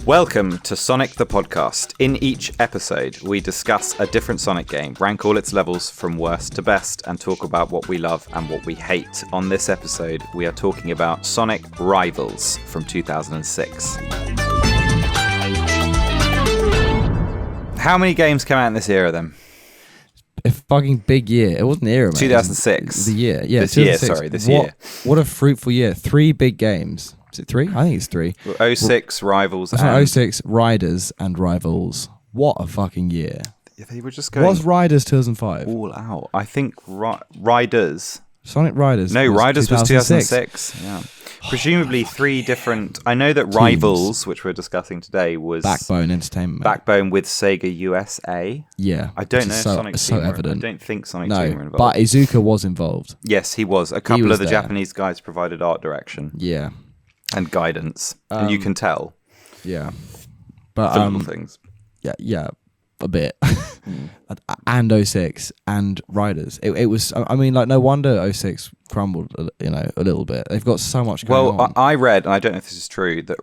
Welcome to Sonic the Podcast. In each episode, we discuss a different Sonic game, rank all its levels from worst to best, and talk about what we love and what we hate. On this episode, we are talking about Sonic Rivals from 2006. How many games came out in this era then? A fucking big year. It wasn't an era, man. 2006. The year. Yeah, this year, sorry, this year. What a fruitful year. 3 big games. Is it 3? I think it's 3. 06, Rivals, and... 06, Riders and Rivals. What a fucking year. They were just going... What's Riders 2005? All out. I think Riders... Sonic Riders. No, Riders was 2006. Yeah. Presumably 3 different... I know that Rivals, which we're discussing today, was... Backbone Entertainment. Backbone with Sega USA. Yeah. I don't know if Sonic so Team evident. I don't think Sonic Team were involved. But Iizuka was involved. Yes, he was. A couple of the Japanese guys provided art direction. Yeah. And guidance. And you can tell. Yeah. But the little things. Yeah. A bit. And 06 and Riders. It was, I mean, like, no wonder 06 crumbled, a little bit. They've got so much going on. I read, and I don't know if this is true, that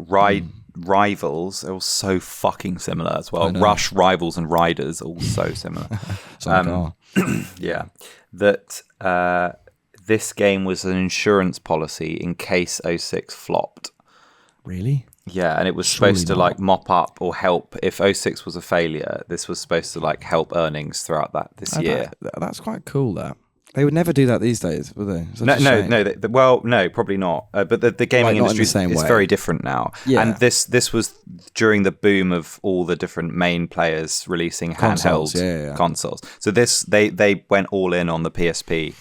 Rivals are all so fucking similar as well. Rush, Rivals, and Riders are all so similar. Yeah. That this game was an insurance policy in case 06 flopped. Really? Yeah, and it was supposed to like mop up or help if 06 was a failure. This was supposed to like help earnings throughout this year. That's quite cool. That they would never do that these days, would they? No, probably not. But the gaming industry is very different now. Yeah. And this was during the boom of all the different main players releasing handheld consoles. So they went all in on the PSP.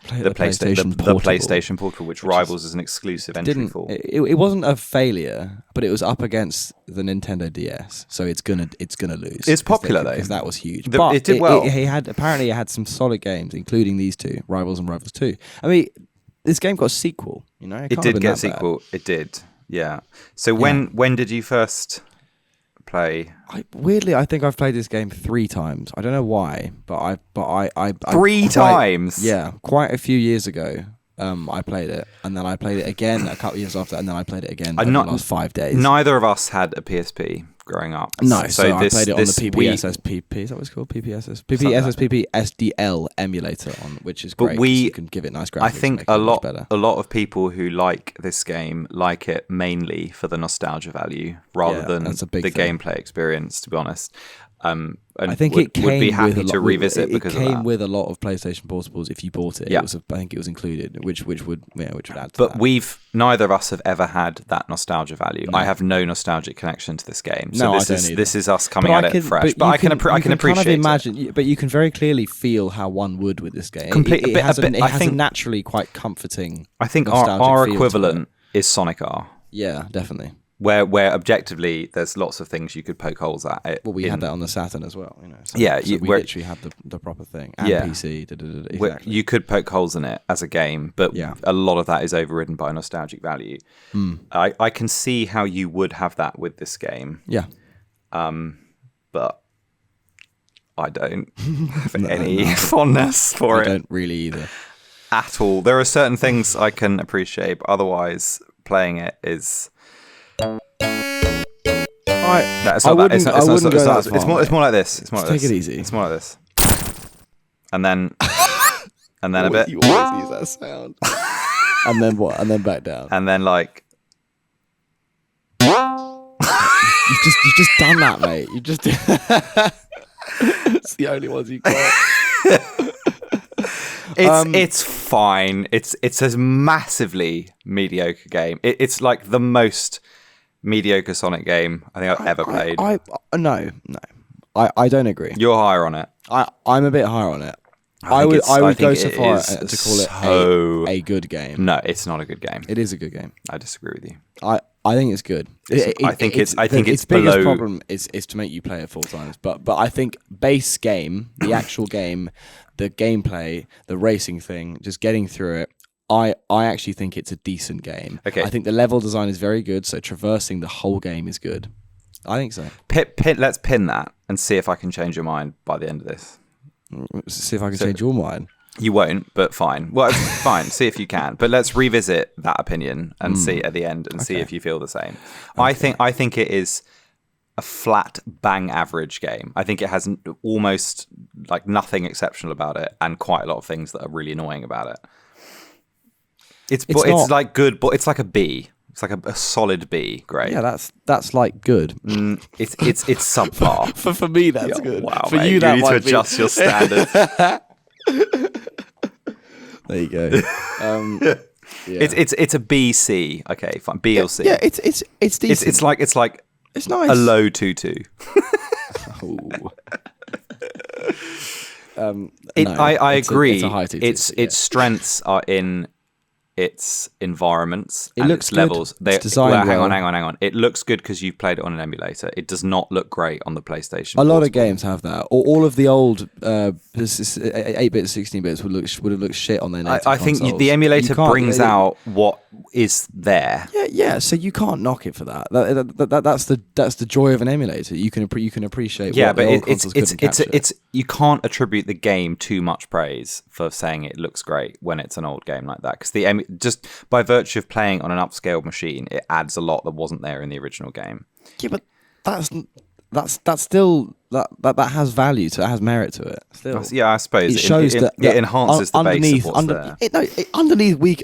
The PlayStation Portal, which Rivals is an exclusive entry for. It wasn't a failure, but it was up against the Nintendo DS, so it's gonna lose. It's popular though, because that was huge. But it did well. It had some solid games, including these 2, Rivals and Rivals 2. I mean, this game got a sequel. You know, it did get a sequel. Bad. It did, yeah. So when did you first play? Weirdly, I think I've played this game 3 times. I don't know why, but I 3 times. Yeah, quite a few years ago. I played it, and then I played it again a couple of years after, and then I played it again for the last 5 days. Neither of us had a PSP growing up. No, so I played it on the PPSSPP. Is that what it's called? PPSSPP SDL emulator, which is great. You can give it nice graphics. I think a lot of people who like this game like it mainly for the nostalgia value rather than the gameplay experience. To be honest. And I think would be happy to revisit because it came with a lot of PlayStation Portables. If you bought it, I think it was included, which would add to that. But neither of us have ever had that nostalgia value. No. I have no nostalgic connection to this game, so this is us coming at it fresh. But I can appreciate kind of imagine, but you can very clearly feel how one would with this game. It has a naturally quite comforting. I think our equivalent is Sonic R. Yeah, definitely. Where objectively there's lots of things you could poke holes at. We had that on the Saturn as well, you know. So, we literally had the proper thing and PC. Exactly. You could poke holes in it as a game, but a lot of that is overridden by nostalgic value. I can see how you would have that with this game. Yeah. But I don't have any fondness for it. I don't really either. At all. There are certain things I can appreciate, but otherwise playing it is... It's more like this. Take it easy. It's more like this. And then a bit. You always use that sound. And then what? And then back down. And then like. You've just done that, mate. You just. It's the only ones you got. It's fine. It's a massively mediocre game. It's like the most mediocre Sonic game I think I've ever played. No. I don't agree. You're higher on it. I'm a bit higher on it. I would go so far to call it a good game. No, it's not a good game. It is a good game. I disagree with you. I think it's good. I think its biggest below... problem is to make you play it 4 times. But I think base game, the actual game, the gameplay, the racing thing, just getting through it, I actually think it's a decent game. Okay. I think the level design is very good, so traversing the whole game is good. I think so. Let's pin that and see if I can change your mind by the end of this. See if I can change your mind. You won't, but fine. Well, fine. See if you can. But let's revisit that opinion and see at the end and see if you feel the same. Okay. I think it is a flat bang average game. I think it has almost like nothing exceptional about it, and quite a lot of things that are really annoying about it. It's like good, but it's like a B. It's like a solid B grade. Yeah, that's like good. It's subpar. For me, that's good. Wow, for mate, you, that need to adjust your standards. There you go. Yeah. It's a B C. Okay, fine. B or C. Yeah, it's decent. It's like it's nice. A low 2-2. I agree. It's a high 2-2. Its strengths are in its environments it and looks its levels. It's designed hang on. It looks good because you've played it on an emulator. It does not look great on the PlayStation. A lot of games have that. All of the old 8-bit, 16-bits would have looked shit on their native I think consoles. the emulator brings out what is there. Yeah. So you can't knock it for that. That's the joy of an emulator. You can appreciate. Yeah, what but the old consoles couldn't capture. it's you can't attribute the game too much praise for saying it looks great when it's an old game like that, because just by virtue of playing on an upscaled machine, it adds a lot that wasn't there in the original game. Yeah, but that's still that has value to it, has merit to it. Still. Yeah, I suppose it shows that it enhances the base of what's there. Underneath weak,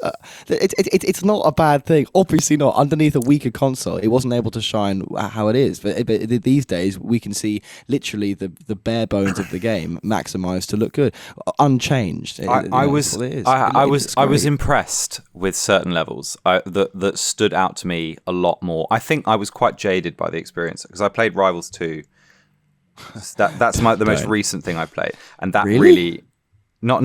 it's not a bad thing. Obviously not. Underneath a weaker console, it wasn't able to shine how it is. But these days, we can see literally the bare bones of the game maximized to look good, unchanged. I was impressed with certain levels that stood out to me a lot more. I think I was quite jaded by the experience because I played Rivals 2. That's the most recent thing I played, and that really not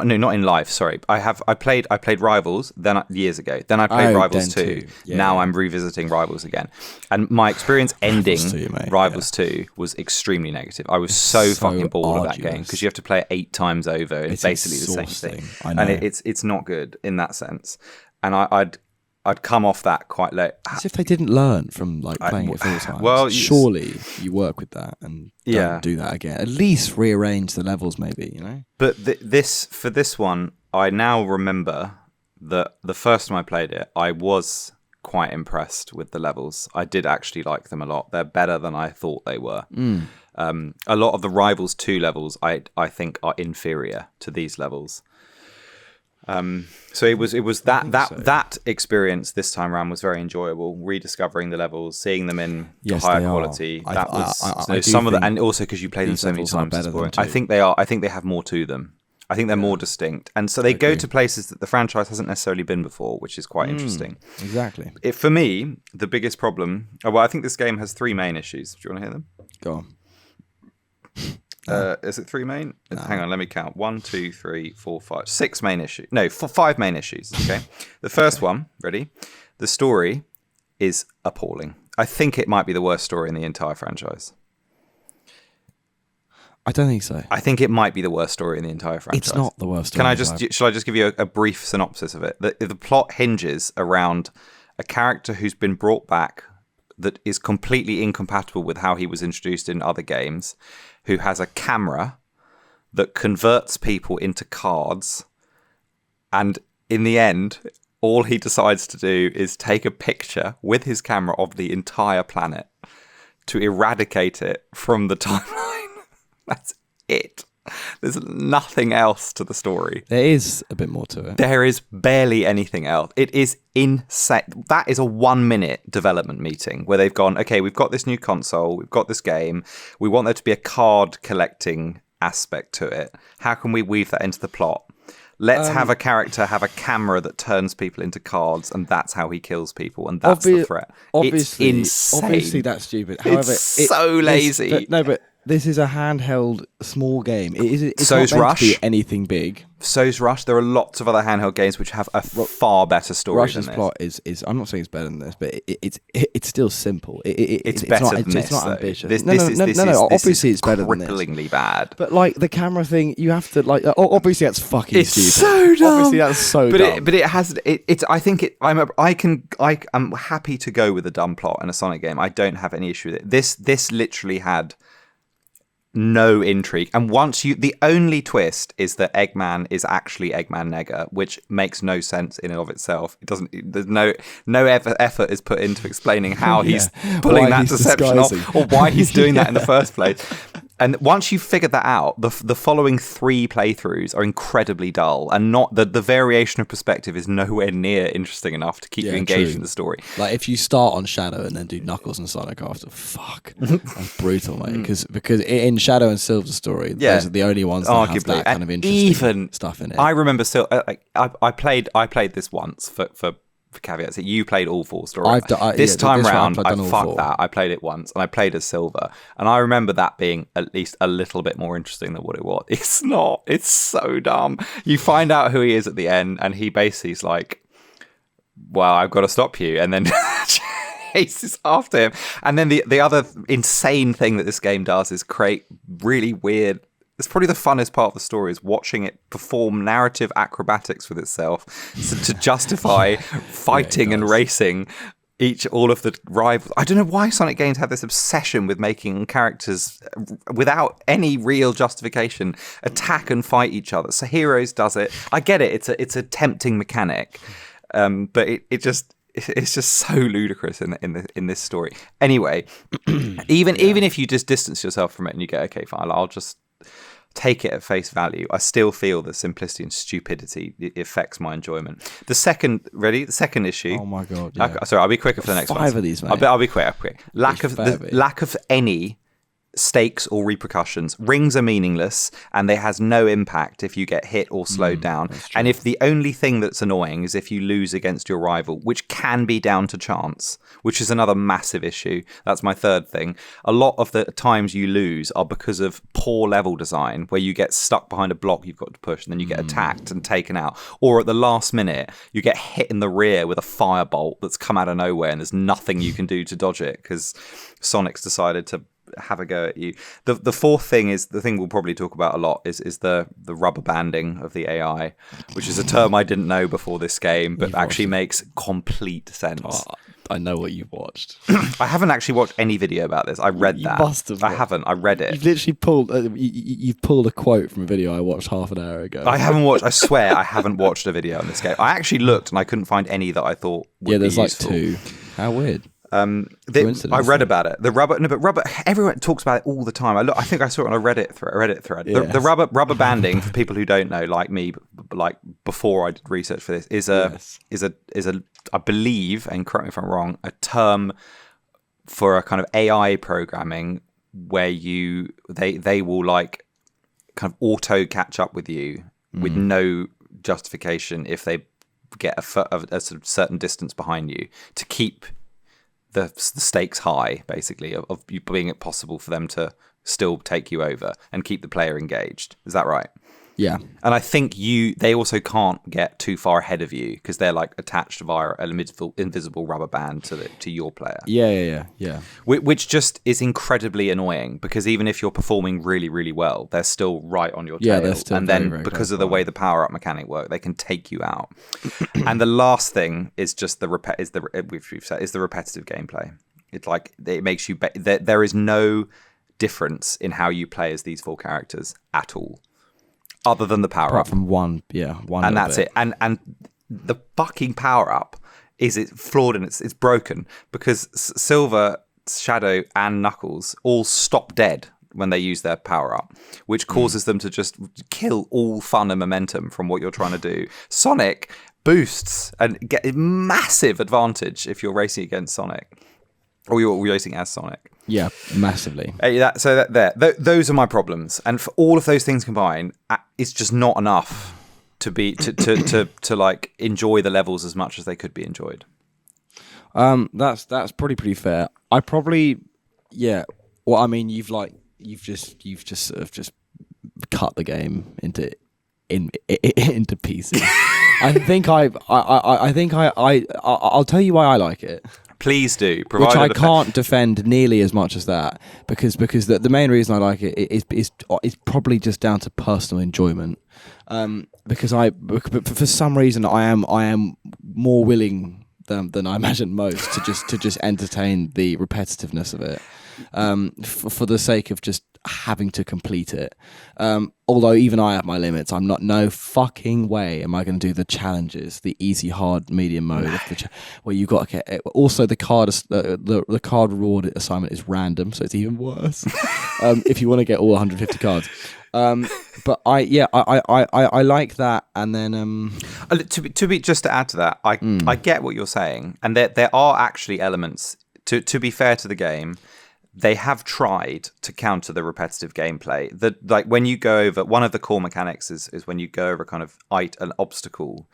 in life. Sorry, I played Rivals years ago. Then I played Rivals 2. Now I'm revisiting Rivals again, and my experience ending Rivals 2 was extremely negative. I was so fucking bored of that game because you have to play it 8 times over. It's basically the same thing, and it's not good in that sense. And I'd come off that quite late. As if they didn't learn from playing it 4 times. Well, surely you work with that and don't do that again. At least rearrange the levels, maybe. You know. But for this one, I now remember that the first time I played it, I was quite impressed with the levels. I did actually like them a lot. They're better than I thought they were. A lot of the Rivals 2 levels, I think, are inferior to these levels. So it was that experience this time around was very enjoyable. Rediscovering the levels, seeing them in higher quality. That was some of the, and also because you play them so many times. I think they are. I think they have more to them. I think they're more distinct, and so they go to places that the franchise hasn't necessarily been before, which is quite interesting. Exactly. For me, the biggest problem. I think this game has 3 main issues. Do you want to hear them? Go on. Is it 3 main? No. Hang on, let me count. 1, 2, 3, 4, 5, 6 main issues. No, 5 main issues. Okay. The first one, ready? The story is appalling. I think it might be the worst story in the entire franchise. I don't think so. I think it might be the worst story in the entire franchise. It's not the worst story. Shall I just give you a brief synopsis of it? The plot hinges around a character who's been brought back that is completely incompatible with how he was introduced in other games, who has a camera that converts people into cards, and in the end, all he decides to do is take a picture with his camera of the entire planet to eradicate it from the timeline. That's it. There's nothing else to the story. There is a bit more to it. There is barely anything else. It is insane. That is a 1-minute development meeting where they've gone, okay, we've got this new console, we've got this game, we want there to be a card collecting aspect to it. How can we weave that into the plot? Let's have a character have a camera that turns people into cards, and that's how he kills people, and that's the threat. Obviously, it's insane. Obviously, that's stupid. However, it's so lazy. But this is a handheld small game. It's So's not meant Rush. to be anything big. So's Rush. There are lots of other handheld games which have a far better story Rush's than this. plot is I'm not saying it's better than this, but it's still simple. It's better than this. It's not though. ambitious. No. Obviously, it's better than this. Cripplingly bad. But the camera thing, you have to obviously that's fucking it's stupid. So dumb. Obviously, that's so dumb. But it has. It's. I think I'm happy to go with a dumb plot in a Sonic game. I don't have any issue with it. This literally had no intrigue. And the only twist is that Eggman is actually Eggman Nega, which makes no sense in and of itself. It doesn't. There's no effort is put into explaining how he's pulling that deception off, or why he's doing that in the first place. And once you've figured that out, the following 3 playthroughs are incredibly dull, and not the variation of perspective is nowhere near interesting enough to keep you engaged in the story. Like if you start on Shadow and then do Knuckles and Sonic after, fuck, that's brutal, mate. Because in Shadow and Silver's story, those are the only ones that have that kind of interesting stuff in it. I remember I played this once for caveats that you played all 4 stories. This time round, I played it once, and I played as Silver, and I remember that being at least a little bit more interesting than what it was. It's not. It's so dumb. You find out who he is at the end, and he basically is like, "Well, I've got to stop you," and then chases after him. And then the other insane thing that this game does is create really weird. It's probably the funnest part of the story is watching it perform narrative acrobatics with itself to justify fighting and racing all of the rivals. I don't know why Sonic games have this obsession with making characters without any real justification attack and fight each other. So Heroes does it. I get it. It's a tempting mechanic, but it's just so ludicrous in this story. Anyway, even if you just distance yourself from it and you go, okay, fine, I'll just take it at face value, I still feel the simplicity and stupidity affects my enjoyment. The second issue. Oh my god! Yeah. Sorry, I'll be quicker for the next one. 5 of these, mate. I'll be quick. Lack of any stakes or repercussions. Rings are meaningless, and they has no impact if you get hit or slowed down. And if the only thing that's annoying is if you lose against your rival, which can be down to chance, which is another massive issue. That's my third thing. A lot of the times you lose are because of poor level design, where you get stuck behind a block you've got to push, and then you get attacked and taken out. Or at the last minute, you get hit in the rear with a firebolt that's come out of nowhere, and there's nothing you can do to dodge it because Sonic's decided to have a go at you. The fourth thing is the thing we'll probably talk about a lot is the rubber banding of the AI, which is a term I didn't know before this game, but actually makes complete sense. Oh, I know what you've watched. I haven't actually watched any video about this. I read that. Must have. I haven't. I read it. You've literally pulled. You've pulled a quote from a video I watched half an hour ago. I haven't watched. I swear I haven't watched a video on this game. I actually looked and I couldn't find any that I thought would be useful. There's like 2. How weird. I read about it. The rubber. Everyone talks about it all the time. I think I saw it on a Reddit thread. Yes. The rubber banding, for people who don't know, like me, like before I did research for this, is a I believe, and correct me if I'm wrong, a term for a kind of AI programming where they will like kind of auto catch up with you with no justification if they get a sort of certain distance behind you to keep the stakes high, basically, of you being it possible for them to still take you over and keep the player engaged. Is that right? Yeah. And I think they also can't get too far ahead of you because they're like attached via an invisible rubber band to your player. Yeah. Which just is incredibly annoying because even if you're performing really, really well, they're still right on your tail. Yeah, they're still and very, then very because of the way the power-up mechanic work, they can take you out. And the last thing is just the repetitive gameplay. It's like it makes you there is no difference in how you play as these 4 characters at all. Other than the power Apart up, from one, and that's bit. it. And the fucking power up is flawed and it's broken because Silver, Shadow, and Knuckles all stop dead when they use their power up, which causes them to just kill all fun and momentum from what you're trying to do. Sonic boosts and get a massive advantage if you're racing against Sonic or you're racing as Sonic. Yeah, massively. Those are my problems, and for all of those things combined, it's just not enough to be to like enjoy the levels as much as they could be enjoyed. That's pretty fair. I probably, Well, I mean, you've just sort of just cut the game into pieces. I think I'll tell you why I like it. Please do. Which I can't defend nearly as much as that because the main reason I like it is probably just down to personal enjoyment. Because for some reason I am more willing than I imagine most to just entertain the repetitiveness of it. For the sake of just having to complete it. Although even I have my limits. I'm not, no fucking way am I going to do the challenges, the easy, hard, medium mode of where you got to get. Also, the card reward assignment is random, so it's even worse. If you want to get all 150 cards. But I like that. And then just to add to that, I get what you're saying, and there are actually elements to be fair to the game. They have tried to counter the repetitive gameplay. That, like, when you go over, one of the core mechanics is when you go over kind of an obstacle,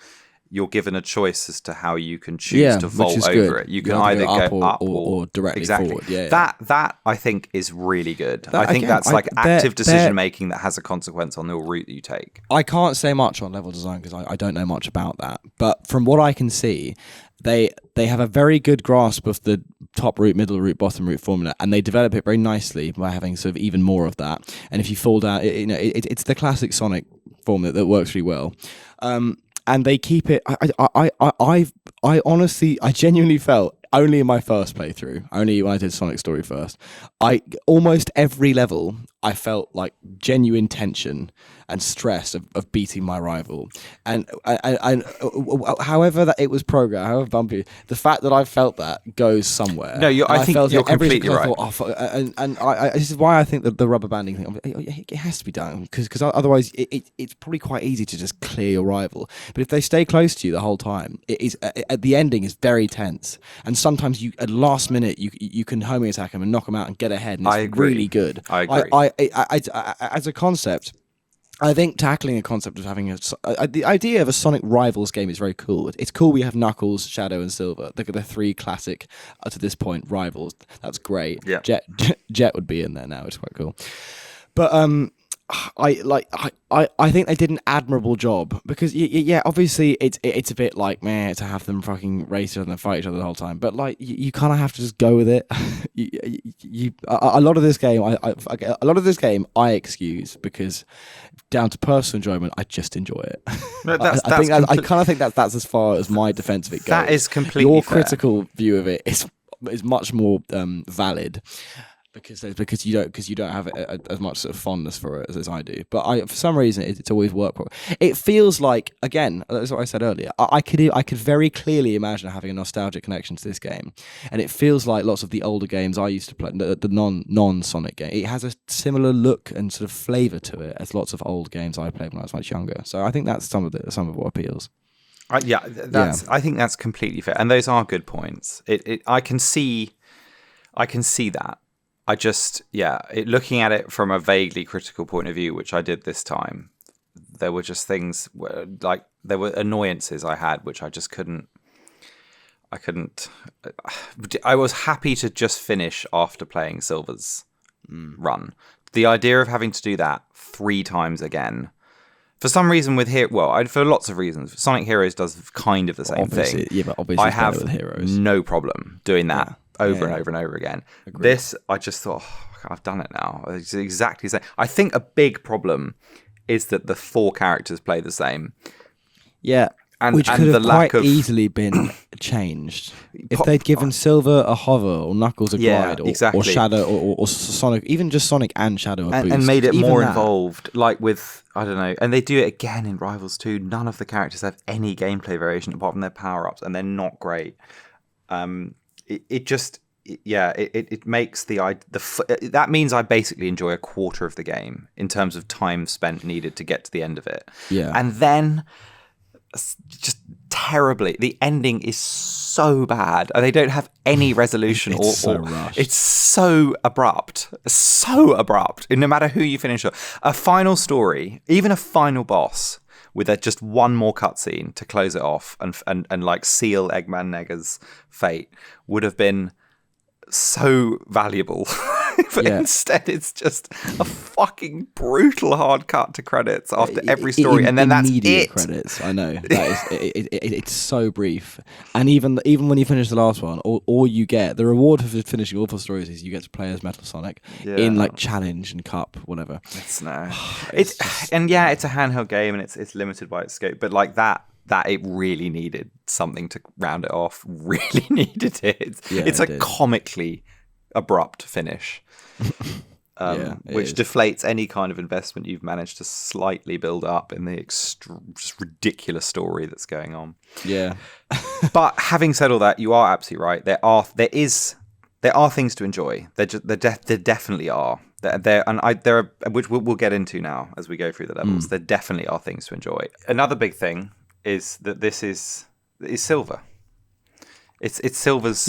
you're given a choice as to how you can choose to vault over it. You can either go up or directly forward. Yeah, that I think is really good. I think that's like active decision making that has a consequence on the route that you take. I can't say much on level design because I don't know much about that. But from what I can see, they have a very good grasp of the top route, middle route, bottom route formula, and they develop it very nicely by having sort of even more of that. And if you fall down, it's the classic Sonic formula that works really well. And they keep it. I honestly, I genuinely felt, only in my first playthrough, only when I did Sonic Story first, almost every level I felt like genuine tension and stress of beating my rival, and however that it was programmed, however bumpy, the fact that I felt that goes somewhere. No, I think you're completely right. This is why I think that the rubber banding thing, it has to be done, because otherwise it's probably quite easy to just clear your rival. But if they stay close to you the whole time, it is at the ending is very tense, and sometimes you at last minute you can homing attack them and knock them out and get ahead, and it's really good. I agree. As a concept, I think tackling a concept of having the idea of a Sonic Rivals game is very cool. It's cool we have Knuckles, Shadow, and Silver. They're the three classic, to this point, rivals. That's great. Yeah. Jet would be in there now. It's quite cool. But I think they did an admirable job, because obviously it's a bit like meh to have them fucking race each other and fight each other the whole time, but like you kind of have to just go with it. A lot of this game I excuse, because down to personal enjoyment, I just enjoy it. No, I kind of think that's as far as my defense of it goes. That is completely your fair. Critical view of it is much more valid. Because you don't have as much sort of fondness for it as I do, but for some reason it's always worked. It feels like, again, that's what I said earlier. I could very clearly imagine having a nostalgic connection to this game, and it feels like lots of the older games I used to play, the non-Sonic game. It has a similar look and sort of flavor to it as lots of old games I played when I was much younger. So I think that's some of what appeals. I think that's completely fair, and those are good points. I can see that. I just, looking at it from a vaguely critical point of view, which I did this time, there were just things there were annoyances I had, which I just couldn't. I was happy to just finish after playing Silver's run. The idea of having to do that 3 times again, for some reason for lots of reasons, Sonic Heroes does kind of the same thing. Yeah, but obviously I have with Heroes. No problem doing that. Yeah. Over and over and over again. Agreed. This, I just thought, I've done it now. It's exactly the same. I think a big problem is that the 4 characters play the same. Yeah, which could have quite easily been changed. If they'd given Silver a hover, or Knuckles a glide, or Shadow, or Sonic, even just Sonic and Shadow a boost. And made it more involved, like with, I don't know, and they do it again in Rivals 2. None of the characters have any gameplay variation apart from their power-ups, and they're not great. It makes that means I basically enjoy a quarter of the game in terms of time spent needed to get to the end of it. Yeah. And then just terribly, the ending is so bad, and they don't have any resolution. It's so rushed. It's so abrupt, and no matter who you finish with, a final story, even a final boss with just one more cutscene to close it off and like seal Eggman Nega's fate would have been so valuable. But instead it's just a fucking brutal hard cut to credits after every story, and then that's it. Credits, I know. That is, it's so brief. And even when you finish the last one, all you get, the reward for finishing all 4 stories is you get to play as Metal Sonic in like Challenge and Cup, whatever. It's a handheld game, and it's limited by its scope, but like that it really needed something to round it off. Really needed it. It's a comically abrupt finish. which deflates any kind of investment you've managed to slightly build up in the just ridiculous story that's going on. Yeah. But having said all that, you are absolutely right. There are things to enjoy. There definitely are. There are, which we'll get into now as we go through the levels. There definitely are things to enjoy. Another big thing is that this is Silver. It's Silver's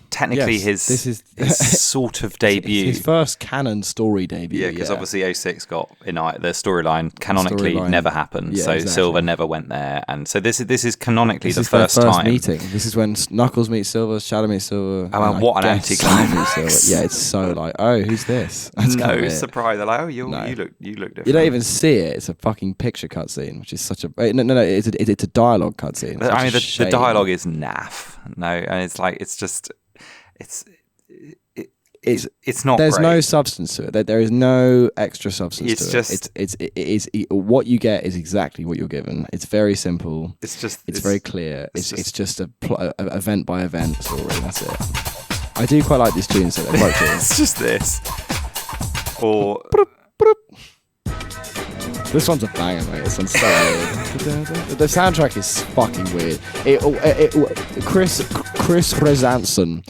technically his sort of debut. His first canon story debut. Yeah, because obviously 06 got the storyline canonically never happened, so exactly. Silver never went there, and so this is canonically the first time meeting. This is when Knuckles meets Silver, Shadow meets Silver. Oh, what an anticlimax! Yeah, it's so like, oh, who's this? That's no surprise. They're like, oh, you look different. You don't even see it. It's a fucking picture cutscene, which is such a no. It's a dialogue cutscene. I mean, the dialogue is naff. No, and it's like it's not. There's great. No substance to it. There is no extra substance to it. It is what you get is exactly what you're given. It's very simple. It's very clear. It's just a event by event story. That's it. I do quite like these tunes. They're quite cool. It's just this. Or. This one's a banger, mate. This one's so weird. The soundtrack is fucking weird. Chris Rezanson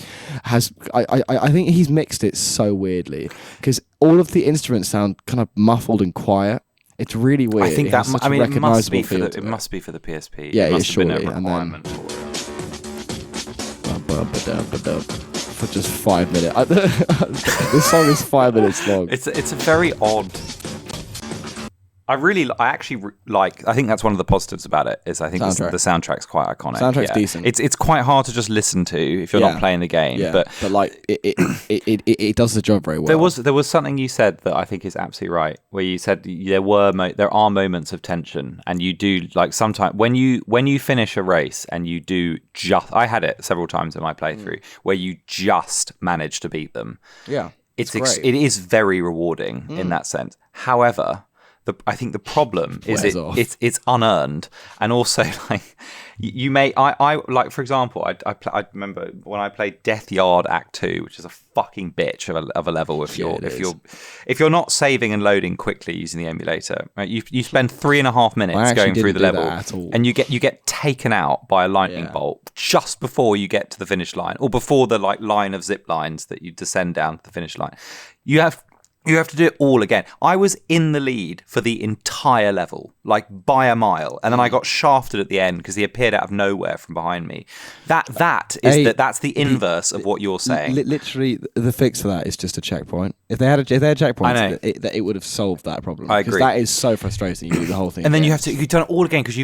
has. I think he's mixed it so weirdly because all of the instruments sound kind of muffled and quiet. It's really weird. I think that. I mean, it must be for the PSP. Yeah, it is surely. And then for just 5 minutes. This song is 5 minutes long. It's a very odd. I think that's one of the positives about it is I think the soundtrack's quite iconic. Soundtrack's decent. It's quite hard to just listen to if you're not playing the game. Yeah. But like it does the job very well. There was something you said that I think is absolutely right, where you said there are moments of tension, and you do like sometimes when you finish a race and you do I had it several times in my playthrough where you just manage to beat them. Yeah, it is very rewarding in that sense. However, I think the problem is it's unearned, and also like you may I like, for example, I remember when I played Death Yard Act 2, which is a fucking bitch of a level if you're not saving and loading quickly using the emulator, right? You spend 3.5 minutes going through the level, and you get taken out by a lightning bolt just before you get to the finish line, or before the like line of zip lines that you descend down to the finish line. You have to do it all again. I was in the lead for the entire level, like by a mile, and then I got shafted at the end because he appeared out of nowhere from behind me. That's the inverse of what you're saying. Literally, the fix for that is just a checkpoint. If they had checkpoints, it would have solved that problem. I agree. That is so frustrating. You do the whole thing, and then you've done it all again because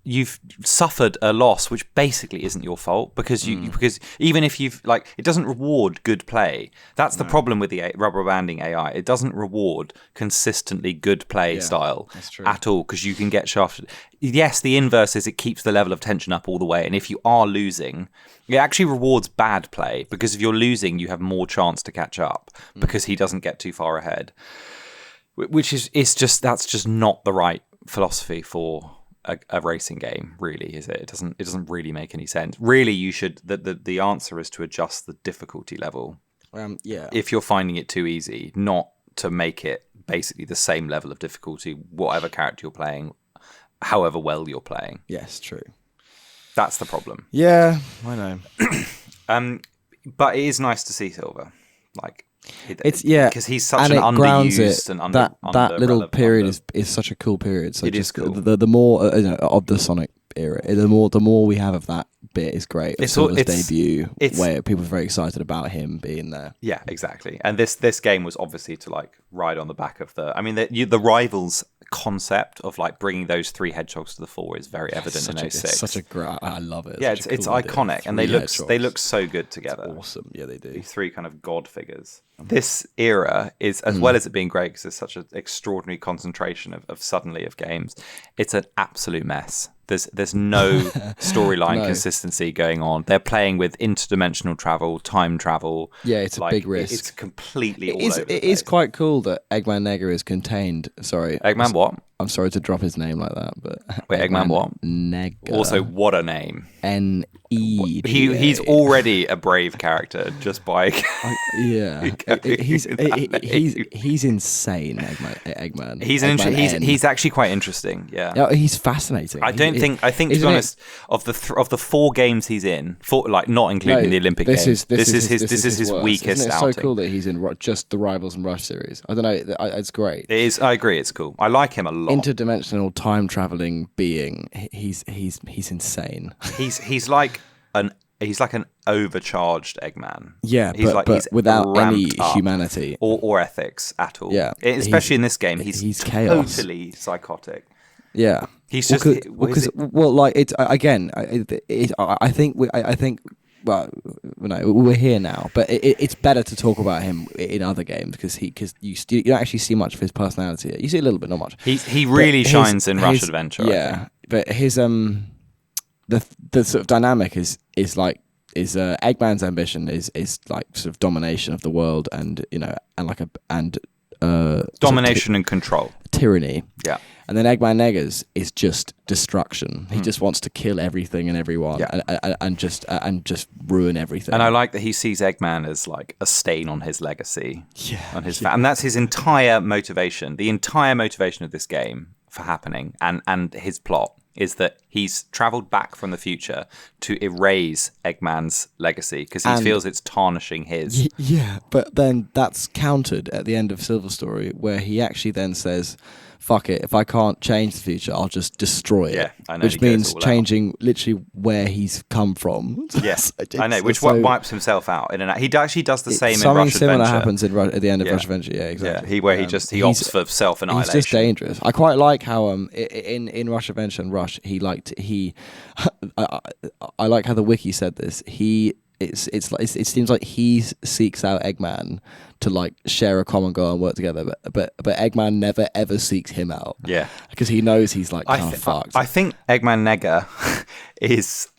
you've suffered a loss, which basically isn't your fault because because even if you've it doesn't reward good play. That's the problem with the rubber banding AI. It doesn't reward consistently good play style at all because you can get shafted. Yes, the inverse is it keeps the level of tension up all the way, and if you are losing, it actually rewards bad play because if you're losing, you have more chance to catch up because he doesn't get too far ahead. Which that's just not the right philosophy for a racing game, really, is it? It doesn't really make any sense. Really, you should. The answer is to adjust the difficulty level. If you're finding it too easy, not to make it basically the same level of difficulty, whatever character you're playing, however well you're playing. Yes, true. That's the problem. Yeah, I know. But it is nice to see Silver. Because he's such an underused and that little period is such a cool period. So it is cool. The more of the Sonic era, the more we have of that bit is great. It's Silver's debut, where people are very excited about him being there. Yeah, exactly. And this game was obviously to ride on the back of the Rivals concept of bringing those 3 hedgehogs to the fore is very evident in 06. It's such a great. I love it. Yeah, it's iconic, and they look so good together. It's awesome. Yeah, they do. These 3 kind of god figures. This era is, as well as it being great because there's such an extraordinary concentration of games, it's an absolute mess. There's no storyline consistency going on. They're playing with interdimensional travel, time travel. Yeah, it's a big risk. It's completely all over the place. It is quite cool that Eggman Nega is contained. Sorry. Eggman what? I'm sorry to drop his name like that, but wait, Eggman what? Nega. Also, what a name! N-E. He's already a brave character just by. He's insane, Eggman. He's actually quite interesting. Yeah, he's fascinating. I think to be honest, of the 4 games he's in, not including the Olympic Games, this is his weakest Isn't it outing. So cool that he's in just the Rivals and Rush series. I don't know. It's great. It is. I agree. It's cool. I like him a lot. Interdimensional time traveling being. He's insane. He's like an overcharged Eggman. Yeah, but without any humanity or ethics at all. Yeah, especially in this game, he's chaos. Totally psychotic. Yeah, he's just I think. Well, no, we're here now, but it's better to talk about him in other games because you don't actually see much of his personality. You see a little bit, not much. He really shines in Rush Adventure. Yeah, but his the sort of dynamic is Eggman's ambition is like sort of domination of the world and domination and control, tyranny. Yeah. And then Eggman Nega's is just destruction. He just wants to kill everything and everyone, and just ruin everything. And I like that he sees Eggman as like a stain on his legacy, on his and that's his entire motivation. The entire motivation of this game for happening, and his plot is that he's travelled back from the future to erase Eggman's legacy because he feels it's tarnishing his. Yeah, but then that's countered at the end of Silver Story, where he actually then says, fuck it, if I can't change the future, I'll just destroy it. Yeah, I know. Which means changing literally where he's come from. Yes, I know, which wipes himself out. He actually does the same in Rush Adventure. Something similar happens at the end of Rush Adventure, yeah, exactly. Yeah, he opts for self-annihilation. He's just dangerous. I quite like how in Rush Adventure and Rush, I like how the wiki said this. It seems like he seeks out Eggman to like share a common goal and work together, but Eggman never ever seeks him out. Yeah, because he knows he's like fucked. I think Eggman Nega is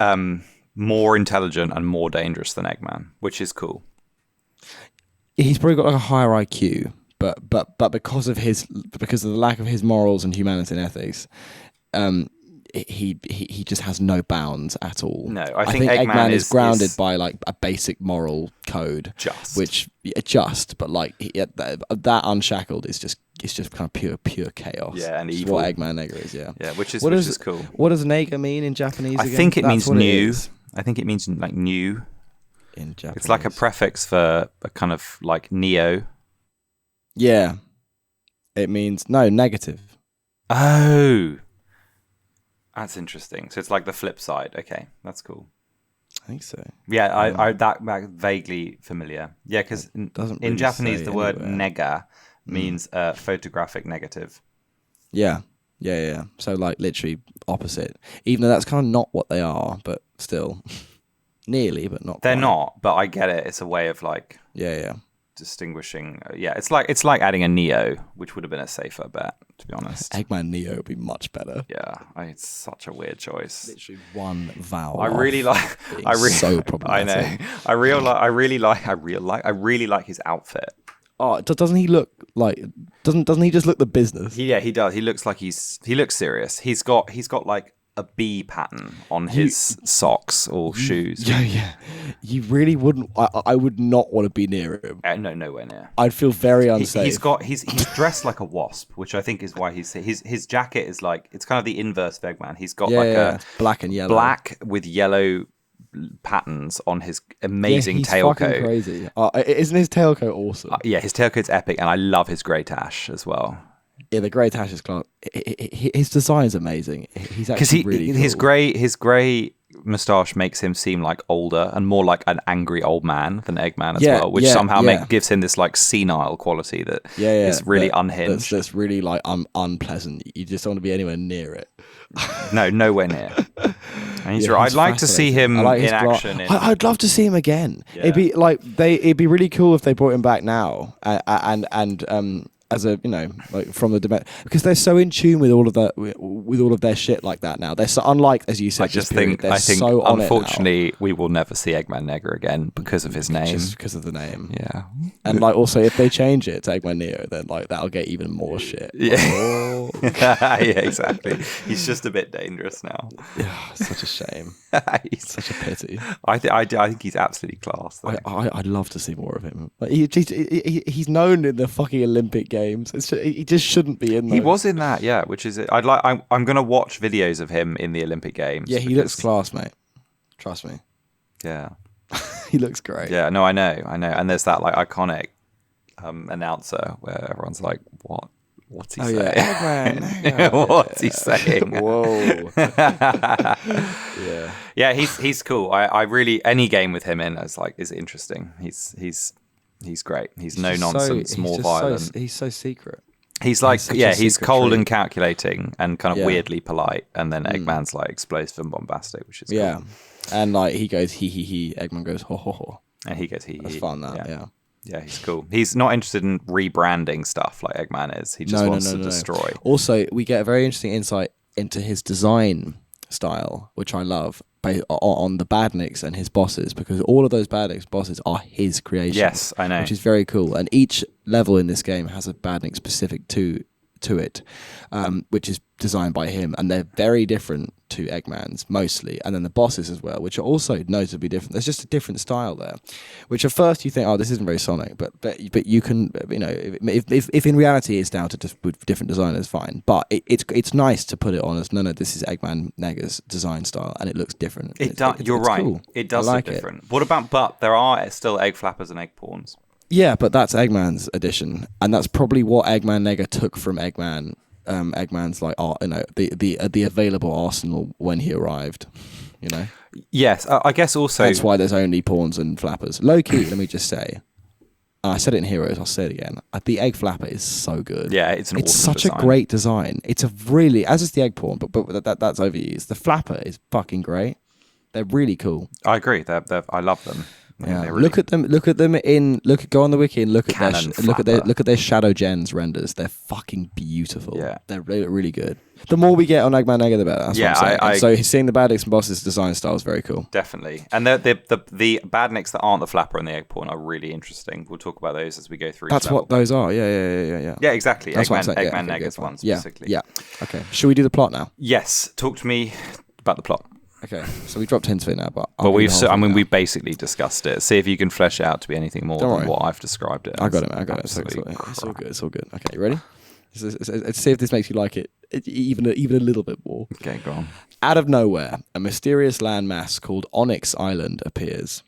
more intelligent and more dangerous than Eggman, which is cool. He's probably got like a higher IQ, but because of the lack of his morals and humanity and ethics, he just has no bounds at all. No, I think Eggman is grounded by like a basic moral code, but like that unshackled is just kind of pure chaos. Yeah, and evil. Evil. What Eggman Nega is, yeah. Yeah, which is cool. What does Nega mean in Japanese? I think it means new. I think it means like new. In Japanese, it's like a prefix for a kind of like neo. Yeah, it means negative. Oh. That's interesting. So it's like the flip side. Okay, that's cool. I think so. Yeah, I that vaguely familiar. Yeah, because in Japanese the word nega means photographic negative. Yeah. So like literally opposite. Even though that's kind of not what they are, but still, nearly, but not. They're quite. Not, but I get it. It's a way of like. Yeah. Distinguishing. It's like adding a Neo, which would have been a safer bet, to be honest. Eggman Neo would be much better. Yeah, it's such a weird choice. Literally one vowel. I really like. So problematic. I know. I really like his outfit. Oh, doesn't he look like? Doesn't he just look the business? Yeah, he does. He looks like he looks serious. He's got like a B pattern on his socks or shoes. Yeah. You really wouldn't. I would not want to be near him. No, nowhere near. I'd feel very unsafe. He's dressed like a wasp, which I think is why his jacket is like, it's kind of the inverse of Eggman. He's got a black and yellow, black with yellow patterns on his amazing he's tailcoat. Fucking crazy. Isn't his tailcoat awesome? Yeah, his tailcoat's epic, and I love his grey tash as well. Yeah, the grey tash is class. His design is amazing. He's actually really cool. His grey moustache makes him seem like older and more like an angry old man than Eggman as well, which somehow gives him this like senile quality that is really unhinged. That's really like unpleasant. You just don't want to be anywhere near it. No, nowhere near. And he's right. I'd like to see him in action. I'd love to see him again. Yeah. It'd be really cool if they brought him back now and as a like from the because they're so in tune with all of that with all of their shit like that now. They're so unlike, as you said. I think so unfortunately we will never see Eggman Nega again because of his name. Just because of the name. Yeah. And like also if they change it to Eggman Neo, then like that'll get even more shit. Yeah. Yeah, exactly. He's just a bit dangerous now. Yeah, such a shame. He's such a pity. I think he's absolutely class. I'd love to see more of him. Like, he's known in the fucking Olympic Games. He just shouldn't be in there. He was in that, yeah. Which is I'm gonna watch videos of him in the Olympic Games. Yeah, he looks class, mate. Trust me. Yeah, he looks great. Yeah, no, I know. And there's that like iconic announcer where everyone's like, What's he saying? Yeah. What's he saying? Whoa. Yeah, he's cool. I really, any game with him in is interesting. He's great. He's no nonsense, more violent. He's so secret. He's like, he's cold and calculating and kind of weirdly polite. And then Eggman's like explosive and bombastic, which is cool. Yeah. And like he goes he, Eggman goes ho ho ho. And he goes he. That's fun, that, yeah. Yeah, he's cool. He's not interested in rebranding stuff like Eggman is. He just wants to destroy. Also, we get a very interesting insight into his design style, which I love, on the Badniks and his bosses, because all of those Badniks bosses are his creation. Yes, I know. Which is very cool. And each level in this game has a Badnik specific to it, which is designed by him, and they're very different to Eggman's mostly, and then the bosses as well, which are also notably different. There's just a different style there, which at first you think, oh, this isn't very Sonic, but you can, if in reality it's down to just different designers, fine. But it's nice to put it on as no, this is Eggman Nega's design style, and it looks different. You're right. Cool. It does look different. What about? But there are still egg flappers and egg pawns. Yeah, but that's Eggman's edition, and that's probably what Eggman Nega took from Eggman. Eggman's like, the available arsenal when he arrived. Yes, I guess also that's why there's only pawns and flappers. Low key, let me just say, I said it in Heroes. I'll say it again. The egg flapper is so good. Yeah, it's awesome such design. A great design. It's a really, as is the egg pawn, but that's overused. The flapper is fucking great. They're really cool. I agree. I love them. Yeah. Really... Look at them. Go on the wiki and look at their Shadow Gens renders. They're fucking beautiful. Yeah, they're really, really good. The more we get on Eggman Nega, the better. That's what I'm saying. So seeing the Badniks and bosses design style is very cool. Definitely, and the Badniks that aren't the flapper and the egg pawn are really interesting. We'll talk about those as we go through. That's what those are. Yeah. Yeah, exactly. That's Eggman Nega's one specifically. Yeah. Okay. Should we do the plot now? Yes. Talk to me about the plot. Okay, so we dropped hints for it now, but we basically discussed it. See if you can flesh it out to be anything more than what I've described it. I got it. It's all good. Okay, you ready? Let's see if this makes you like it even a little bit more. Okay, go on. Out of nowhere, a mysterious landmass called Onyx Island appears.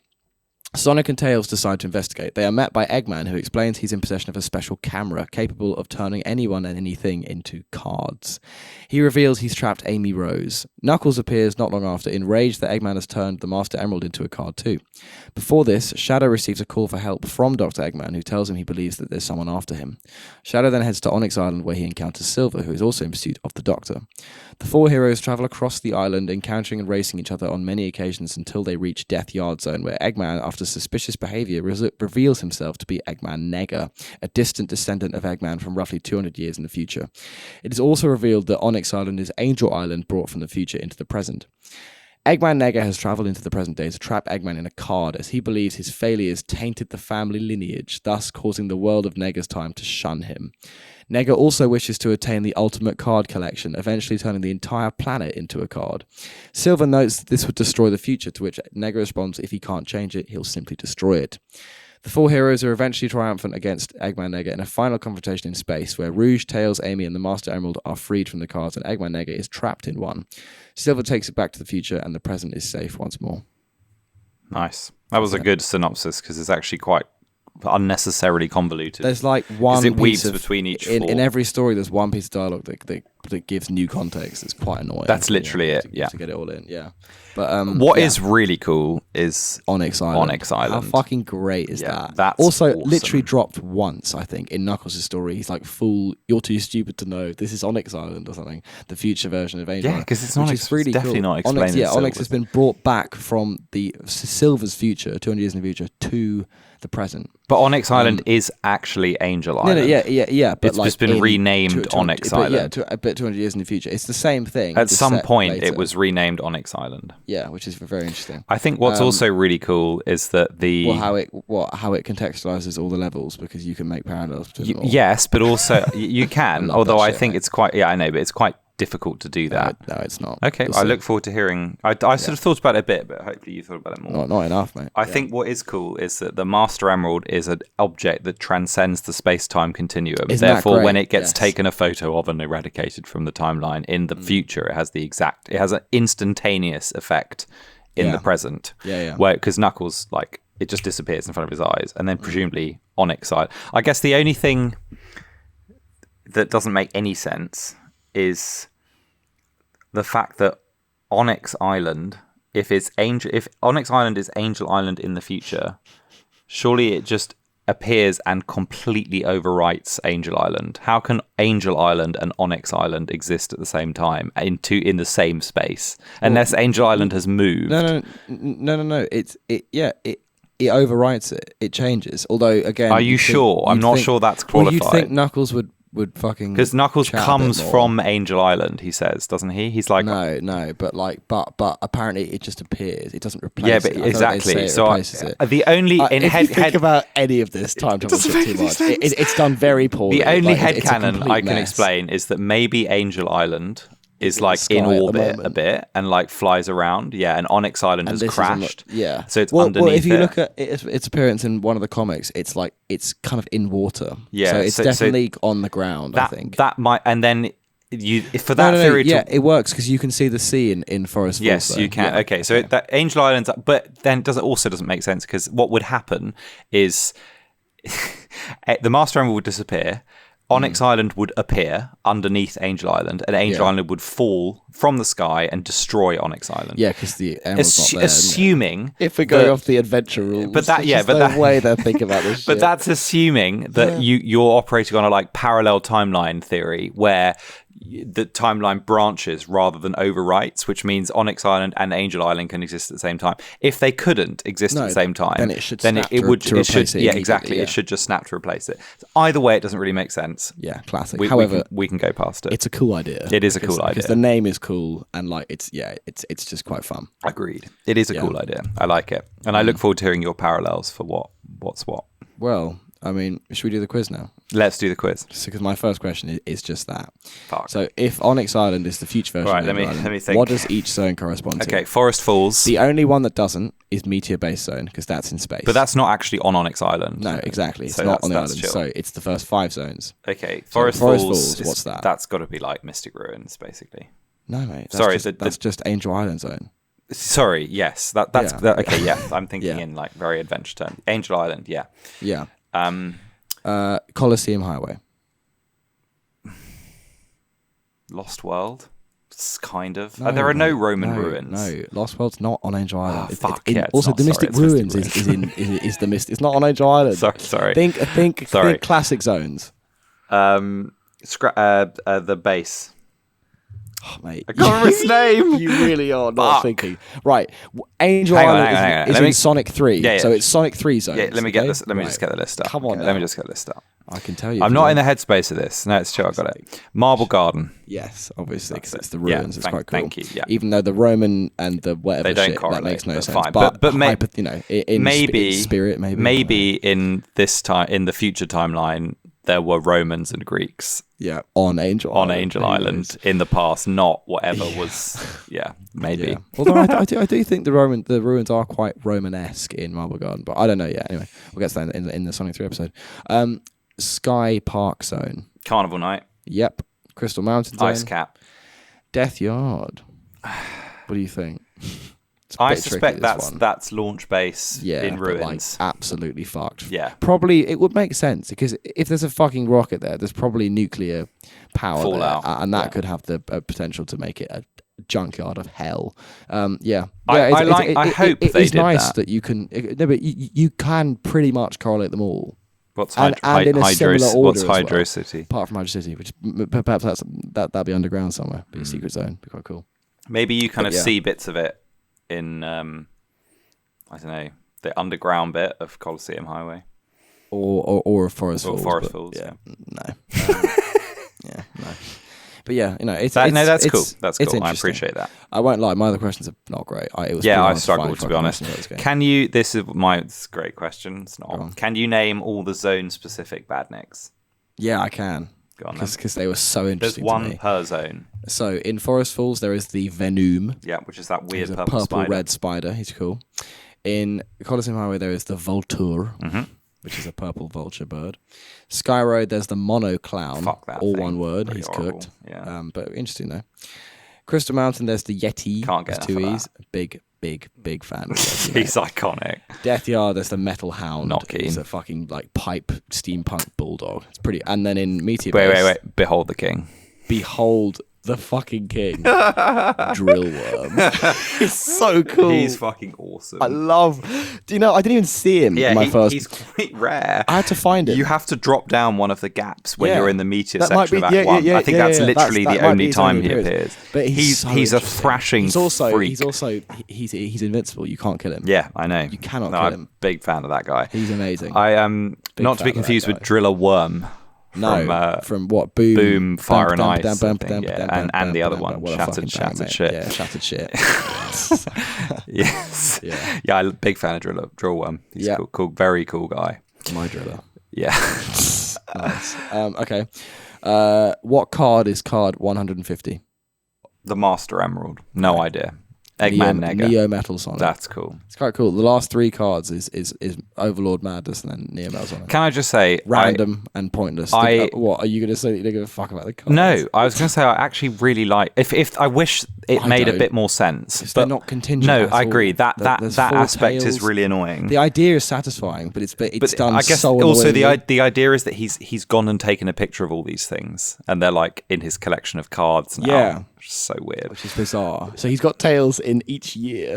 Sonic and Tails decide to investigate. They are met by Eggman, who explains he's in possession of a special camera capable of turning anyone and anything into cards. He reveals he's trapped Amy Rose. Knuckles appears not long after, enraged that Eggman has turned the Master Emerald into a card too. Before this, Shadow receives a call for help from Dr. Eggman, who tells him he believes that there's someone after him. Shadow then heads to Onyx Island, where he encounters Silver, who is also in pursuit of the Doctor. The four heroes travel across the island, encountering and racing each other on many occasions until they reach Death Yard Zone, where Eggman, after suspicious behavior, reveals himself to be Eggman Nega, a distant descendant of Eggman from roughly 200 years in the future. It is also revealed that Onyx Island is Angel Island brought from the future into the present. Eggman Nega has travelled into the present day to trap Eggman in a card, as he believes his failures tainted the family lineage, thus causing the world of Nega's time to shun him. Nega also wishes to attain the ultimate card collection, eventually turning the entire planet into a card. Silver notes that this would destroy the future, to which Nega responds if he can't change it, he'll simply destroy it. The four heroes are eventually triumphant against Eggman Nega in a final confrontation in space, where Rouge, Tails, Amy, and the Master Emerald are freed from the cards, and Eggman Nega is trapped in one. Silver takes it back to the future, and the present is safe once more. Nice. That was a good synopsis, because it's actually quite unnecessarily convoluted. There's like one it weaves between each four. In every story, there's one piece of dialogue that that gives new context. It's quite annoying. That's literally it. To get it all in. Yeah. But what is really cool is Onyx Island. How fucking great is that? That's also awesome. Literally dropped once, I think, in Knuckles' story. He's like, "Fool, you're too stupid to know. This is Onyx Island or something. The future version of Angel." Yeah, because it's Onyx. It's really definitely not explained. Onyx has been brought back from the Silver's future, 200 years in the future, to the present. But Onyx Island is actually Angel Island. Yeah. But it's just been renamed Onyx Island. But 200 years in the future, it's the same thing. At some point, it was renamed Onyx Island. Yeah, which is very interesting. I think what's also really cool is that how it contextualizes all the levels, because you can make parallels between them all. Yes, but also you can. Although I think it's quite. Yeah, I know, but it's quite difficult to do that. No, it's not. Okay, I look forward to hearing. I sort of thought about it a bit, but hopefully you thought about it more. Not enough, mate. I think what is cool is that the Master Emerald is an object that transcends the space-time continuum. Therefore, when it gets taken a photo of and eradicated from the timeline in the future, it has an instantaneous effect in the present. Yeah. Where, because Knuckles, like, it just disappears in front of his eyes, and then presumably Onyx side. I guess the only thing that doesn't make any sense is the fact that Onyx Island, if Onyx Island is Angel Island in the future, surely it just appears and completely overwrites Angel Island. How can Angel Island and Onyx Island exist at the same time in the same space? Unless Angel Island has moved. No. It overwrites it. It changes. Although, again, are you sure? I'm not sure that's qualified. Well, you'd think Knuckles would fucking, because Knuckles comes from Angel Island, he says, doesn't he? He's like, no, but apparently it just appears. It doesn't replace. Yeah, but exactly. So the only if you think about any of this time travel too much, it's done very poorly. The only headcanon I can explain is that maybe Angel Island is like in orbit a bit and like flies around, and Onyx Island has crashed, so it's underneath. Well, if you look at its appearance in one of the comics, it's like it's kind of in water, so it's definitely on the ground. I think that might, and then for that theory, it works because you can see the sea in Forest Falls. Yes, you can. Okay, so that Angel Island, but then doesn't make sense, because what would happen is the Master Emerald would disappear. Onyx Island would appear underneath Angel Island, and Angel Island would fall from the sky and destroy Onyx Island. Yeah, because the Emerald's not there. Assuming, if we're going off the adventure rules, the way they're thinking about this. But that's assuming that you're operating on a like parallel timeline theory where the timeline branches rather than overwrites, which means Onyx Island and Angel Island can exist at the same time. If they couldn't exist at the same time, then it should exactly. It should just snap to replace it. So either way, it doesn't really make sense. Yeah, classic. However, we can go past it. It's a cool idea. It is a cool idea because the name is cool, and like it's just quite fun. Agreed. It is a cool idea. I like it, and I look forward to hearing your parallels for what's what. Well, I mean, should we do the quiz now? Let's do the quiz. Because my first question is just that. Fuck. So, if Onyx Island is the future version of Angel Island, let me think. What does each zone correspond to? Okay, Forest Falls. The only one that doesn't is Meteor Base Zone, because that's in space. But that's not actually on Onyx Island. No, exactly. It's not on the island. Chill. So, it's the first 5 zones. Okay, Forest Falls. What's that? That's got to be like Mystic Ruins, basically. No, mate. That's just Angel Island Zone. Sorry, yes. That's okay, yeah. I'm thinking in like very adventure terms. Angel Island, yeah. Yeah. Colosseum Highway. Lost World, kind of. There are no Roman ruins. No, Lost World's not on Angel Island. Also, the Mystic Ruins is the Mystic. It's not on Angel Island. Sorry. Think classic zones. The base. Oh, mate, I can't remember its name. You really are not thinking. Right, Angel Island is in Sonic 3. Yeah. So it's Sonic 3 zones. Yeah, let me get this. Let me just get the list up. Come on, let me just get the list up. I can tell you. I'm not in the headspace of this. No, it's chill. I got it. Marble Garden. Yes, obviously, because it's the ruins. It's quite cool. Thank you. Yeah. Even though the Roman and the whatever they don't shit, correlate, that makes no sense. Fine. But in spirit, maybe in this time, in the future timeline, there were Romans and Greeks. Yeah, on Angel Island in the past, not whatever was. Yeah, maybe. Yeah. Although I do think the ruins are quite Romanesque in Marble Garden, but I don't know yet. Anyway, we'll get to that in the Sonic 3 episode. Sky Park Zone. Carnival Night. Yep. Crystal Mountain Zone. Ice Cap. Death Yard. What do you think? I suspect that's launch base in ruins. Like, absolutely fucked. Yeah. Probably it would make sense because if there's a fucking rocket there's probably nuclear power Fallout. there, and that could have the potential to make it a junkyard of hell. I hope they it's did nice that you can. No, but you can pretty much correlate them all. What's and in a similar order what's Hydro City? Apart from Hydro City, which perhaps that'll be underground somewhere, be a secret zone, be quite cool. Maybe you kind of see bits of it in I don't know, the underground bit of Colosseum Highway, or Forest Falls. Forest Falls. Yeah, no. No. But yeah, that's cool. That's cool. I appreciate that. I won't lie, my other questions are not great. I struggled to be honest. Can you? This is a great question. It's not. Can you name all the zone-specific badniks? Yeah, I can. Go on, because they were so interesting. There's one per zone. So in Forest Falls, there is the Venom. Yeah, which is that weird purple red spider. He's cool. In Colosseum Highway, there is the Vulture. Which is a purple vulture bird. Sky Road, there's the Mono Clown. Fuck that all thing. one word. Pretty He's horrible. cooked. Yeah. But interesting though. Crystal Mountain, there's the Yeti. Can't get two enough E's. of Big fan. Of Yeti, He's iconic. Death Yard, there's the Metal Hound. Not keen. He's a fucking like pipe steampunk bulldog. It's pretty. And then in Meteor Base, Wait. Behold the King. Behold the fucking king. Drillworm. He's so cool. He's fucking awesome. I love. Do you know? I didn't even see him. Yeah, first. He's quite rare. I had to find him. You have to drop down one of the gaps when you're in the meteor section of Act 1. I think that's literally the only time he appears. But he's a thrashing freak. He's invincible. You can't kill him. Yeah, I know. You cannot kill him. I'm a big fan of that guy. He's amazing. I am not to be confused with Driller Worm. From what? Boom, Fire and Ice, and the other one, Shattered Shit. Yeah, Shattered Shit. Yes. Yeah, I'm a big fan of Drillworm. He's cool, very cool guy. My driller. Yeah. Nice. Okay. What card is card 150? The Master Emerald. No idea. Eggman Nega. Neo Metal Sonic. That's cool. It's quite cool. The last three cards is Overlord Madness and then Neo Metal Sonic. Can I just say... Random and pointless. What, are you going to say that you don't give a fuck about the cards? No, I was going to say I actually really like... If I wish it made a bit more sense. But they're not contingent. No, I agree. That aspect is really annoying. The idea is satisfying, but it's done I guess so also annoyingly. the idea is that he's gone and taken a picture of all these things and they're like in his collection of cards now. Yeah. So weird. Which is bizarre. So he's got tails in each year.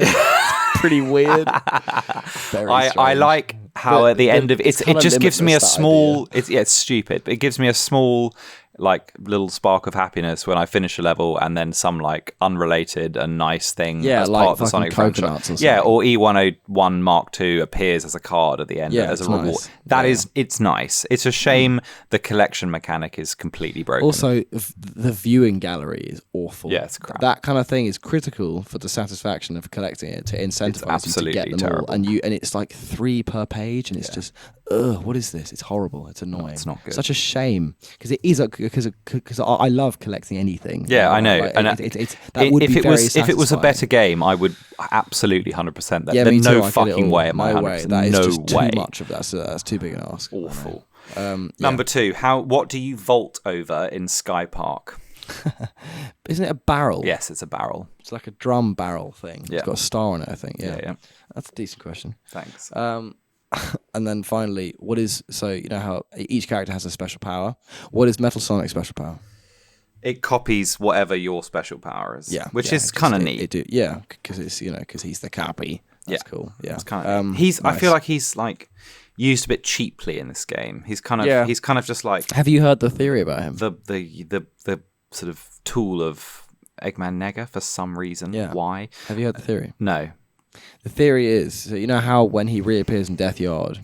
Pretty weird. I like how at the end of it just gives me a small it's stupid, but it gives me a small like little spark of happiness when I finish a level and then some like unrelated and nice thing as part of the Sonic franchise. Or E101 Mark II appears as a card at the end as a reward. Nice. It's nice. It's a shame the collection mechanic is completely broken. Also, the viewing gallery is awful. Yeah, it's crap. That kind of thing is critical for the satisfaction of collecting it to incentivize you to get them terrible. all. And it's like 3 per page, and it's just what is this? It's horrible. It's annoying. It's not good. Such a shame because it is because I love collecting anything. Yeah, I know. Like, and if it was a better game, I would absolutely 100% that. There's no fucking way at my 100%. That is no just way. Too much of that. So that's too big an ask. Awful. Number 2. What do you vault over in Sky Park? Isn't it a barrel? Yes, it's a barrel. It's like a drum barrel thing. Yeah. It's got a star on it, I think. Yeah. That's a decent question. Thanks. And then finally, you know how each character has a special power? What is Metal Sonic's special power? It copies whatever your special power is. Yeah. Which is kind of neat. Because because he's the copy. That's cool. Yeah. It's kind of nice. I feel like he's like used a bit cheaply in this game. He's kind of just like. Have you heard the theory about him? The sort of tool of Eggman Nega for some reason. Yeah. Why? Have you heard the theory? No. The theory is, so you know how when he reappears in Death Yard,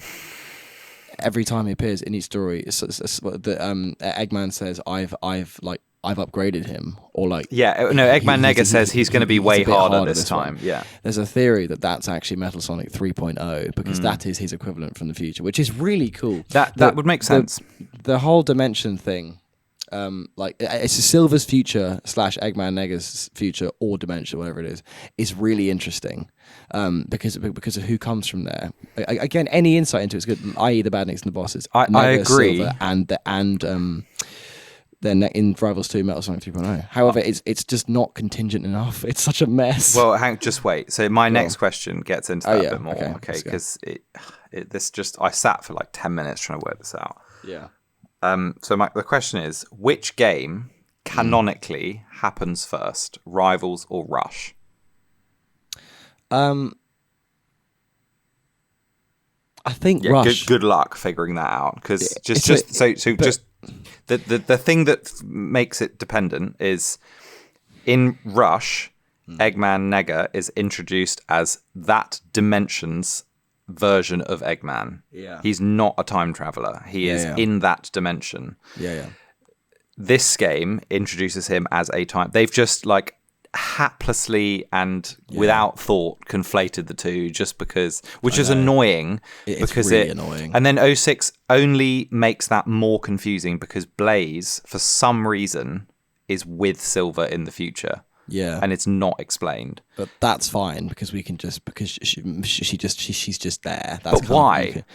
every time he appears in each story, Eggman says, "I've upgraded him," or like Eggman Nega says he's going to be way harder this time. Yeah, there's a theory that's actually Metal Sonic 3.0 because that is his equivalent from the future, which is really cool. That would make sense. The whole dimension thing. It's a Silver's future / Eggman Nega's future or dimension, whatever it is really interesting because of who comes from there. Again, any insight into it's good, i.e. the badniks and the bosses. I agree. Silver and then in Rivals 2 Metal Sonic 3.0. However, it's just not contingent enough. It's such a mess. Well, just wait. So my next question gets into that a bit more, okay? Because I sat for like 10 minutes trying to work this out. Yeah. So the question is, which game canonically happens first, Rivals or Rush? I think Rush. Good luck figuring that out, because the thing that makes it dependent is in Rush, Eggman Nega is introduced as that dimension's version of Eggman. Yeah, he's not a time traveler. He is in that dimension. Yeah. This game introduces him as a time. They've just like haplessly and without thought conflated the two, just because, which is annoying. It's really annoying. And then 06 only makes that more confusing because Blaze, for some reason, is with Silver in the future. Yeah, and it's not explained. But that's fine because we can because she's just there. But why?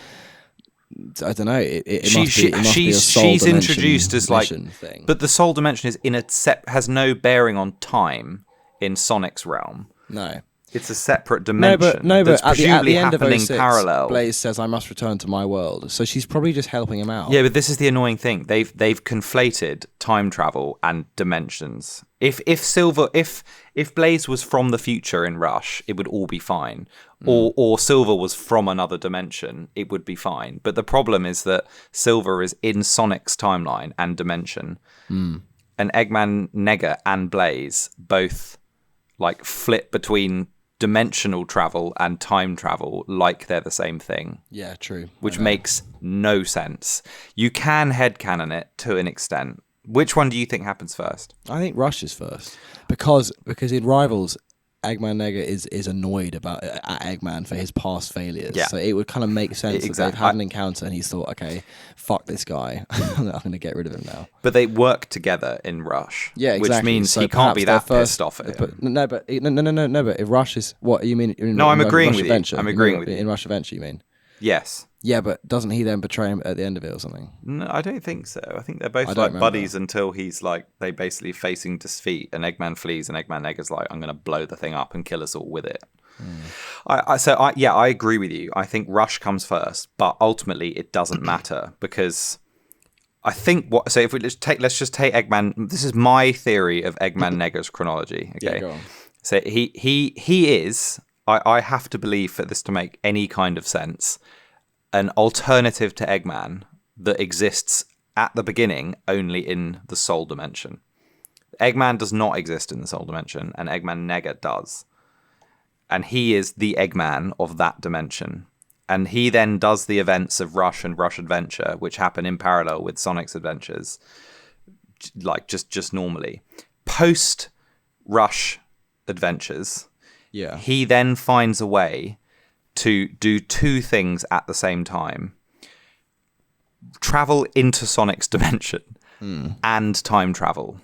I don't know. It must be a soul she's dimension introduced as like thing. But the soul dimension is has no bearing on time in Sonic's realm. No, it's a separate dimension. No, but that's presumably at the end happening of 06, parallel. Blaze says, "I must return to my world." So she's probably just helping him out. Yeah, but this is the annoying thing. They've conflated time travel and dimensions. If Blaze was from the future in Rush, it would all be fine. Or Silver was from another dimension, it would be fine. But the problem is that Silver is in Sonic's timeline and dimension. And Eggman Nega and Blaze both like flip between dimensional travel and time travel like they're the same thing. Yeah, true. Which makes no sense. You can headcanon it to an extent. Which one do you think happens first? I think Rush is first because in Rivals, Eggman Nega is annoyed at Eggman for his past failures. Yeah. So it would kind of make sense that they've had an encounter and he's thought, okay, fuck this guy, I'm going to get rid of him now. But they work together in Rush. Yeah, exactly. Which means he can't be that pissed off at him. No, but if Rush is what you mean? No, I'm agreeing with you. I'm agreeing with you. In Rush Adventure, you mean? Yes. Yeah, but doesn't he then betray him at the end of it or something? No, I don't think so. I think they're both like buddies until he's like, they basically facing defeat and Eggman flees and Eggman Nega's like, I'm going to blow the thing up and kill us all with it. I agree with you. I think Rush comes first, but ultimately it doesn't matter because I think if we let's just take Eggman. This is my theory of Eggman Nega's chronology. Okay. Yeah, go on. So he is, I have to believe for this to make any kind of sense, an alternative to Eggman that exists at the beginning only in the soul dimension. Eggman does not exist in the soul dimension, and Eggman Nega does. And he is the Eggman of that dimension. And he then does the events of Rush and Rush Adventure, which happen in parallel with Sonic's adventures, like just normally. Post Rush Adventures, he then finds a way to do two things at the same time. Travel into Sonic's dimension and time travel.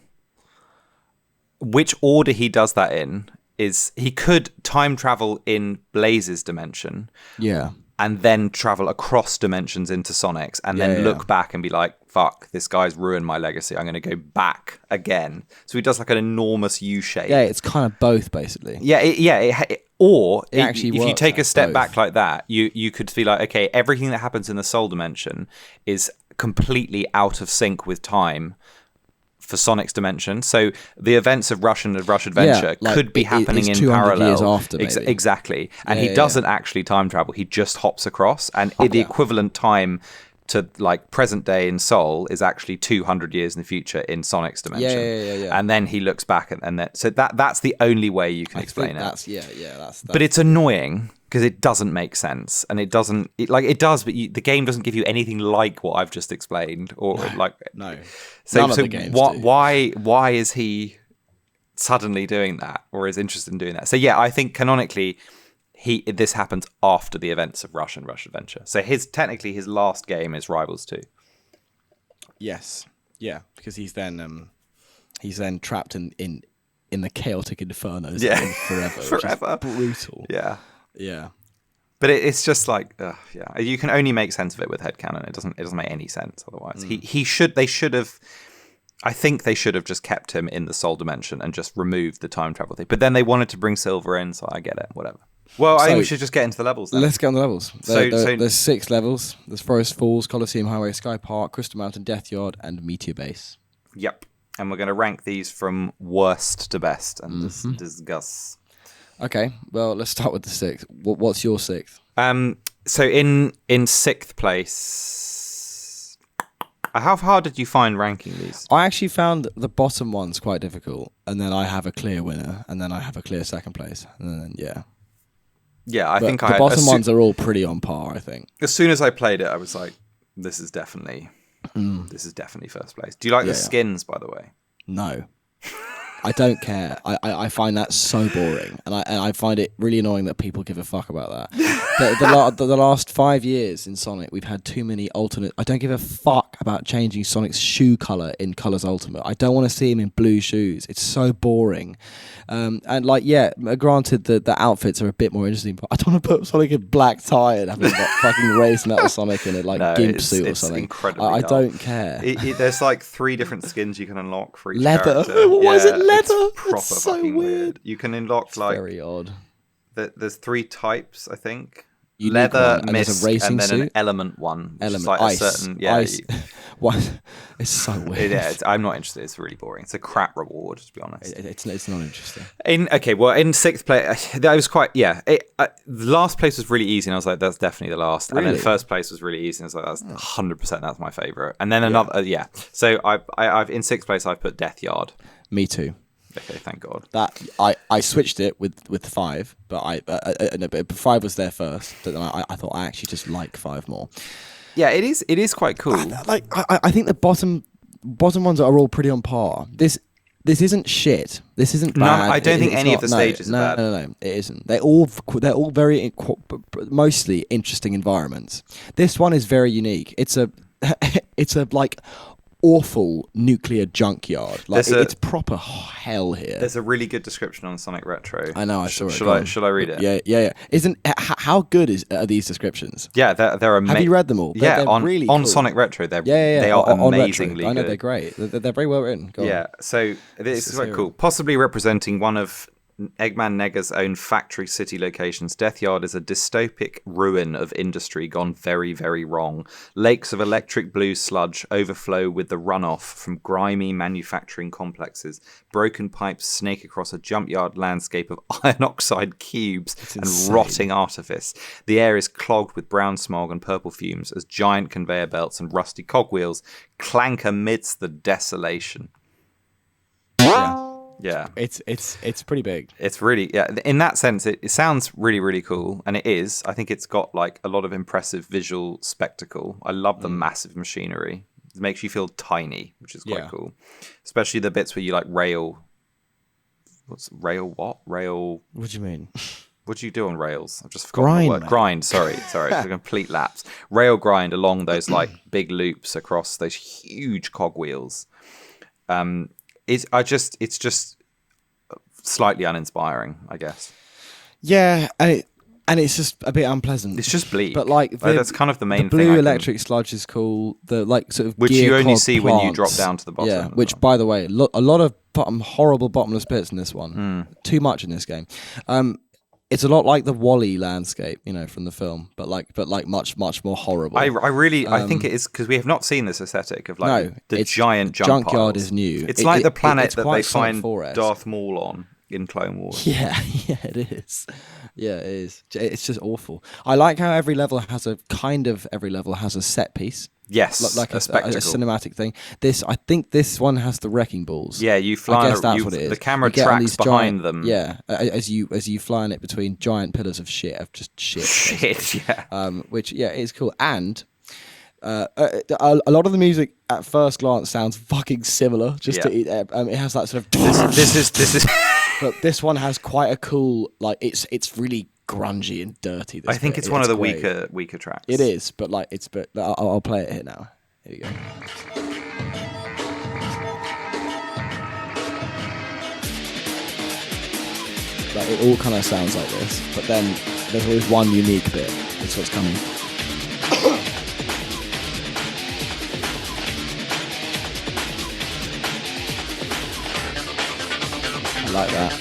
Which order he does that in is he could time travel in Blaze's dimension. Yeah. And then travel across dimensions into Sonic's and then look back and be like, fuck, this guy's ruined my legacy. I'm going to go back again. So he does like an enormous U shape. Yeah, it's kind of both, basically. If you take a step back like that, you could be like, okay, everything that happens in the soul dimension is completely out of sync with time for Sonic's dimension. So the events of Rush and Rush Adventure could be happening in parallel. Years after, maybe. Exactly. And he doesn't actually time travel. He just hops across. And the equivalent time to like present day in Soul is actually 200 years in the future in Sonic's dimension. Yeah. And then he looks back and then so that's the only way you can explain it. That's but it's annoying because it doesn't make sense and it does, but the game doesn't give you anything like what I've just explained or no. So, None of the games do. Why is he suddenly doing that or is interested in doing that? So yeah, I think canonically this happens after the events of Rush and Rush Adventure. So technically his last game is Rivals 2. Yes. Yeah, because he's then trapped in the chaotic infernos forever. Forever. Which is brutal. Yeah. Yeah. But it's just like you can only make sense of it with headcanon. It doesn't make any sense otherwise. They should have I think they should have just kept him in the Soul Dimension and just removed the time travel thing. But then they wanted to bring Silver in, so I get it. Whatever. Well, I think we should just get into the levels then. Let's get on the levels. There's 6 levels. There's Forest Falls, Coliseum Highway, Sky Park, Crystal Mountain, Death Yard, and Meteor Base. Yep. And we're going to rank these from worst to best and discuss. Okay, well, let's start with the 6th. What's your 6th? So in 6th place, how hard did you find ranking these? I actually found the bottom ones quite difficult, and then I have a clear winner, and then I have a clear second place, and then I think the bottom ones are all pretty on par. I think as soon as I played it, I was like, "This is definitely first place." Do you like the skins, by the way? No. I don't care. I find that so boring, and I find it really annoying that people give a fuck about that. The last 5 years in Sonic, we've had too many alternate. I don't give a fuck about changing Sonic's shoe color in Colors Ultimate. I don't want to see him in blue shoes. It's so boring. And granted the outfits are a bit more interesting, but I don't want to put Sonic in black tie and have him fucking race Metal Sonic in a gimp suit or something. I don't care. There's like 3 different skins you can unlock for each leather. character. Why is it leather? It's proper That's so fucking weird. You can unlock very odd. There's 3 types, I think. Unique leather, one, mist, and then an element one. Element, like ice. A certain, ice. What? It's so weird. I'm not interested. It's really boring. It's a crap reward, to be honest. It's not interesting. In 6th place, that was quite, the last place was really easy, and I was like, that's definitely the last. Really? And then first place was really easy, and I was like, that's 100%, that's my favourite. And then another, So I've in 6th place, I've put Death Yard. Me too. Okay, thank God. That I switched it with 5, but 5 was there first. But then I thought I actually just like 5 more. Yeah, it is quite cool. I think the bottom ones are all pretty on par. This isn't shit. This isn't bad. I don't think any of the stages are bad. No, it isn't. They're all very mostly interesting environments. This one is very unique. It's a like awful nuclear junkyard. Like it's proper hell here. There's a really good description on Sonic Retro. I know. I saw it. Shall I read it? Yeah. How good are these descriptions? Yeah, they're amazing. Have you read them all? They're really on cool. Sonic Retro. They are amazingly good. I know they're great. They're very well written. Go on. So this is very cool. Possibly representing one of Eggman Nega's own factory city locations, Death Yard is a dystopic ruin of industry gone very, very wrong. Lakes of electric blue sludge overflow with the runoff from grimy manufacturing complexes. Broken pipes snake across a junkyard landscape of iron oxide cubes and rotting artifice. The air is clogged with brown smog and purple fumes as giant conveyor belts and rusty cogwheels clank amidst the desolation. Yeah, it's pretty big. It's really in that sense, it sounds really, really cool, and it is. I think it's got like a lot of impressive visual spectacle. I love the massive machinery. It makes you feel tiny, which is quite cool. Especially the bits where you like rail. What? Rail. What do you mean? What do you do on rails? I've just forgotten the word. Grind. Sorry, it's a complete lapse. Rail grind along those like big loops across those huge cogwheels. It's just slightly uninspiring, I guess. Yeah, and it's just a bit unpleasant. It's just bleak. But like that's kind of the main thing. The blue electric sludge is cool. The like sort of which gear you only cog see plants, when you drop down to the bottom. Yeah, which by the way, a lot of horrible bottomless pits in this one. Too much in this game. It's a lot like the Wall-E landscape, from the film, but much more horrible. I think it is because we have not seen this aesthetic of the giant junkyard piles. Is new. It's like the planet that they find Forest. Darth Maul on in Clone Wars. Yeah, it is. Yeah, it is. It's just awful. I like how every level has a set piece. Yes, like a spectacle. A cinematic thing. I think this one has the wrecking balls. Yeah, you fly. I guess that's what it is. The camera tracks behind them. Yeah, as you fly in it between giant pillars of shit. Yeah. Which is cool. And a lot of the music at first glance sounds fucking similar. It has that sort of. This is. But this one has quite a cool it's really grungy and dirty. I think it's one of the weaker tracks. It is, but I'll play it here now. Here you go. It all kind of sounds like this, but then there's always one unique bit. That's what's coming. like that.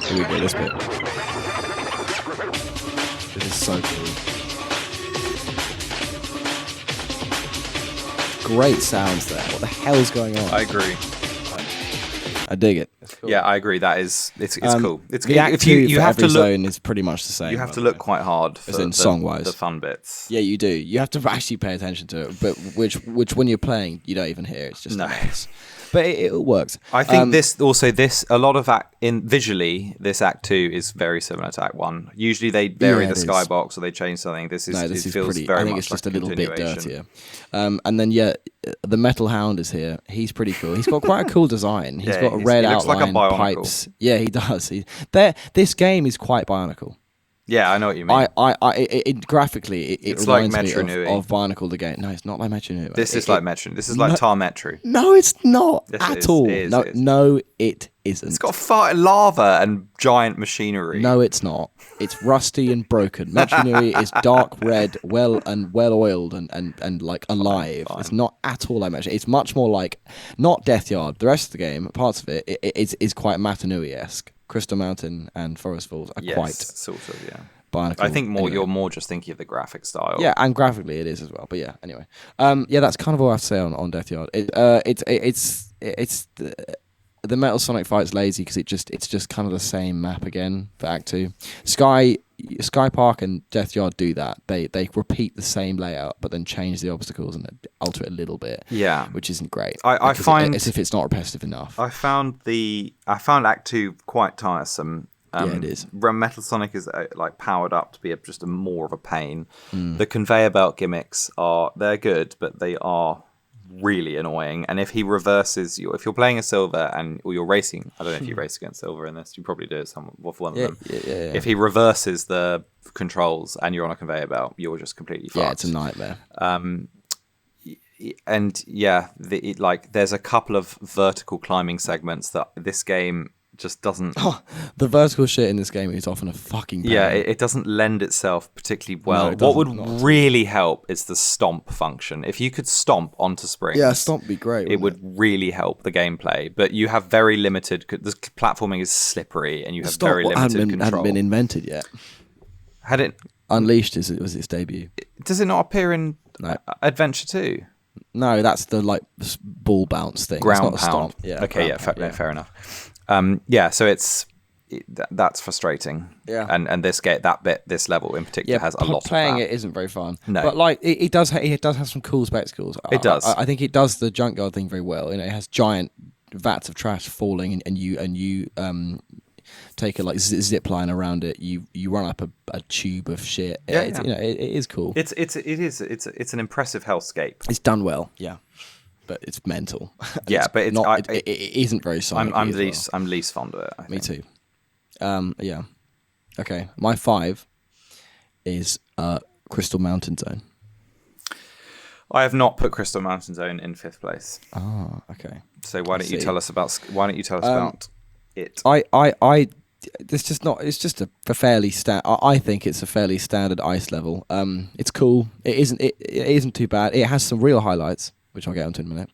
Here we go, this bit. This is so cool. Great sounds there. What the hell's going on? I agree. I dig it. Cool. Yeah, I agree. It's cool. It's the act you have to look. Zone is pretty much the same. You have to look quite hard for song-wise. The fun bits. Yeah, you do. You have to actually pay attention to it, but which when you're playing, you don't even hear. It's just nice. But it works. I think a lot of visually, this Act 2 is very similar to Act 1. Usually they vary the skybox or they change something. This feels pretty, very I think much it's just like a little bit dirtier. And then the Metal Hound is here. He's pretty cool. He's got quite a cool design. He's got a red outline, like pipes. Yeah, he does. This game is quite Bionicle. Yeah, I know what you mean. Graphically, it reminds me of Bionicle the game. No, it's not like Metro Nui. This is like Metro. This is like Tar Metro. No, it's not at all. No, it isn't. It's got lava and giant machinery. No, it's not. It's rusty and broken. Metro Nui is dark red, well oiled and like alive. Fine. It's not at all like Metro. It's much more like not Death Yard. The rest of the game, parts of it, is quite Metro Nui-esque. Crystal Mountain and Forest Falls are quite sort of, yeah. Bionicle. I think you're more just thinking of the graphic style. Yeah, and graphically it is as well. But yeah, anyway, that's kind of all I have to say on Death Yard. It's the Metal Sonic fight's lazy because it's just kind of the same map again for Act 2. Sky Park and Death Yard do that. They repeat the same layout, but then change the obstacles and alter it a little bit. Yeah, which isn't great. I find as if it's not repetitive enough. I found Act 2 quite tiresome. Yeah, it is. Metal Sonic is like powered up to be just more of a pain. The conveyor belt gimmicks they're good, but they are really annoying. And if he reverses if you're playing a Silver or you're racing, I don't know if you race against Silver in this, you probably do it with one of them. Yeah. If he reverses the controls and you're on a conveyor belt, you're just completely fucked. Yeah, it's a nightmare. And yeah, there's a couple of vertical climbing segments that this game just doesn't. The vertical shit in this game is often a fucking pain. Yeah, it doesn't lend itself particularly well. No, what would really help is the stomp function. If you could stomp onto springs, stomp would be great. It would really help the gameplay. But you have very limited. The platforming is slippery, and you have very limited control. Hadn't been invented yet. Had it Unleashed? Was its debut? Does it not appear in Adventure 2? No, that's the ball bounce thing. Ground it's not pound. A stomp. Yeah. Okay. Fair enough. So that's frustrating. Yeah. And this this level in particular has a lot of that. Playing it isn't very fun. No. But it does have some cool spectacles. It does. I think it does the junkyard thing very well. It has giant vats of trash falling and you take a zip line around it. You run up a tube of shit. It is cool. It's an impressive hellscape. It's done well. Yeah. But it's mental. Yeah, but it isn't very Sonic. I'm least fond of it. Me too. Yeah. Okay, my 5 is Crystal Mountain Zone. I have not put Crystal Mountain Zone in 5th place. Oh, okay. So why don't you tell us about it? It's just a fairly I think it's a fairly standard ice level. It's cool. It isn't too bad. It has some real highlights, which I'll get onto in a minute.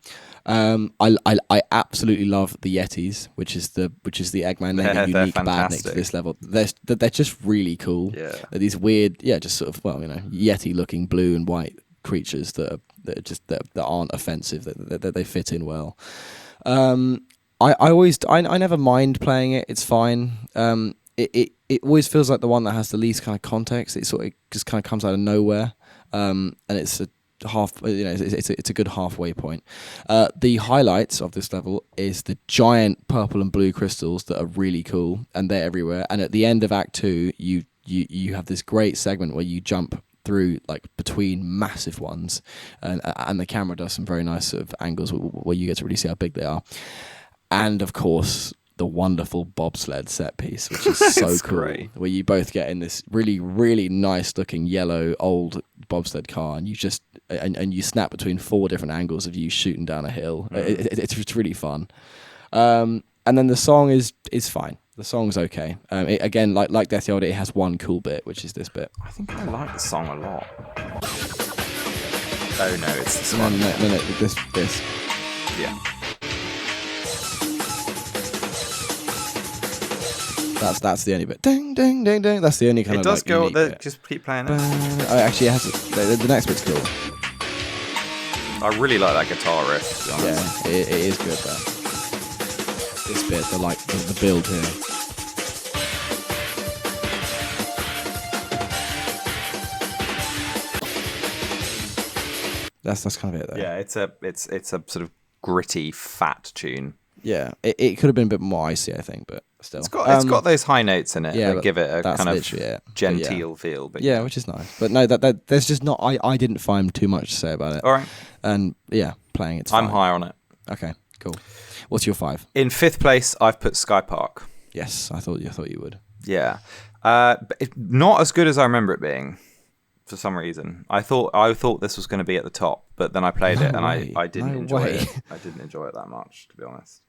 I absolutely love the Yetis, which is the Eggman Nega unique badnik to this level. They're just really cool. Yeah. They're these weird, just sort of Yeti looking blue and white creatures that aren't offensive. That they fit in well. I never mind playing it. It's fine. It always feels like the one that has the least kind of context. It just kind of comes out of nowhere. And it's a it's a good halfway point. The highlights of this level is the giant purple and blue crystals that are really cool, and they're everywhere. And at the end of Act 2, you have this great segment where you jump through between massive ones, and the camera does some very nice sort of angles where you get to really see how big they are. And of course, the wonderful bobsled set piece, which is so cool, great. Where you both get in this really, really nice looking yellow old bobsled car, and you snap between 4 different angles of you shooting down a hill. It's really fun. And then the song is fine. The song's okay. Again, like Death Yoda, it has one cool bit, which is this bit. I think I like the song a lot. Oh no, it's this one. No, this. Yeah. That's the only bit. Ding, ding, ding, ding. That's the only kind of. It does go. Just keep playing it. Actually, it has the next bit's cool. I really like that guitar riff. To be honest. Yeah, it is good though. This bit, the build here. That's kind of it though. Yeah, it's a sort of gritty, fat tune. Yeah, it could have been a bit more icy, I think, but still. It's got those high notes in it that give it a kind of genteel feel. But which is nice. But no, that there's just not. I didn't find too much to say about it. All right. And playing it's fine. I'm high on it. Okay, cool. What's your 5? In 5th place, I've put Sky Park. Yes, I thought you would. Yeah, but not as good as I remember it being. For some reason, I thought this was going to be at the top, but then I played it and I didn't enjoy it. I didn't enjoy it that much, to be honest.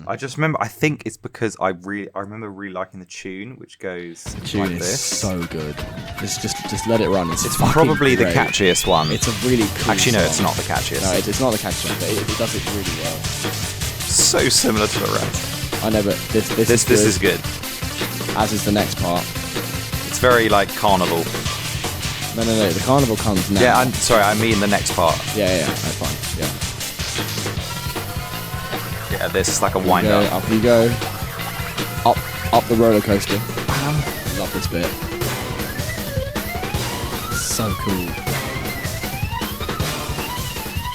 I just remember. I think it's because I remember really liking the tune, which goes. The tune like is this. so good. Just let it run. It's probably great. the catchiest one. It's a really cool Actually, no, song. it's not the catchiest. No, it's not the catchiest one, but it does it really well. So similar to the rest. I know, but this is good. As is the next part. It's very like Carnival. No. The Carnival comes now. Yeah, I'm sorry. I mean the next part. Yeah. That's fine. Yeah. Yeah, this is like a wind up. Up you go. Up the roller coaster. Bam. Love this bit. So cool.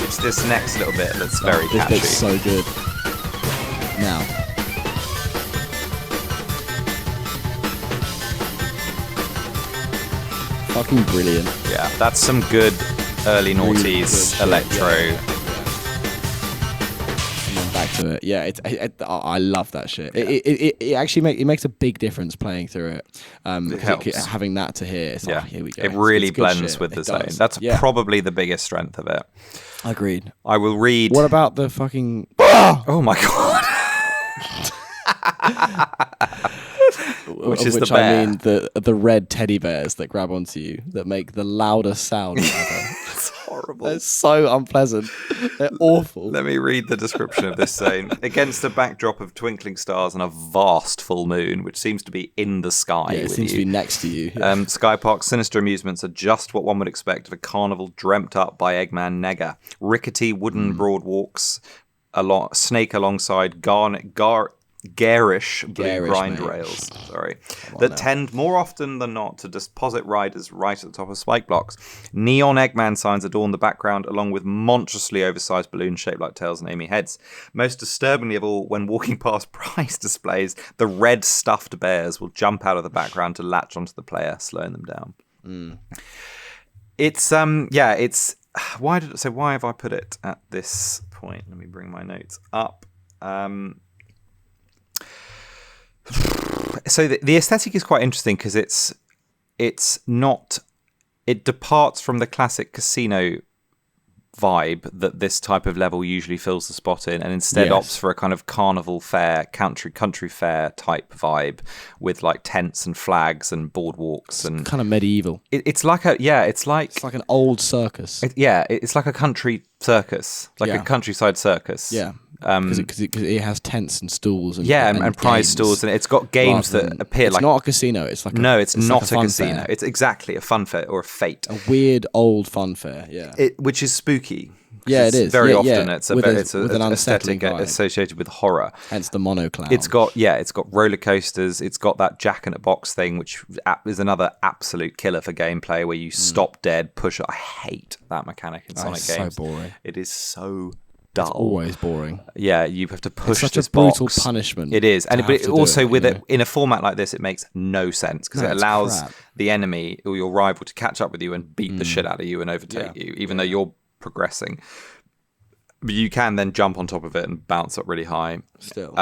It's this next little bit that's very catchy. This bit's so good. Now. Fucking brilliant. Yeah, that's some good early noughties electro. Yeah. And then back to it. Yeah, I love that shit. Yeah. It actually makes a big difference playing through it. It helps. Having that to hear. It's like, here we go. It really blends with the sound. That's probably the biggest strength of it. Agreed. I will read. What about the fucking... Oh my god. Which the bear. I mean the red teddy bears that grab onto you that make the loudest sound ever. It's horrible. They're so unpleasant. They're awful. Let me read the description of this scene. Against a backdrop of twinkling stars and a vast full moon, which seems to be in the sky. Yeah, it seems to be next to you. Yeah. Sky Park's sinister amusements are just what one would expect of a carnival dreamt up by Eggman Nega. Rickety wooden broadwalks, snake alongside garish blue grind rails, that tend more often than not to deposit riders right at the top of spike blocks. Neon Eggman signs adorn the background, along with monstrously oversized balloons shaped like tails and Amy heads. Most disturbingly of all, when walking past prize displays, the red stuffed bears will jump out of the background to latch onto the player, slowing them down. It's why have I put it at this point? Let me bring my notes up. So the aesthetic is quite interesting because it departs from the classic casino vibe that this type of level usually fills the spot in, and instead opts for a kind of carnival fair, country fair type vibe with like tents and flags and boardwalks and kind of medieval. It's like an old circus. It's like a country circus, like a countryside circus. Yeah. Because it has tents and stools and prize stools, and it's got games that appear like... It's not a casino, it's like it's not a casino. Fair. It's exactly a fun fair or a fete. A weird old fun fair, which is spooky. Yeah, it is. Very often it's an aesthetic vibe associated with horror. Hence the monoclown. It's got roller coasters. It's got that Jack in a Box thing, which is another absolute killer for gameplay where you stop dead, push it. I hate that mechanic in Sonic games. So boring. It is so dull. It's always boring. Yeah, you have to push it's such this a brutal box. punishment. It is, and but also with it in a format like this, it makes no sense because it allows the enemy or your rival to catch up with you and beat the shit out of you and overtake you, even though you're progressing. But you can then jump on top of it and bounce up really high. Still.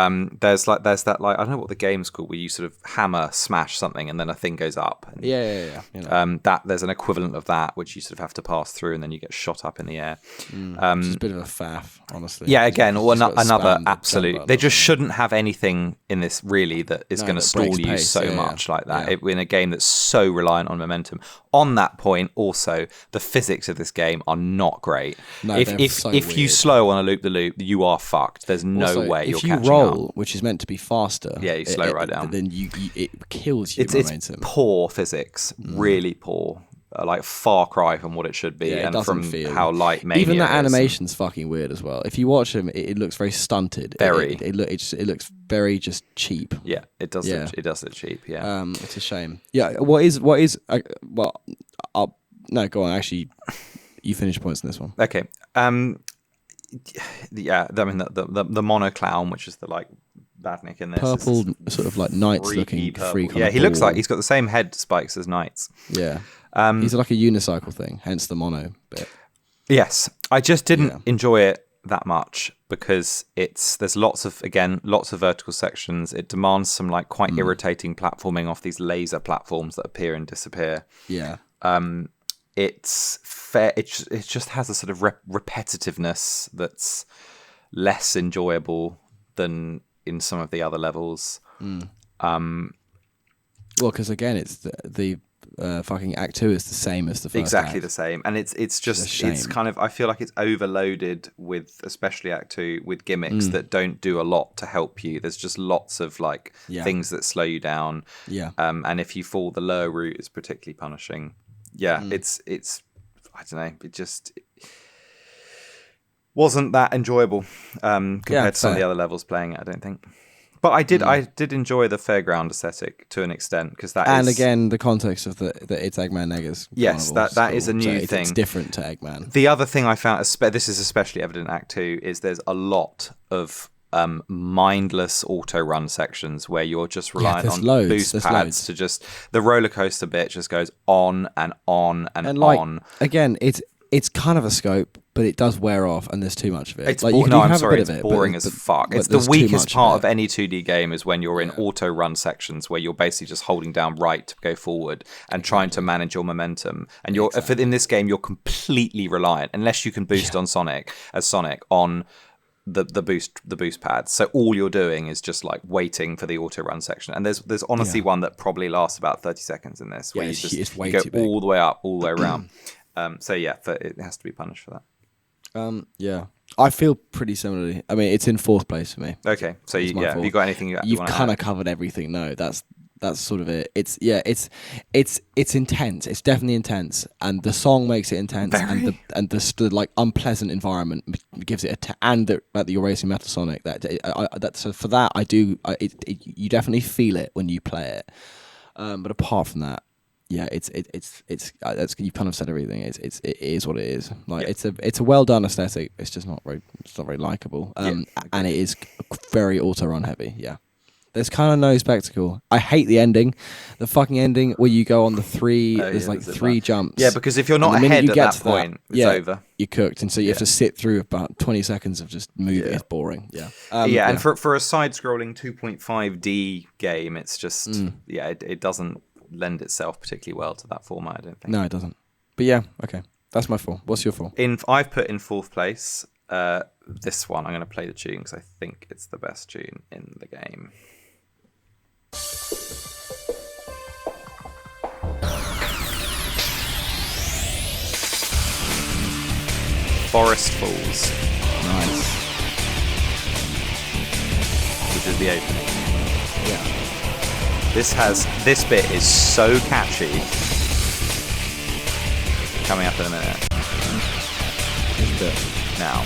There's that like, I don't know what the game's called, where you sort of hammer smash something and then a thing goes up. And, yeah. You know. That there's an equivalent of that which you sort of have to pass through and then you get shot up in the air. Which is a bit of a faff, honestly. Yeah, again, or another absolute. They just shouldn't have anything in this really that is going to stall you so much like that. In a game that's so reliant on momentum. On that point, also the physics of this game are not great. No, if you slow on a loop the loop, you are fucked. There's no way you're catching up. If you roll, which is meant to be faster, you slow right down. Then it kills you. It's poor physics, really poor. Like far cry from what it should be, and from how light Mania even that is. animation's fucking weird as well. If you watch him, it looks very stunted. Very. It looks very just cheap. Yeah, it does. Yeah. It does look cheap. Yeah. It's a shame. Yeah. What is? Well, no. Go on. Actually, you finish points in this one. Okay. Yeah. I mean the mono clown, which is the like badnik in this. Purple, sort of like Knights looking freak. Yeah, he looks like he's got the same head spikes as Knights. Yeah. He's like a unicycle thing, hence the mono bit. Yes, I just didn't enjoy it that much because there's lots of vertical sections. It demands some like quite irritating platforming off these laser platforms that appear and disappear. Yeah. It's fair. It just has a sort of repetitiveness that's less enjoyable than in some of the other levels. Well, because again, it's the fucking Act 2 is the same as the first exactly act. The same, and it's kind of, I feel like it's overloaded with, especially Act 2, with gimmicks that don't do a lot to help you. There's just lots of like things that slow you down. Yeah. And if you fall the lower route, it's particularly punishing. Yeah. It's I don't know. It just wasn't that enjoyable compared to some of the other levels playing it, I don't think. But I did enjoy the fairground aesthetic to an extent because again the context of that it's Eggman Nega's. Yes, that is a new thing. It's different to Eggman. The other thing I found, this is especially evident in Act 2, is there's a lot of mindless auto run sections where you're just reliant on boost pads to just the roller coaster bit just goes on and on and like, on. Again, it's kind of a scope, but it does wear off, and there's too much of it. It's boring as fuck. It's the weakest part of any 2D game is when you're in auto run sections where you're basically just holding down right to go forward and trying to manage your momentum. And in this game, you're completely reliant, unless you can boost on Sonic on the boost pads. So all you're doing is just like waiting for the auto run section. And there's honestly one that probably lasts about 30 seconds in this, where you go all the way up, all the way around. It has to be punished for that. Yeah, I feel pretty similarly. I mean, it's in fourth place for me. Okay, so have you got anything you've kind of covered everything? No, that's sort of it. It's intense. It's definitely intense, and the song makes it intense, and the like unpleasant environment gives it and that you're racing Metal Sonic. So for that, you definitely feel it when you play it. But apart from that. Yeah, it's you kind of said everything. It is what it is. Like it's a well done aesthetic. It's just not very likable. And it is very auto run heavy. Yeah, there's kind of no spectacle. I hate the ending, the fucking ending where you go on the three. There's like three jumps. Yeah, because if you're not ahead at that point, it's over. You're cooked, and so you have to sit through about 20 seconds of just moving. It's boring. Yeah. And for a side-scrolling 2.5D game, it's just it doesn't lend itself particularly well to that format, I don't think. No, it doesn't. But yeah, okay. That's my 4. What's your 4? I've put in fourth place this one. I'm going to play the tune because I think it's the best tune in the game. Forest Falls. Nice. Which is the opening. Yeah. This bit is so catchy. Coming up in a minute. This bit. Now.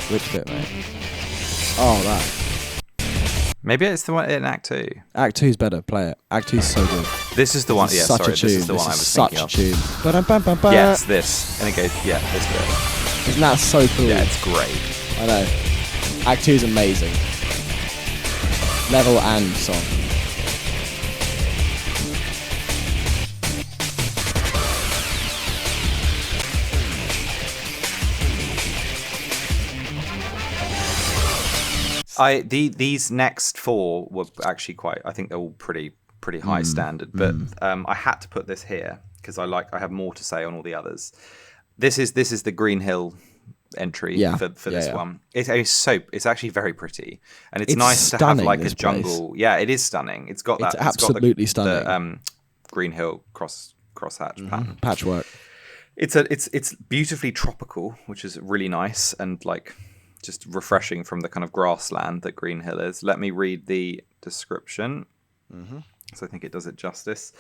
Which bit, mate? Oh, that. Maybe it's the one in Act 2. Act 2's better. Play it. Act 2's so good. This is the one. This is the one I was thinking of. Such a tune. Yes, this. And it goes, this bit. Isn't that so cool? Yeah, it's great. I know. Act 2 is amazing. Level and song. These next 4 were actually I think they're all pretty high standard, but I had to put this here because I have more to say on all the others. This is the Green Hill entry for this one. It's actually very pretty, and it's nice to have like a jungle. Place. Yeah, it is stunning. It's absolutely stunning. The Green Hill crosshatch pattern. Patchwork. It's beautifully tropical, which is really nice and like just refreshing from the kind of grassland that Green Hill is. Let me read the description. So I think it does it justice.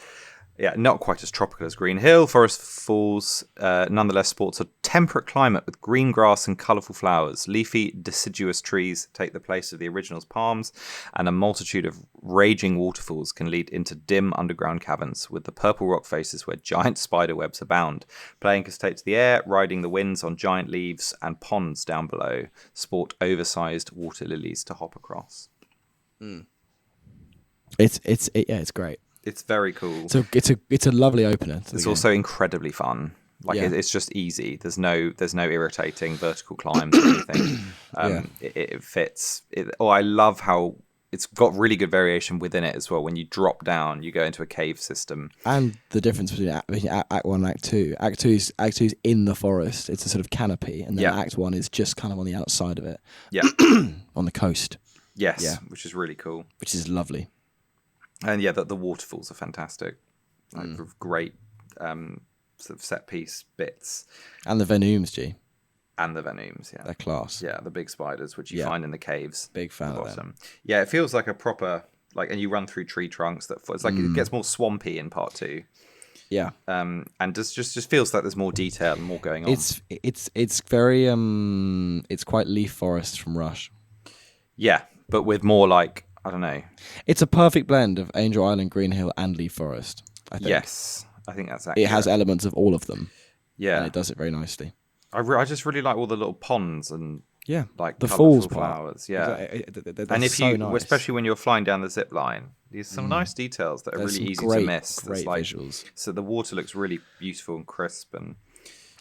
Yeah, not quite as tropical as Green Hill. Forest Falls nonetheless sports a temperate climate with green grass and colourful flowers. Leafy, deciduous trees take the place of the original's palms, and a multitude of raging waterfalls can lead into dim underground caverns with the purple rock faces where giant spider webs abound. Playing can take to the air, riding the winds on giant leaves, and ponds down below sport oversized water lilies to hop across. It's great. It's very cool. So it's a lovely opener. It's also incredibly fun. Like it's just easy. There's no irritating vertical climbs or anything. It fits. I love how it's got really good variation within it as well. When you drop down, you go into a cave system. And the difference between Act 1 and Act 2. Act 2 is in the forest. It's a sort of canopy, and then Act 1 is just kind of on the outside of it. Yeah, on the coast. Yes, which is really cool. Which is lovely. And the waterfalls are fantastic, like great sort of set piece bits. And the Venooms, G. And the Venooms, they're class. Yeah, the big spiders which you find in the caves. Big fan of them. Yeah, it feels like a proper and you run through tree trunks it's like it gets more swampy in part 2. Yeah. And just feels like there's more detail and more going on. It's very it's quite Leaf Forest from Rush. Yeah, but with more like I don't know. It's a perfect blend of Angel Island, Green Hill, and Leaf Forest, I think. Yes, I think that's accurate. It has elements of all of them. Yeah. And it does it very nicely. I just really like all the little ponds and like the falls flowers. Yeah. And if you, nice. Especially when you're flying down the zip line, there's some nice details that are really easy to miss. Great visuals. So the water looks really beautiful and crisp and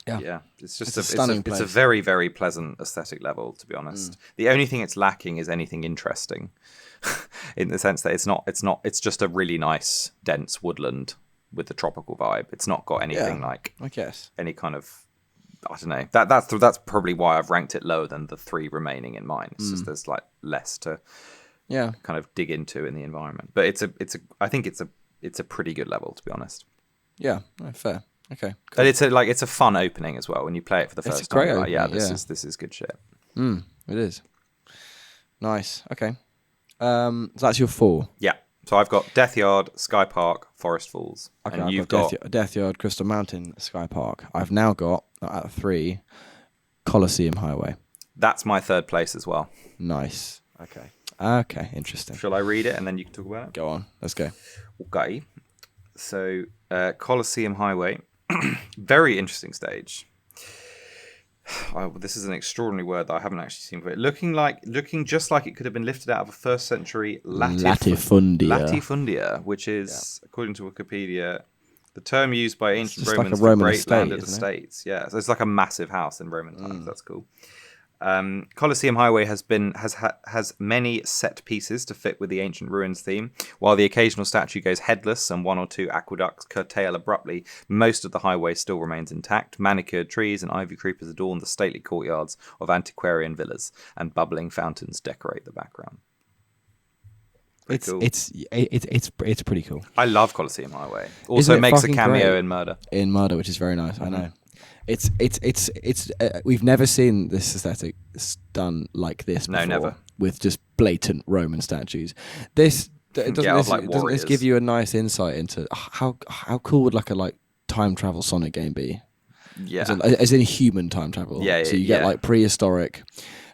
it's just it's a very, very pleasant aesthetic level, to be honest. The only thing it's lacking is anything interesting. In the sense that it's just a really nice dense woodland with the tropical vibe. It's not got anything like I guess any kind of I don't know. That's probably why I've ranked it lower than the 3 remaining in mine. It's just there's like less to kind of dig into in the environment. But I think it's a pretty good level, to be honest. Yeah, fair. Okay. Cool. And it's a fun opening as well when you play it for the first time. Great opening, this is good shit. It is. Nice. Okay. So that's your 4. Yeah. So I've got Death Yard, Sky Park, Forest Falls. Okay, and you've got Death Yard, Crystal Mountain, Sky Park. I've now got at 3, Colosseum Highway. That's my 3rd place as well. Nice. Okay. Interesting. Shall I read it and then you can talk about it? Go on. Let's go. Okay. So Colosseum Highway, very interesting stage. This is an extraordinary word that I haven't actually seen for it. Looking just like it could have been lifted out of a first century latifundia, which is, according to Wikipedia, the term used by ancient Romans for great landed estates. Yeah, so it's like a massive house in Roman times. That's cool. Colosseum Highway has many set pieces to fit with the ancient ruins theme. While the occasional statue goes headless and 1 or 2 aqueducts curtail abruptly, most of the highway still remains intact. Manicured trees and ivy creepers adorn the stately courtyards of antiquarian villas, and bubbling fountains decorate the background. It's pretty cool. I love Colosseum Highway. Also, it makes a cameo in Murder. In Murder, which is very nice. I know. It's we've never seen this aesthetic done like this before. No, never. With just blatant Roman statues. Doesn't this give you a nice insight into how cool would a time travel Sonic game be? Yeah. As in human time travel. Yeah. So you get prehistoric,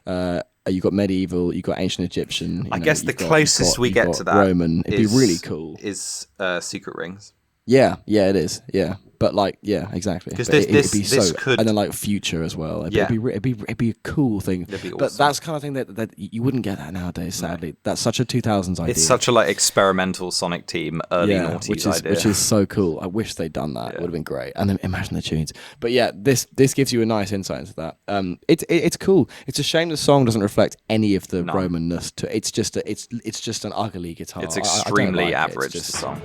you got medieval, you got ancient Egyptian. I guess the closest we get to that Roman. It'd be really cool. Is Secret Rings. Yeah, it is. Yeah. But like, yeah, exactly. Because it'd be this could, and then like future as well. It'd be a cool thing. It'd be awesome. But that's the kind of thing that you wouldn't get that nowadays. Sadly, that's such a 2000s idea. It's such a like experimental Sonic Team early noughties idea, which is so cool. I wish they'd done that. It would have been great. And then imagine the tunes. But yeah, this gives you a nice insight into that. It's cool. It's a shame the song doesn't reflect any of the Romanness. It's just an ugly guitar. It's extremely average. The song.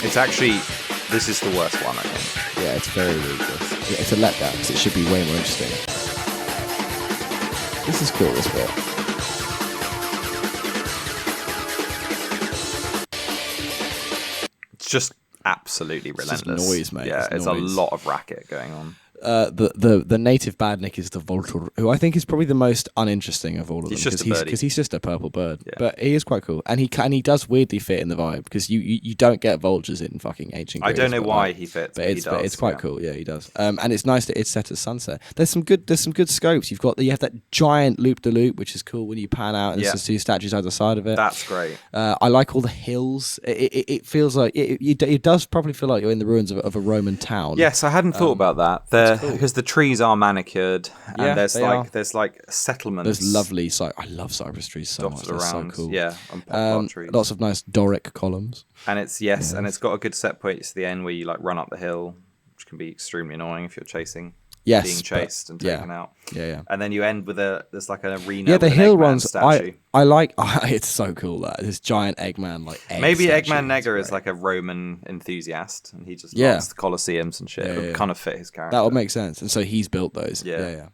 It's actually, this is the worst one, I think. Yeah, it's very good. It's a letdown because it should be way more interesting. This is cool, this bit. It's just absolutely relentless. It's just noise, mate. Yeah, it's a lot of racket going on. The native badnik is the Voltor, who I think is probably the most uninteresting of all of them because he's just a purple bird. Yeah. But he is quite cool, and he does weirdly fit in the vibe because you don't get vultures in fucking ancient. I don't know why he fits, but it's quite cool. Yeah, he does. And it's nice that it's set at sunset. There's some good scopes. You have that giant loop de loop, which is cool when you pan out and there's just two statues either side of it. That's great. I like all the hills. It feels like it does probably feel like you're in the ruins of a Roman town. Yes, I hadn't thought about that. Because the trees are manicured, and there's settlements. There's lovely. I love cypress trees so much. They're so cool. Yeah, and poplar trees. Lots of nice Doric columns. And and it's got a good set point to the end where you like run up the hill, which can be extremely annoying if you're being chased and taken out. Yeah. And then you end with there's like an arena. Yeah, the with hill Eggman runs. Statue. I like. It's so cool that this giant Eggman Maybe Eggman Nega is like a Roman enthusiast, and he just loves the Colosseums and shit. It would kind of fit his character. That would make sense, and so he's built those. Yeah.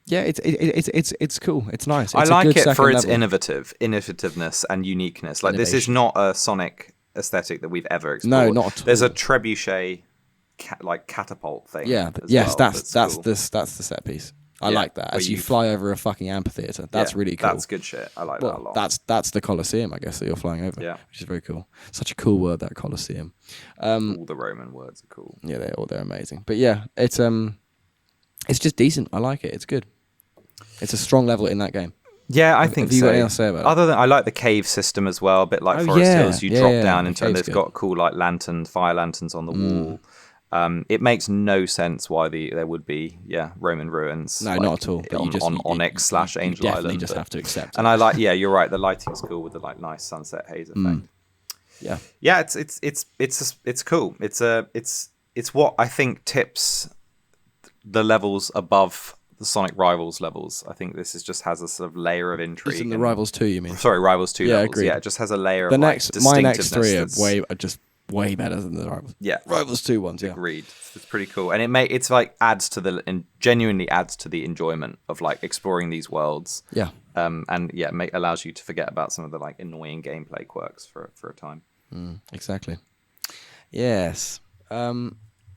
It's cool. It's nice. I like it for its innovativeness and uniqueness. Like this is not a Sonic aesthetic that we've ever explored. No, not at all. There's a trebuchet catapult thing. Yeah, that's the set piece. I like that. As you fly over a fucking amphitheater. That's really cool. That's good shit. I like that a lot. That's the Colosseum, I guess, that you're flying over. Yeah. Which is very cool. Such a cool word, that Colosseum. All the Roman words are cool. Yeah, they're amazing. But yeah, it's just decent. I like it. It's good. It's a strong level in that game. Yeah, I think so. Have you got anything else to say about it? Other than I like the cave system as well, a bit like Forest Hills. You drop down into and they've got cool like fire lanterns on the wall. It makes no sense why there would be Roman ruins. No, not at all. But on Onyx / Angel Island. Definitely just have to accept it. And I like you're right. The lighting's cool with the like nice sunset haze effect. Yeah, it's cool. It's what I think tips the levels above the Sonic Rivals levels. I think this just has a sort of layer of intrigue. It's in the Rivals 2, you mean? Sorry, Rivals 2 levels. Agreed. Yeah, it just has a layer my of next three are just way better than the Rivals. Yeah, Rivals 2 ones. Yeah, agreed. It's pretty cool, and it's like genuinely adds to the enjoyment of like exploring these worlds. Yeah. Allows you to forget about some of the like annoying gameplay quirks for a time. Exactly. Yes.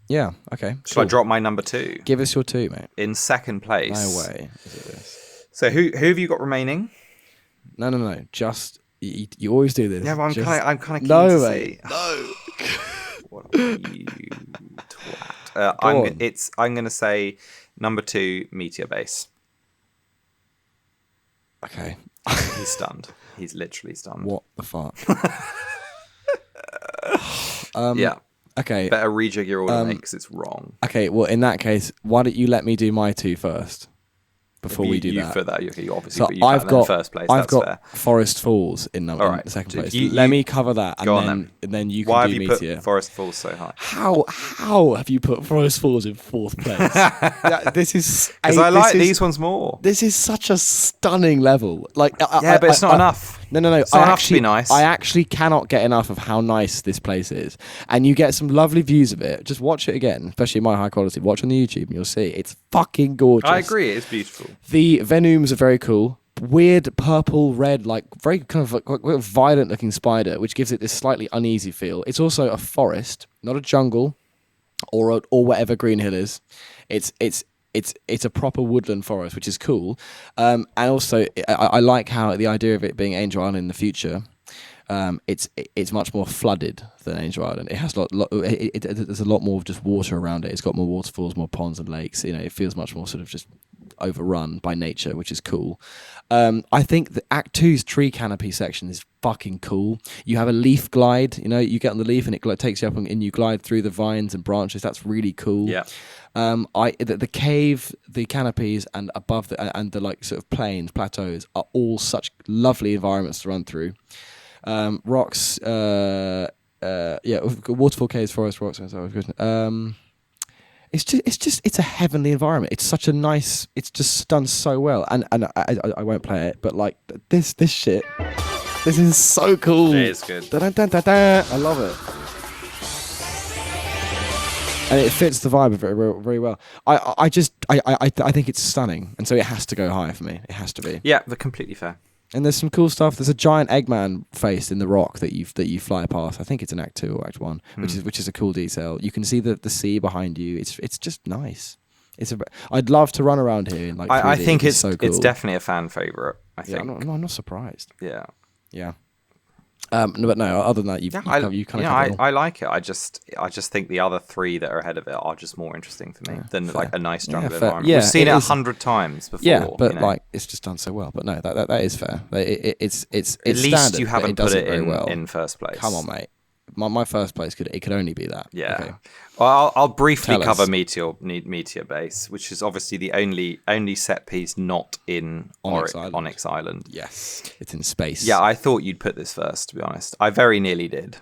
Yeah. Okay. Should I drop my number 2? Give us your 2, mate. In second place. No way. Is it this? So who have you got remaining? No. Just you always do this. Yeah, but I'm kind of keen to see. No. What are you twat? I'm going to say number 2, Meteor Base. Okay. He's stunned. He's literally stunned. What the fuck? Yeah. Okay. Better rejig your order, mate, because it's wrong. Okay, well, in that case, why don't you let me do my 2 first? Before we do that. For that, you obviously put you in the first place. I've got fair. Forest Falls in second place. Let me cover that, and then you can do Meteor. Why have you put Forest Falls so high? How have you put Forest Falls in 4th place? This is because I like these ones more. This is such a stunning level. Like, but it's not enough. No. It's not enough to be nice. I actually cannot get enough of how nice this place is, and you get some lovely views of it. Just watch it again, especially my high quality. Watch on the YouTube, and you'll see it's fucking gorgeous. I agree, it's beautiful. The Venoms are very cool. Weird purple, red, like very kind of like violent looking spider, which gives it this slightly uneasy feel. It's also a forest, not a jungle, or whatever Green Hill is. It's a proper woodland forest, which is cool. And also, I like how the idea of it being Angel Island in the future It's much more flooded than Angel Island. It has there's a lot more of just water around it. It's got more waterfalls, more ponds and lakes. It feels much more sort of just overrun by nature, which is cool. I think the Act 2's tree canopy section is fucking cool. You have a leaf glide. You get on the leaf and it takes you up and you glide through the vines and branches. That's really cool. Yeah. The cave, the canopies, and above and the like sort of plateaus are all such lovely environments to run through. Rocks, waterfall, caves, forest, rocks. It's a heavenly environment. It's such a nice. It's just done so well, and I won't play it, but like this shit, this is so cool. It is good. I love it, and it fits the vibe very, very well. I think it's stunning, and so it has to go high for me. It has to be. Yeah, but completely fair. And there's some cool stuff. There's a giant Eggman face in the rock that you fly past. I think it's in Act 2 or Act 1, which is a cool detail. You can see the sea behind you. It's just nice. I'd love to run around here in like 3D. I think it's so cool. It's definitely a fan favorite. I think. I'm not surprised. Yeah. But no. Other than that, I like it. I just think the other three that are ahead of it are just more interesting for me than like a nice jungle environment. Yeah, we've seen it 100 times before. Yeah, but like it's just done so well. But no, that is fair. It's at least standard, you haven't put it in first place. Come on, mate. My first place could only be that. Yeah. Okay. Well, I'll briefly cover Meteor Base, which is obviously the only set piece not in Onyx Island. Yes, it's in space. Yeah, I thought you'd put this first. To be honest, I very nearly did.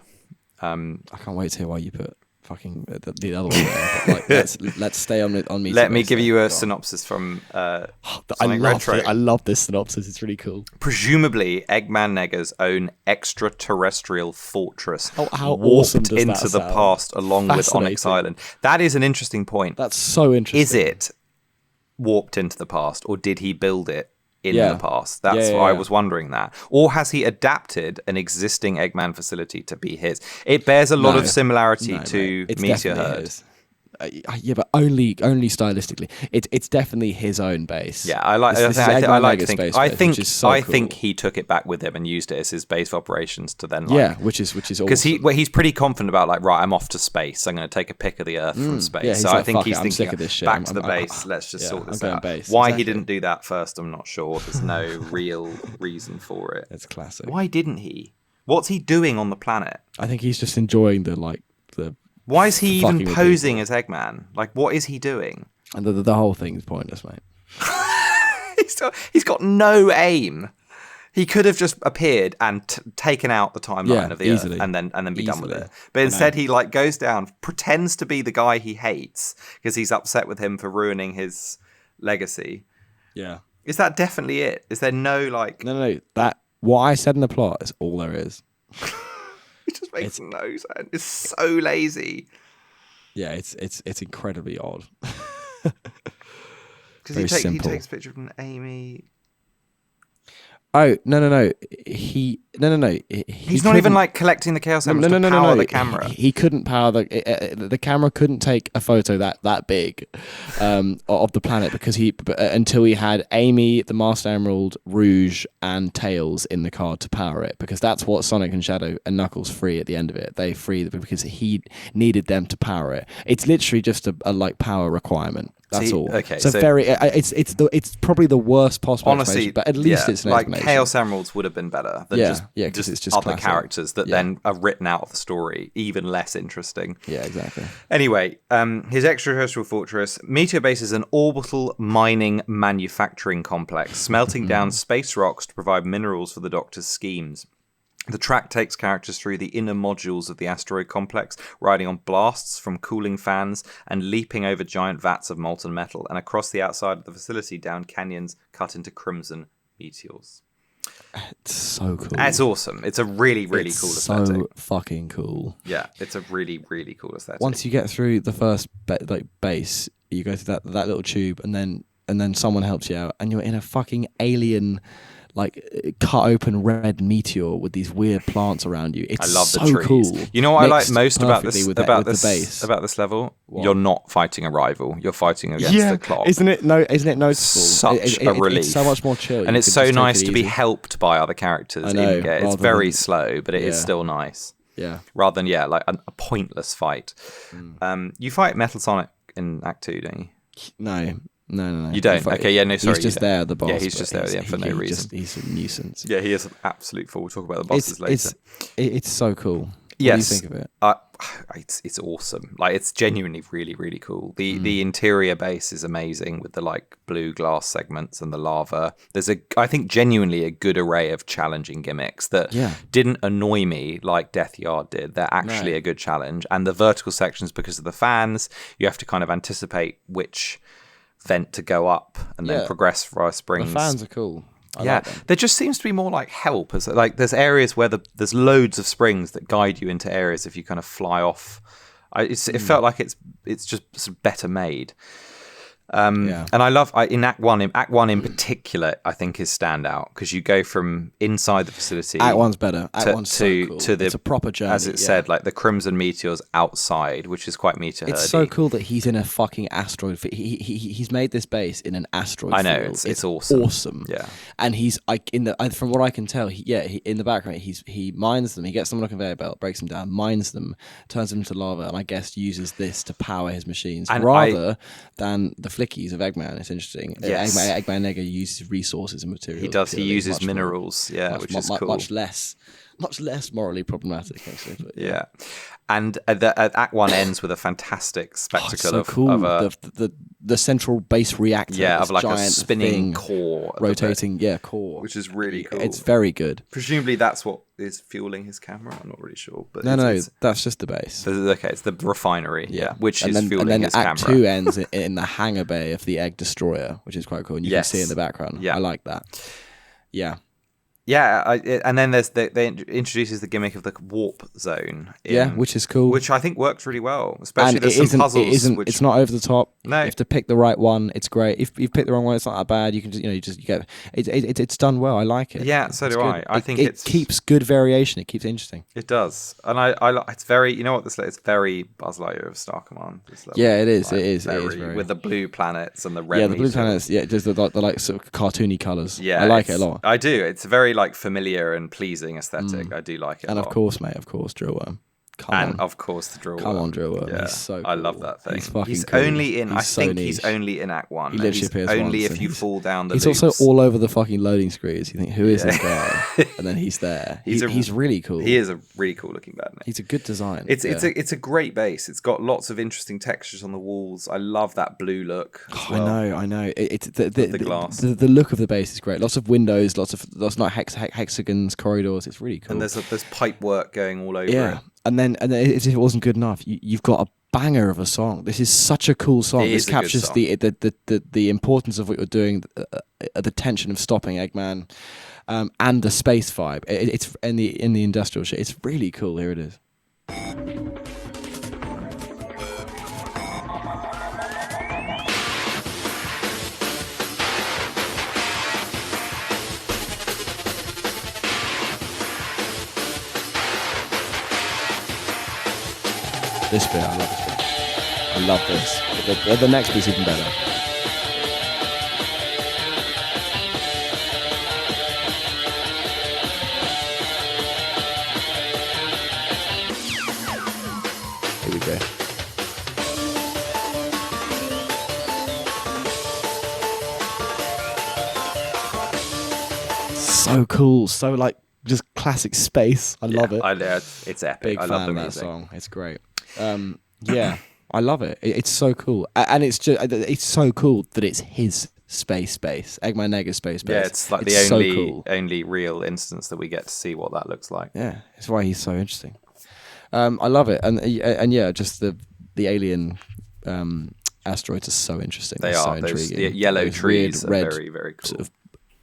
I can't wait to hear why you put fucking the other one there. But like, let's stay on Meteor. Let me give you a synopsis from Sonic Retro. I love this synopsis. It's really cool. Presumably, Eggman Nega's own extraterrestrial fortress how warped awesome does into the past along with Onyx Island. That is an interesting point. That's so interesting. Is it warped into the past, or did he build it in the past? That's why I was wondering that. Or has he adapted an existing Eggman facility to be his? It bears a lot of similarity to Meteor Herd. Yeah, but only stylistically. It's definitely his own base. Yeah, I think he took it back with him and used it as his base of operations to then which is awesome. Because he's pretty confident about like, right, I'm off to space. I'm going to take a pick of the Earth from space. Yeah, so like, I think he's thinking sick of this shit. Back to the base. Let's just sort this out. Why he didn't do that first, I'm not sure. There's no real reason for it. It's classic. Why didn't he? What's he doing on the planet? I think he's just enjoying the. Why is he even posing as Eggman? Like, what is he doing? And the whole thing is pointless, mate. He's got no aim. He could have just appeared and taken out the timeline of the Earth and then be done with it. But instead, he like goes down, pretends to be the guy he hates because he's upset with him for ruining his legacy. Yeah. Is that definitely it? Is there no like? No. That what I said in the plot is all there is. It just makes no sense. It's so lazy. Yeah, it's incredibly odd. Because he takes a picture of an Amy. Oh no! He's not even like collecting the Chaos Emeralds to power the camera. He couldn't power the camera. Couldn't take a photo that big of the planet because until he had Amy, the Master Emerald, Rouge, and Tails in the card to power it. Because that's what Sonic and Shadow and Knuckles free at the end of it. They free because he needed them to power it. It's literally just a like power requirement. That's all. Okay, so very. It's probably the worst possible. Honestly, but at least it's an like explanation. Chaos Emeralds would have been better than just it's just other classic. characters that then are written out of the story, even less interesting. Yeah, exactly. Anyway, his extraterrestrial fortress, Meteor Base, is an orbital mining manufacturing complex, smelting down space rocks to provide minerals for the Doctor's schemes. The track takes characters through the inner modules of the asteroid complex, riding on blasts from cooling fans and leaping over giant vats of molten metal, and across the outside of the facility down canyons cut into crimson meteors. It's so cool. It's awesome. It's a really, really cool aesthetic. So fucking cool. Yeah, it's a really, really cool aesthetic. Once you get through the first base, you go through that little tube, and then someone helps you out, and you're in a fucking alien like cut open red meteor with these weird plants around you. It's I love so the trees. cool. You know what I like most about this base. About this level? What? You're not fighting a rival. You're fighting against the clock. Isn't it noticeable? Such a relief. It's so much more chill. And it's so nice to be helped by other characters in game. It's very slow, but it is still nice. Yeah. Rather than like a pointless fight. You fight Metal Sonic in Act 2, don't you? No. You don't? Okay, yeah, no, sorry. He's just there, the boss. Yeah, he's just there at the end for no reason. He's a nuisance. Yeah, he is an absolute fool. We'll talk about the bosses later. It's so cool. Yes. What do you think of it? It's awesome. Like, it's genuinely really, really cool. The interior base is amazing with the like blue glass segments and the lava. There's I think genuinely a good array of challenging gimmicks that didn't annoy me like Death Yard did. They're actually a good challenge. And the vertical sections, because of the fans, you have to kind of anticipate which vent to go up and then progress via springs. The fans are cool. I like them. There just seems to be more like help. As like there's areas where there's loads of springs that guide you into areas if you kind of fly off. It felt like it's just sort of better made. And I love in Act 1 in particular, I think is standout because you go from inside the facility. Act 1's better. Act 1's so cool. To it's a proper journey. As it said, like the Crimson Meteors outside, which is quite meteor-herdy. It's so cool that he's in a fucking asteroid. He's made this base in an asteroid. I know field. it's awesome. Awesome. Yeah. And he's like from what I can tell, he in the background he mines them. He gets them on a conveyor belt, breaks them down, mines them, turns them into lava, and I guess uses this to power his machines rather than the flickies of Eggman. It's interesting. Yes. Eggman Nega uses resources and materials. He does. He uses minerals. Which is cool. Much less morally problematic, actually. But, yeah. And Act 1 ends with a fantastic spectacle of the central base reactor. Yeah, of like a spinning core, rotating. Core, which is really cool. It's very good. Presumably, that's what is fueling his camera. I'm not really sure, but no, that's just the base. Okay, it's the refinery. Yeah, which is fueling his Act camera. 2 ends in the hangar bay of the Egg Destroyer, which is quite cool. And you can see it in the background. Yeah, I like that. Yeah. Yeah, and then they introduces the gimmick of the warp zone. Which is cool. Which I think works really well. Especially there's some puzzles. It's not over the top. No, you have to pick the right one. It's great. If you pick the wrong one, it's not that bad. You can you get it's done well. I like it. Yeah, so do I. I think it keeps good variation. It keeps it interesting. It does, and I it's very it's very Buzz Lightyear of Star Command. Yeah, it is. Like, it is very, with the blue planets and the red. Yeah, the blue planets. Yeah, just the like sort of cartoony colours. Yeah, I like it a lot. I do. It's a very like familiar and pleasing aesthetic. I do like it. And a lot. Of course, Drillworm. Of course, the Drillworm. Come on, Drillworm. Yeah. He's so cool. I love that thing. He's fucking he's cool. only in. He's only in Act 1. He literally appears only once, if you fall down the. He's loops. also all over the fucking loading screens. You think, who is this guy? And then he's there. He's really cool. He is a really cool looking bad mate. He's a good design. It's a great base. It's got lots of interesting textures on the walls. I love that blue look. Well. I know. It's the glass. The look of the base is great. Lots of windows. Lots of hexagons, corridors. It's really cool. And there's pipe work going all over it. Yeah. And then if it wasn't good enough, you've got a banger of a song. This is such a cool song. This captures the importance of what you're doing, the tension of stopping Eggman, and the space vibe. It's in the industrial shit. It's really cool. Here it is. This bit, I love this bit. I love this. The next bit's even better. Here we go. So cool. So like just classic space. I love it. It's epic. Big I fan love the of that music. song. It's great. Yeah, I love it. It's so cool, and it's so cool that it's his space base, Eggman Nega's space base. Yeah, it's like the only real instance that we get to see what that looks like. Yeah, it's why he's so interesting. I love it, and yeah, just the alien asteroids are so interesting. They're so intriguing. The yellow trees are very, very cool. Sort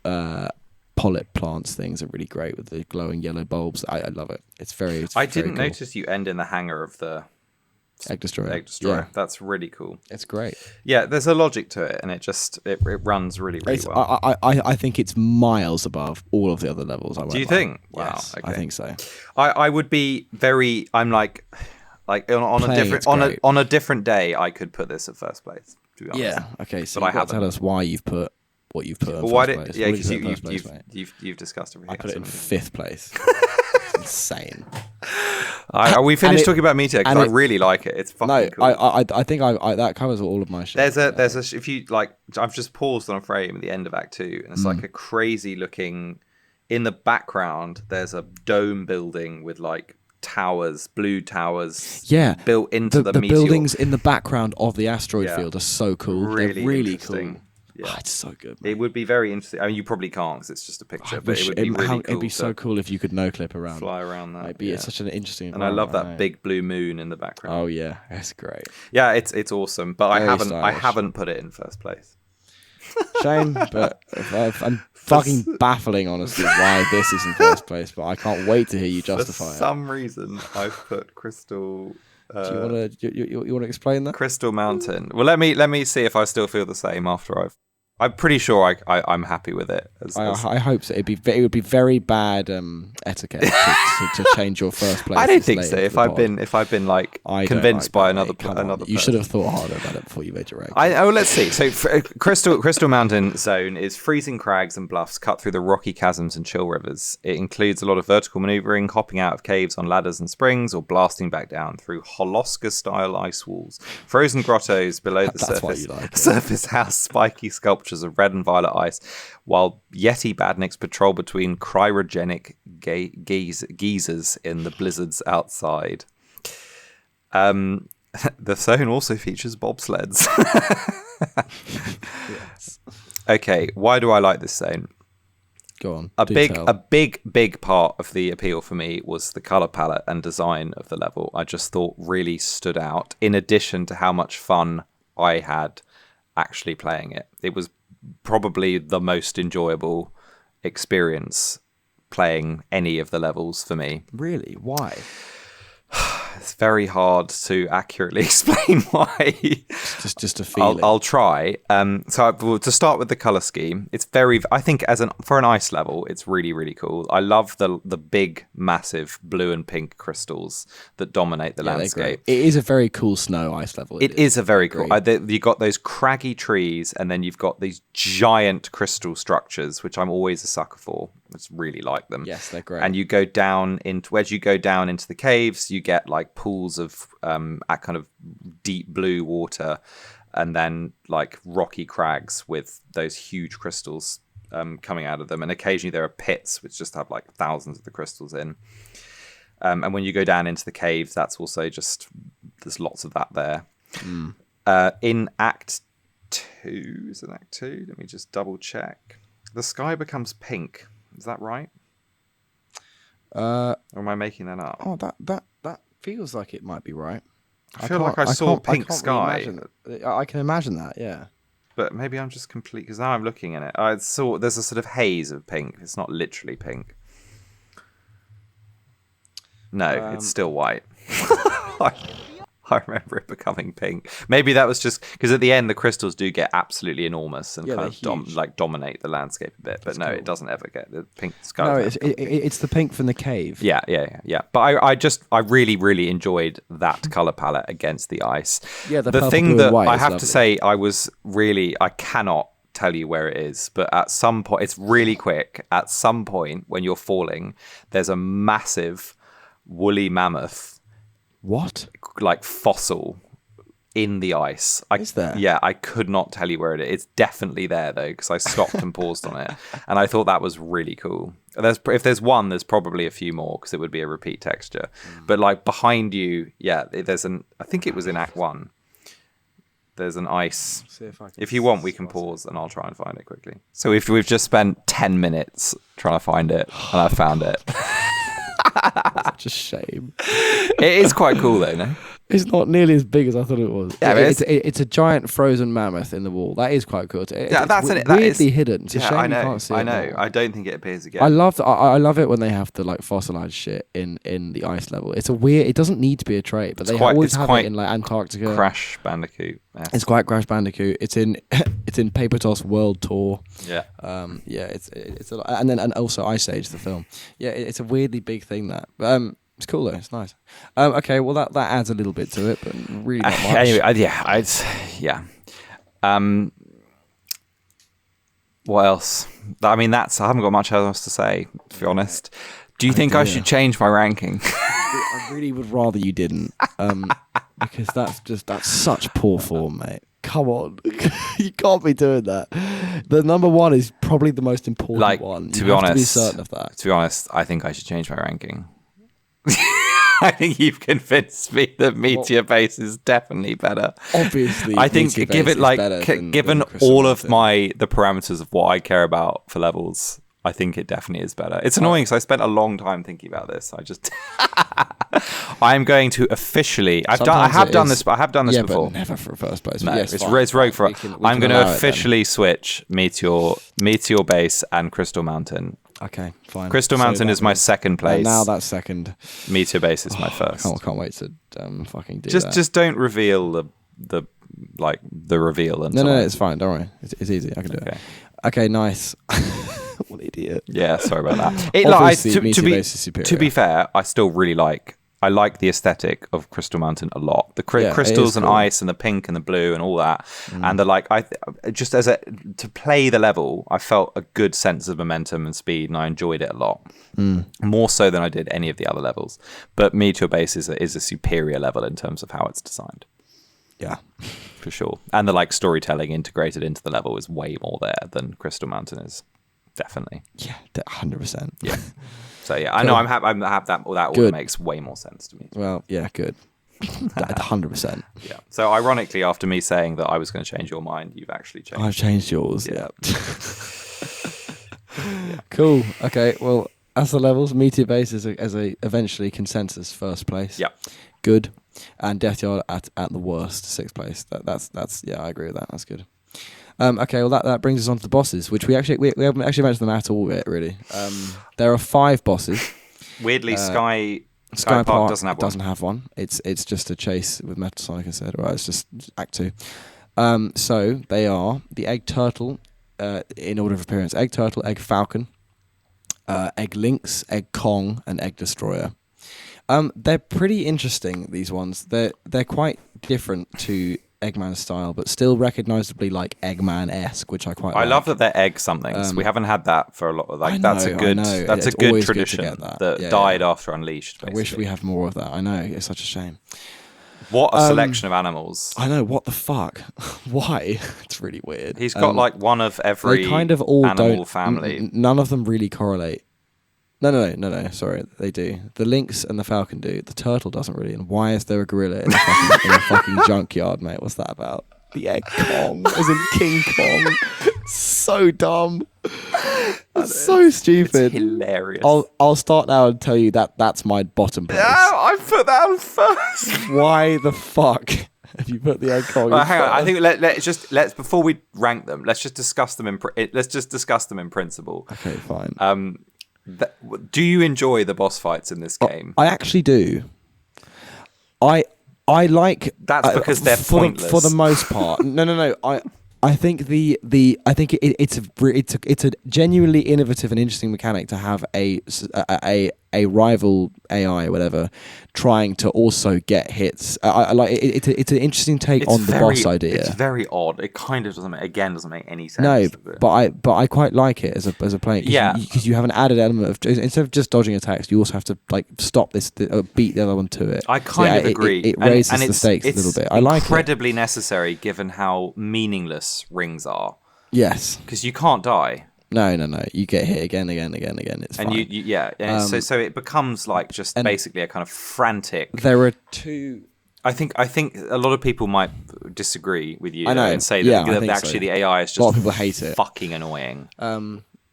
of, polyp plants things are really great with the glowing yellow bulbs. I love it. It's very. I didn't notice you end in the hangar of the Egg Destroyer. Egg Destroyer. Yeah. That's really cool. It's great. Yeah, there's a logic to it, and it runs really, really well. I think it's miles above all of the other levels. Do you think? Wow. Yes, okay. I think so. I would be very. I'm like on a different day, I could put this at first place. To be honest. Yeah. Okay. So but tell us why you've put what you've put. Well, place. Yeah, because you've discussed everything. I put it in 5th place. Insane. Are we finished talking about Meteor? Because I really like it. It's fucking cool. I think that covers all of my shit. There's a if you like, I've just paused on a frame at the end of Act 2, and it's like a crazy looking. In the background, there's a dome building with like towers, blue towers. Yeah, built into the meteor. Buildings in the background of the asteroid field are so cool. They're really cool. Yeah. It's so good, man. It would be very interesting. I mean, you probably can't because it's just a picture, but it would be really cool. It'd be so cool if you could no-clip around. Fly around that. It's such an interesting and I love that big blue moon in the background. Oh, yeah. That's great. Yeah, it's awesome, but I haven't put it in first place. Shame, but I'm fucking baffling, honestly, why this is in first place, but I can't wait to hear you justify it. For some reason, I've put Crystal... Do you want to explain that? Crystal Mountain. Well, let me see if I still feel the same after I'm pretty sure I'm happy with it. I hope so. It would be very bad etiquette to change your first place. I don't think so. If I've been like convinced by another person. You should have thought harder about it before you made your rank. Let's see. So Crystal Mountain Zone is freezing crags and bluffs cut through the rocky chasms and chill rivers. It includes a lot of vertical maneuvering, hopping out of caves on ladders and springs, or blasting back down through Holoska-style ice walls, frozen grottos below the surface house spiky sculptures of red and violet ice, while Yeti badniks patrol between cryogenic geysers in the blizzards outside. The zone also features bobsleds. Yes. Okay, why do I like this zone? Go on. A big part of the appeal for me was the color palette and design of the level. I just thought really stood out, in addition to how much fun I had actually playing it. It was probably the most enjoyable experience playing any of the levels for me. Really? Why? It's very hard to accurately explain why. Just a feeling. I'll try. To start with the color scheme, it's very. I think for an ice level, it's really, really cool. I love the big, massive blue and pink crystals that dominate the landscape. It is a very cool snow ice level. It is a very cool. You've got those craggy trees, and then you've got these giant crystal structures, which I'm always a sucker for. I just really like them. Yes, they're great. And you go down into the caves, you get like pools of at kind of deep blue water, and then like rocky crags with those huge crystals coming out of them. And occasionally there are pits which just have like thousands of the crystals in. And when you go down into the caves, that's also there's lots of that there. In Act 2, is it Act 2? Let me just double check. The sky becomes pink. Is that right? Or am I making that up? Oh, that feels like it might be right. I feel like I saw pink sky. Really I can imagine that, yeah. But maybe I'm just complete, because now I'm looking at it. I saw there's a sort of haze of pink. It's not literally pink. No, it's still white. I remember it becoming pink. Maybe that was just because at the end the crystals do get absolutely enormous and kind of dominate the landscape a bit. But no, it doesn't ever get the pink sky. No, it's the pink from the cave. Yeah. But I really, really enjoyed that color palette against the ice. Yeah, the thing that I have to say, I cannot tell you where it is, but at some point, it's really quick. At some point when you're falling, there's a massive woolly mammoth. What? Like fossil in the ice. Is there? Yeah, I could not tell you where it is. It's definitely there though, because I stopped and paused on it, and I thought that was really cool. If there's one, there's probably a few more because it would be a repeat texture. But like behind you, yeah, I think it was in Act 1. There's an ice. If you want, we can pause and I'll try and find it quickly. So we've just spent 10 minutes trying to find it, and I found it. Such a shame. It is quite cool though, no? It's not nearly as big as I thought it was. Yeah, it's a giant frozen mammoth in the wall. That is quite cool. It's weirdly hidden. It's a shame you can't see it. I know. I don't think it appears again. I love it when they have the like fossilized shit in the ice level. It's a weird. It doesn't need to be a trait, but they always have it in like Antarctica. Crash Bandicoot. It's quite Crash Bandicoot. It's in Paper Toss World Tour. Yeah. It's a lot, and also Ice Age the film. Yeah, it's a weirdly big thing that. It's cool though. It's nice. Okay, well that adds a little bit to it, but really not much. Anyway, what else? I mean, I haven't got much else to say, to be honest. Do you think I should change my ranking? I really would rather you didn't, because that's such poor form, mate. Come on, you can't be doing that. The number one is probably the most important one. To be honest, be certain of that. To be honest, I think I should change my ranking. I think you've convinced me that Meteor Base is definitely better. Obviously, I think given all of the parameters of what I care about for levels, I think it definitely is better. It's annoying because I spent a long time thinking about this. I'm going to officially. I have done this before. But never for first place. No, yes, it's rogue for. I'm going to officially switch Meteor Base and Crystal Mountain. Okay, fine. Crystal Mountain is my second place. Now that's second. Meteor Base is my first. I can't wait to fucking do that. Just don't reveal the reveal. No, it's fine. Don't worry. It's easy. I can do it. Okay, nice. What an idiot. Yeah, sorry about that. To be fair, I still really like the aesthetic of Crystal Mountain a lot. The crystals and ice and the pink and the blue and all that. And to play the level, I felt a good sense of momentum and speed, and I enjoyed it a lot. More so than I did any of the other levels. But Meteor Base is a superior level in terms of how it's designed. Yeah, for sure. And the storytelling integrated into the level is way more there than Crystal Mountain is. Definitely. Yeah, 100%. Yeah. So yeah, I know I'm happy that all makes way more sense to me. Well, yeah, good. 100%. Yeah. So ironically, after me saying that I was going to change your mind, you've actually changed. I've changed yours. Yeah. Cool. Okay. Well, as the levels, Meteor Base is as a eventually consensus first place. Yeah. Good. And Death Yard at the worst, sixth place. That's yeah, I agree with that. That's good. Okay, well that brings us on to the bosses, which we haven't actually mentioned them at all yet, really. There are 5 bosses. Weirdly, Sky Park doesn't have one. It's just a chase with Metal Sonic instead. Right, it's just Act 2. So they are the Egg Turtle, in order of appearance: Egg Turtle, Egg Falcon, Egg Lynx, Egg Kong, and Egg Destroyer. They're pretty interesting, these ones. They're quite different to Eggman style, but still recognizably like Eggman-esque, which I quite like. I love that they're egg somethings. We haven't had that for a lot of that's a good tradition that died after Unleashed, basically. I wish we had more of that. I know, it's such a shame. What a selection of animals. I know, what the fuck? Why? It's really weird. He's got one of every kind of all animal family. None of them really correlate. No, sorry, they do. The lynx and the falcon do. The turtle doesn't really. And why is there a gorilla in a fucking junkyard, mate? What's that about? The Egg Kong, as in King Kong. So dumb. It's so stupid. It's hilarious. I'll start now and tell you that's my bottom place. No, I put that on first. Why the fuck have you put the Egg Kong? Hang on. I think let's before we rank them, let's just discuss them in principle. Okay, fine. Do you enjoy the boss fights in this game? I actually do. I like. That's because they're pointless for the most part. No. I think it's a genuinely innovative and interesting mechanic to have a rival AI or whatever trying to also get hits. I like it. It's an interesting take on the boss idea. It's very odd. It kind of doesn't make any sense. No, but I quite like it as a player. Because you have an added element of, instead of just dodging attacks, you also have to stop this, beat the other one to it. I kind of agree. It raises the stakes a little bit. I like it. It's incredibly necessary given how meaningless rings are. Yes, because you can't die. No. You get hit again. It's fine. And so it becomes basically a kind of frantic. There are 2. I think a lot of people might disagree with you and say that actually the AI is just a lot of people hate it. Fucking annoying.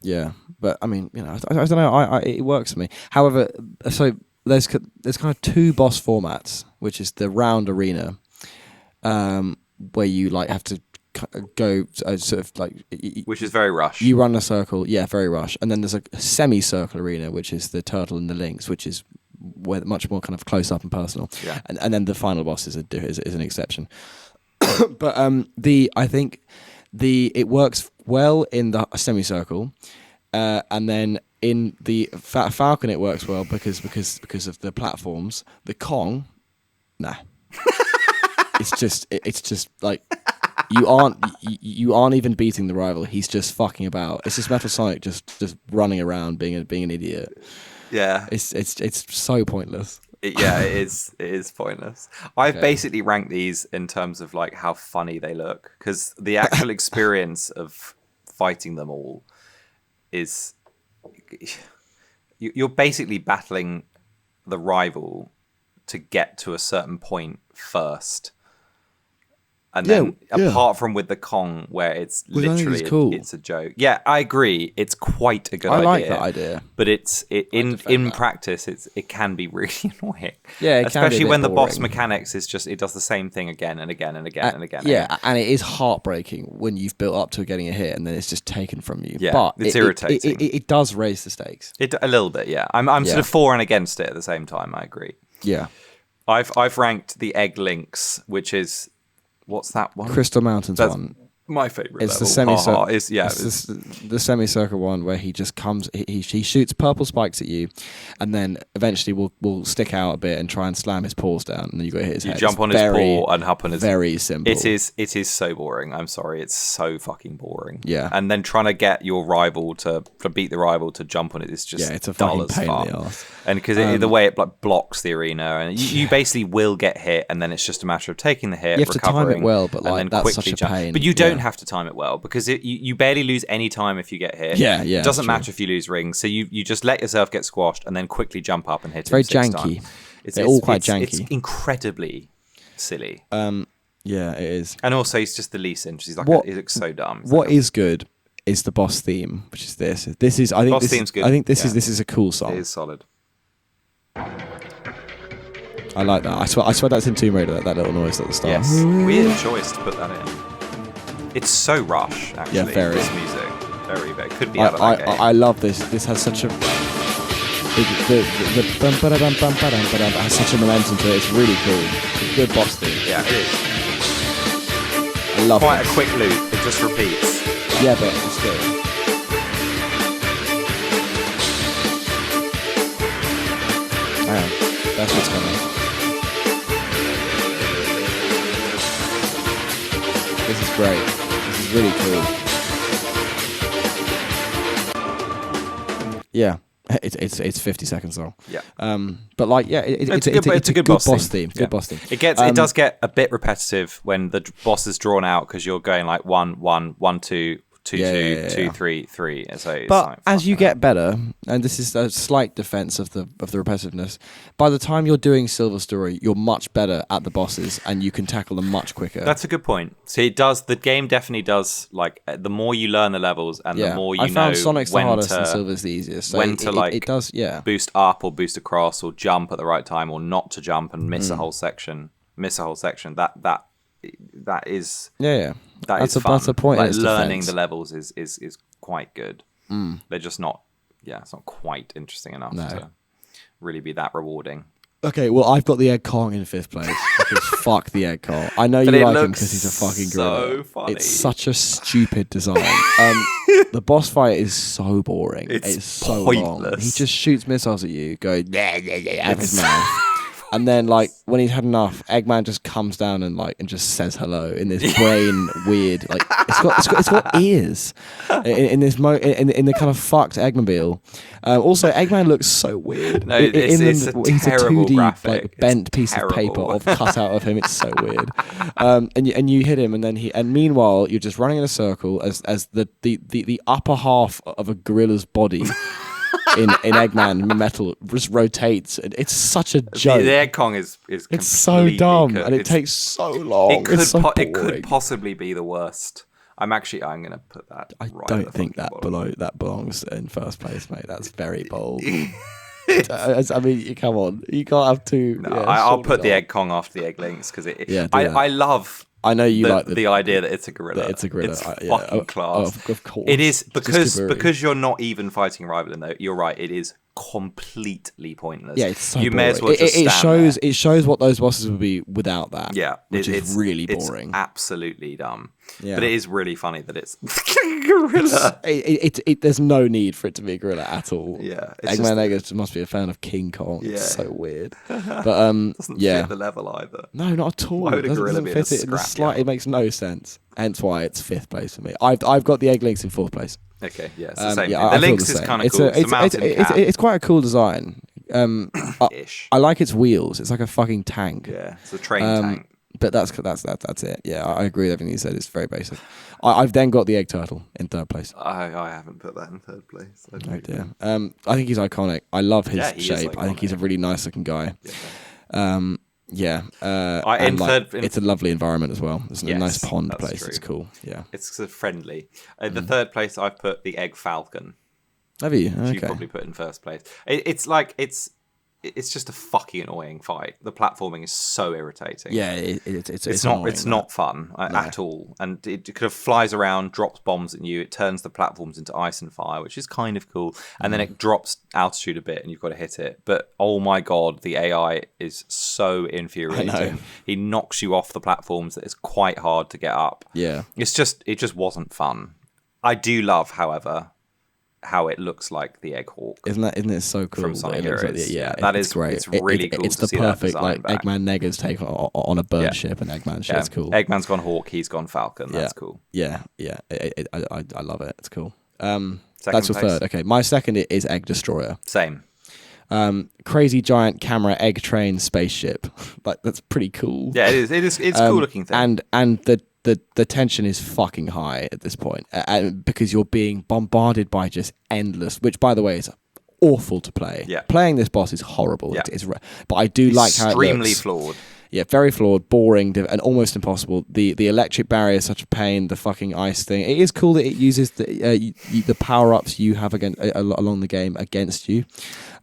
Yeah, but I mean, I don't know. It works for me. However, so there's kind of 2 boss formats which is the round arena, where you like have to go sort of like, which is very Rush. You run a circle, very Rush, and then there's a semicircle arena, which is the turtle and the lynx, which is much more kind of close up and personal. Yeah, and then the final boss is an exception. But I think it works well in the semicircle, and then in the Falcon it works well because of the platforms. The Kong, nah. It's just like you aren't even beating the rival. He's just fucking about. It's just Metal Sonic just running around being an idiot. Yeah, it's so pointless. It is pointless. I've basically ranked these in terms of like how funny they look, because the actual experience of fighting them all is you're basically battling the rival to get to a certain point first. And then, apart from with the Kong, where it's literally it's a joke. Yeah, I agree. It's quite a good idea. I like that idea, but in practice, it can be really annoying. Yeah, it especially can be when the boring. boss mechanics is just it does the same thing again and again and again and again. Yeah, and it is heartbreaking when you've built up to getting a hit and then it's just taken from you. Yeah, but it's irritating. It does raise the stakes. A little bit, yeah. I'm sort of for and against it at the same time. I agree. Yeah, I've ranked the Egg Links, which is. What's that one? Crystal Mountains one. My favourite It's level. the semicircle. It's the semicircle one where he just comes. He shoots purple spikes at you, and then eventually will stick out a bit and try and slam his paws down, and then you got to hit his head. You jump on his paw and hop on his. Very simple. It is so boring. I'm sorry, it's so fucking boring. Yeah. And then trying to get your rival to beat the rival to jump on it is just it's a dull fucking as pain fuck. in the arse. And because the way it like blocks the arena, and you basically will get hit, and then it's just a matter of taking the hit, you have recovering, to time it well, but and then that's quickly such a pain. But you don't have to time it well, because you barely lose any time if you get hit. Yeah. It doesn't matter if you lose rings, so you just let yourself get squashed and then quickly jump up and hit. It's very janky. They're all quite janky. It's incredibly silly. Yeah, it is. And also, he's just the least interesting. He looks so dumb. What is good is the boss theme, which is this. This is. I think boss theme's good. I think this is a cool song. It is solid. I like that. I swear that's in Tomb Raider. That little noise at the start. Yes, weird choice to put that in. It's so Rush, actually. Yeah, very. This music, very. Could be out of that game. I love this. This has such a the bum ba dum bum ba dum has such a momentum to it. It's really cool. It's a good boss theme. Yeah, it is. I love quite a quick loop. It just repeats. Yeah, but still. Hang on. That's what's coming. This is great. This is really cool. Yeah, it's 50 seconds long. Yeah. But like, yeah, it's a good boss theme. Good boss theme. It does get a bit repetitive when the boss is drawn out, because you're going like 1 1 1 2 2 2 3 3. So but like, as you get better, and this is a slight defense of the repetitiveness, by the time you're doing Silver Story, you're much better at the bosses and you can tackle them much quicker. That's a good point. So it does. The game definitely does. Like, the more you learn the levels and the more I found Sonic's the hardest and Silver's the easiest. So when it does, boost up or boost across or jump at the right time, or not to jump and miss a whole section. That is that's fun. That's a point. Like, learning the levels is quite good. They're just not. Yeah, it's not quite interesting enough to really be that rewarding. Okay, well, I've got the Egg Kong in 5th place because fuck the Egg Kong. I know you like him because he's a fucking gorilla. So funny. It's such a stupid design. The boss fight is so boring. It's so pointless. Long. He just shoots missiles at you, going out of his mouth. And then, like, when he's had enough, Eggman just comes down and just says hello in this brain weird, like, it's got ears in this in the kind of fucked Eggmobile. Also, Eggman looks so weird. No, he's a terrible 2D graphic. like bent piece of paper cut out of him. It's so weird. And you hit him, and then meanwhile you're just running in a circle as the upper half of a gorilla's body. in Eggman metal just rotates. It's such a joke. The Egg Kong is it's so dumb and it takes so long. It could possibly be the worst. I'm gonna put that. I don't think that belongs in 1st place, mate. That's very bold. I mean, come on, you can't have two. No, I'll put the Egg Kong after the Egg Links because I love. I know you like the idea that it's a gorilla. It's a gorilla. It's fucking class. Of course. It is because you're not even fighting a rival. Though you're right, it is completely pointless. Yeah, it's so you boring. May as well just it shows what those bosses would be without that. Yeah, which is really boring. It's absolutely dumb. Yeah. But it is really funny that it's gorilla. There's no need for it to be a gorilla at all. Yeah, Eggman Nega must be a fan of King Kong. Yeah. It's so weird. But doesn't fit the level either. No, not at all. Why would a gorilla be fit in the slight? It makes no sense. Hence why it's 5th place for me. I've got the Egg Links in 4th place. Okay, yeah, it's the same. The Lynx is kind of cool. It's quite a cool design. I like its wheels. It's like a fucking tank. Yeah, it's a train tank. But that's it. Yeah, I agree with everything you said. It's very basic. I've then got the Egg Turtle in 3rd place. I haven't put that in 3rd place. Oh dear. I think he's iconic. I love his shape. I think he's a really nice looking guy. Yeah. It's a lovely environment as well. It's a nice pond place. True. It's cool. Yeah. It's friendly. The 3rd place, I've put the Egg Falcon. Have you? Okay. You probably put in 1st place. It's just a fucking annoying fight. The platforming is so irritating. Yeah, it's not fun at all. And it kind of flies around, drops bombs at you. It turns the platforms into ice and fire, which is kind of cool. And then it drops altitude a bit, and you've got to hit it. But oh my god, the AI is so infuriating. He knocks you off the platforms that it's quite hard to get up. Yeah, it just wasn't fun. I do love, however, how it looks like the Egg Hawk. Isn't it so cool? From Sonic Heroes. It's great. It's really cool. It's the perfect Eggman Nega's take on a bird ship and Eggman ship. It's cool. Eggman's gone Hawk. He's gone Falcon. That's cool. Yeah. I love it. It's cool. That's your 3rd. Okay, my 2nd is Egg Destroyer. Same. Crazy giant camera egg train spaceship. Like that's pretty cool. Yeah, it is. It's cool looking thing. And the tension is fucking high at this point because you're being bombarded by just endless, which by the way is awful to play. Yeah. Playing this boss is horrible. Yeah. But I do like how it looks. Extremely flawed. Yeah, very flawed, boring, and almost impossible. The electric barrier is such a pain. The fucking ice thing. It is cool that it uses the power ups you have along the game against you.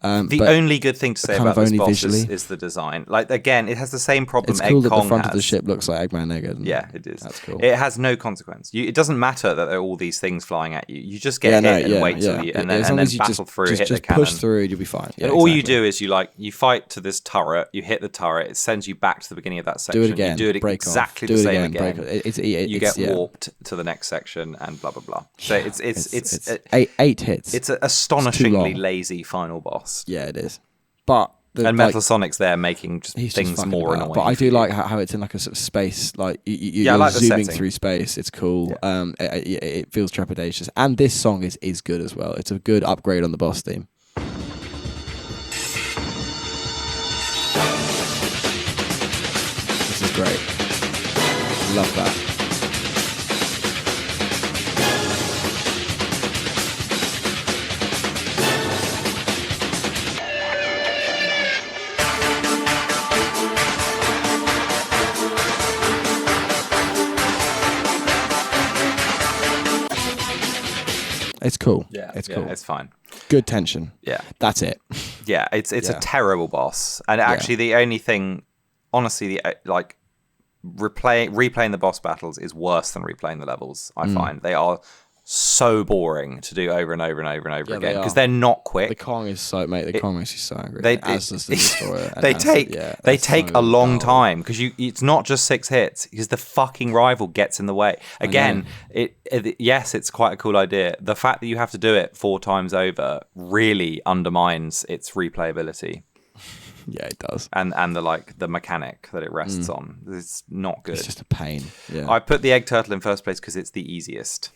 The only good thing to say about this boss is the design. Like again, it has the same problem. It's cool that the front of the ship looks like Eggman Nega. Yeah, it is. That's cool. It has no consequence. It doesn't matter that there are all these things flying at you. You just get hit and wait till and then battle through, hit the cannon. Push through, you'll be fine. Yeah, and all you do is you fight to this turret. You hit the turret. It sends you back to the beginning of that section. Do it again. You do it exactly the same again. You get warped to the next section and blah blah blah. So it's 8 hits. It's an astonishingly lazy final boss. Yeah, it is. But Metal Sonic's there making things more annoying. But I do like how it's in like a sort of space, like you're like zooming through space. It's cool. Yeah. It feels trepidatious, and this song is good as well. It's a good upgrade on the boss theme. This is great. Love that. It's cool. Yeah, it's cool. It's fine. Good tension. Yeah, that's it. Yeah, it's a terrible boss, and actually the only thing, honestly, replaying the boss battles is worse than replaying the levels. I find they are so boring to do over and over and over and over again because they're not quick. The Kong is so the Kong makes you so angry. They take a long time because it's not just 6 hits because the fucking rival gets in the way. Again, yes, it's quite a cool idea. The fact that you have to do it 4 times over really undermines its replayability. Yeah, it does. And the mechanic that it rests on. It's not good. It's just a pain. Yeah. I put the Egg Turtle in 1st place because it's the easiest.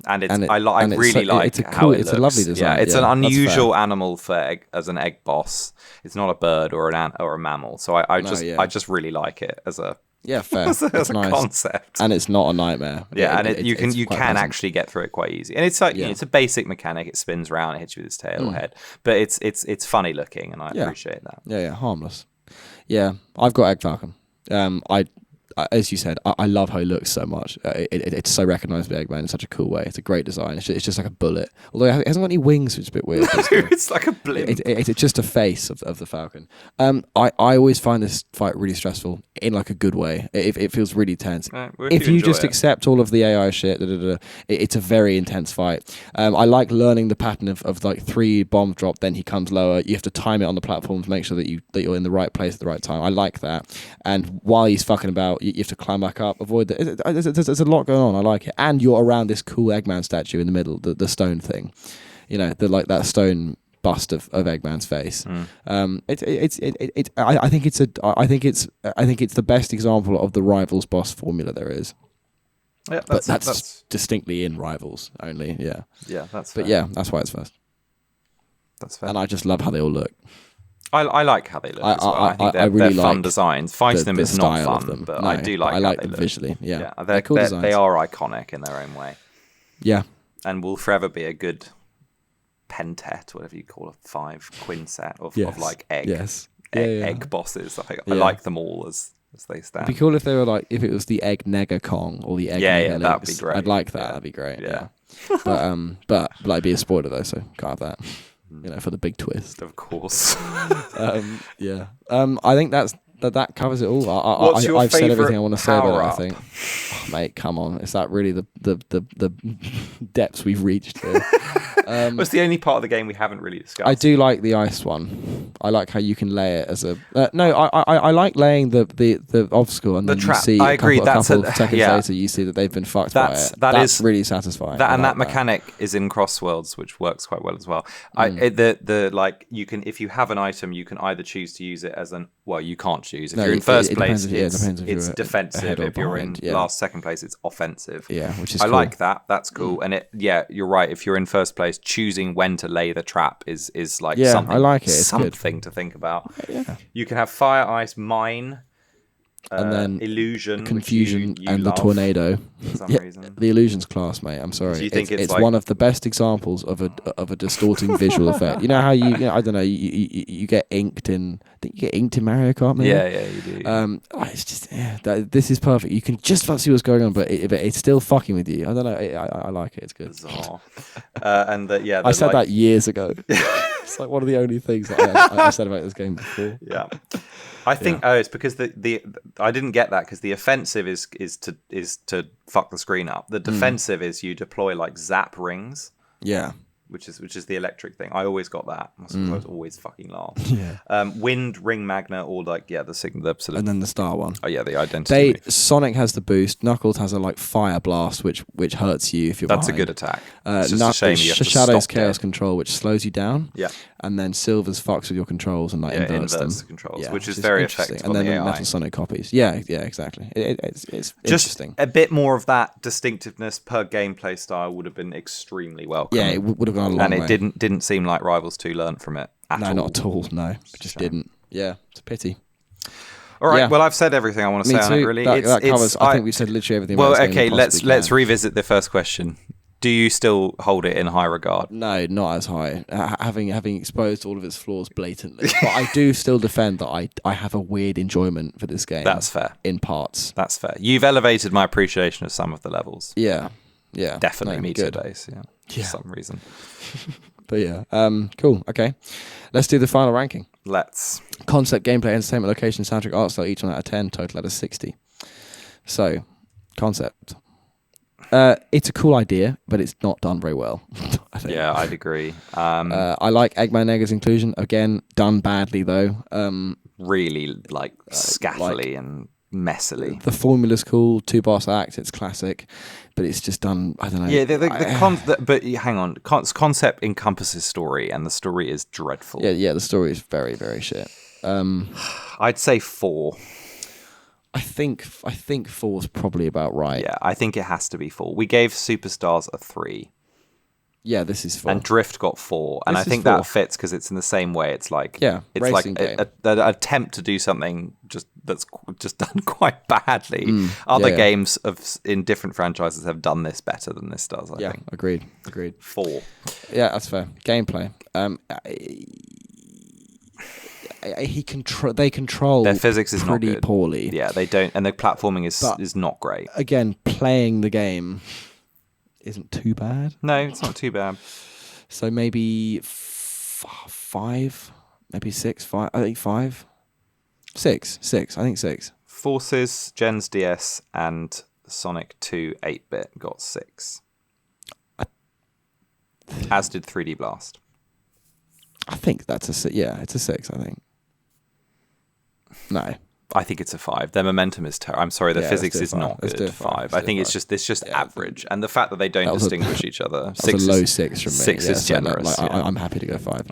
And I really like how it looks. It's a lovely design. Yeah, it's an unusual animal as an egg boss. It's not a bird or a mammal. So I just really like it as a fair. as a nice concept. And it's not a nightmare. Yeah, you can actually get through it quite easy. And it's like it's a basic mechanic. It spins around, it hits you with its tail or head, but it's funny looking, and I appreciate that. Yeah, harmless. Yeah, I've got Egg Falcon. as you said, I love how he looks so much. It's so recognisable, Eggman, in such a cool way. It's a great design. It's just like a bullet. Although it hasn't got any wings, which is a bit weird. It's like a blimp. It's just a face of the Falcon. I always find this fight really stressful in like a good way. It feels really tense. If you just accept all of the AI shit, it's a very intense fight. I like learning the pattern of like 3 bombs drop, then he comes lower. You have to time it on the platform to make sure that you're in the right place at the right time. I like that. And while he's fucking about, you have to climb back up, avoid there's a lot going on. I like it. And you're around this cool Eggman statue in the middle, the stone thing. You know, like that stone bust of Eggman's face. I think it's the best example of the Rivals boss formula there is. Yeah, that's distinctly in Rivals only. Yeah. Yeah, that's fair. But yeah, that's why it's first. That's fair. And I just love how they all look. I like how they look as well. I think they're really fun designs. Fighting them is not fun, but I do like how they look. Visually. Yeah, they're cool designs. They are iconic in their own way. Yeah. And will forever be a good pentet, whatever you call a 5 quintet of like egg bosses. I like them all as they stand. It'd be cool if they were like, if it was the Egg Nega Kong or the Egg Nega Lynx. That'd be great. I'd like that. Yeah. That'd be great. Yeah. But it'd be a spoiler though, so can't have that. You know, for the big twist. Of course. Yeah. I think that covers it all. I've said everything I want to say about it, I think. Oh, mate, come on. Is that really the depths we've reached here? It's the only part of the game we haven't really discussed. I do like the ice one. I like how you can lay it as a... I like laying the obstacle and then you see a couple of seconds later you see that they've been fucked by it. That's really satisfying. That mechanic is in Crossworlds, which works quite well as well. You can, if you have an item, you can either choose to use it as you can't choose. If you're in first place, it's defensive. If you're in second place, it's offensive. Yeah, which is I like that. That's cool. And you're right. If you're in first place, choosing when to lay the trap is like something. I like it. It's something to think about. Yeah. You can have fire, ice, mine, and then illusion, confusion, and the tornado. For some reason, the illusions class, mate. I'm sorry. Do you think it's one of the best examples of a distorting visual effect. You know how I don't know. You get inked in. I think you get inked in Mario Kart. Maybe? Yeah, you do. It's just this is perfect. You can just about see what's going on, but it's still fucking with you. I don't know. I like it. It's good. Bizarre. I said that years ago. It's like one of the only things that I said about this game before. Yeah. I think it's because the I didn't get that because the offensive is to fuck the screen up. The defensive is you deploy like zap rings. Yeah. Which is the electric thing. I always got that. I was always fucking laugh. Yeah. Wind, ring magnet, or like the sort of, and then the star one. Oh yeah, the identity. Sonic has the boost. Knuckles has a like fire blast, which hurts you if you're That's behind. A good attack. It's just a shame you have to Shadow's stop chaos it. Control, which slows you down. Yeah. And then Silver's fucks with your controls and inverts them. The controls, which is very effective. And then the AI. Metal Sonic copies. Yeah, exactly. It's just interesting. A bit more of that distinctiveness per gameplay style would have been extremely welcome. Yeah, it would have gone a long way. And it didn't seem like Rivals 2 learned from it at all. No, not at all. No, it just didn't. Yeah, it's a pity. All right. Yeah. Well, I've said everything I want to say on it. Really, that covers. I think we said literally everything. Well, okay. Let's revisit the first question. Do you still hold it in high regard? No, not as high. Having exposed all of its flaws blatantly, but I do still defend that I have a weird enjoyment for this game. That's fair. In parts. That's fair. You've elevated my appreciation of some of the levels. Yeah. Definitely meter base. Yeah. For some reason. But yeah. Cool. Okay. Let's do the final ranking. Let's. Concept, gameplay, entertainment, location, soundtrack, art style, each one out of 10, total out of 60. So, concept. It's a cool idea, but it's not done very well. I think. Yeah, I'd agree. I like Eggman Nega's inclusion. Again, done badly though. Really scattily and messily. The formula's cool. 2-boss act. It's classic, but it's just done. I don't know. Yeah, but hang on. Concept encompasses story, and the story is dreadful. Yeah. The story is very, very shit. I'd say 4. I think 4 is probably about right. Yeah, I think it has to be 4. We gave Superstars a 3. Yeah, this is 4. And Drift got 4, and I think that fits because it's in the same way. It's like it's like an attempt to do something that's just done quite badly. Other games in different franchises have done this better than this does. I think. Agreed. 4. Yeah, that's fair. Gameplay. they control their physics is pretty not good. Poorly. Yeah, they don't, and the platforming is not great. Again, playing the game isn't too bad. No, it's not too bad. So maybe 5, maybe 6, 5. I think 5, 6. I think 6. Forces, Gens DS, and Sonic 2 8-bit got 6. As did 3D Blast. I think that's a 6. Yeah, it's a 6, I think. No. I think it's a 5. Their momentum is terrible. I'm sorry, the physics is not good. 5. I think it's just average. And the fact that they don't distinguish each other. That's a low 6 from me. 6 is generous. I'm happy to go 5.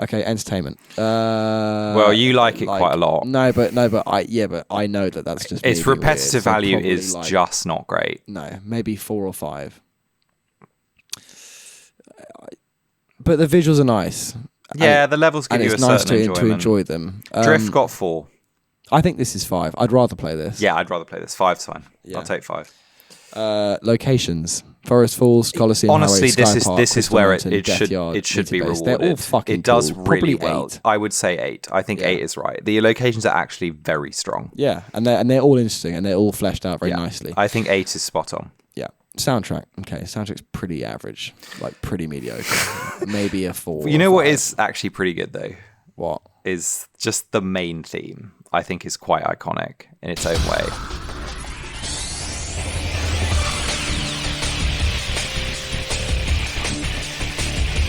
Okay, entertainment. Well, you like it quite a lot. No, but I know that's just its repetitive value is just not great. No, maybe 4 or 5. But the visuals are nice. Yeah, the levels give you a certain enjoyment. To enjoy them. Drift got 4. I think this is 5. I'd rather play this. Yeah, I'd rather play this. 5's fine. Yeah. I'll take 5. Locations: Forest Falls, Coliseum. Honestly, Highway, this is where it should be rewarded. They're all fucking It does cool. really Probably well. 8. I would say 8. I think 8 is right. The locations are actually very strong. Yeah, and they're all interesting and they're all fleshed out very nicely. I think 8 is spot on. Yeah. Soundtrack. Okay, soundtrack's pretty average, like pretty mediocre. Maybe a 4. You know what is actually pretty good though? What? Is just the main theme. I think is quite iconic in its own way.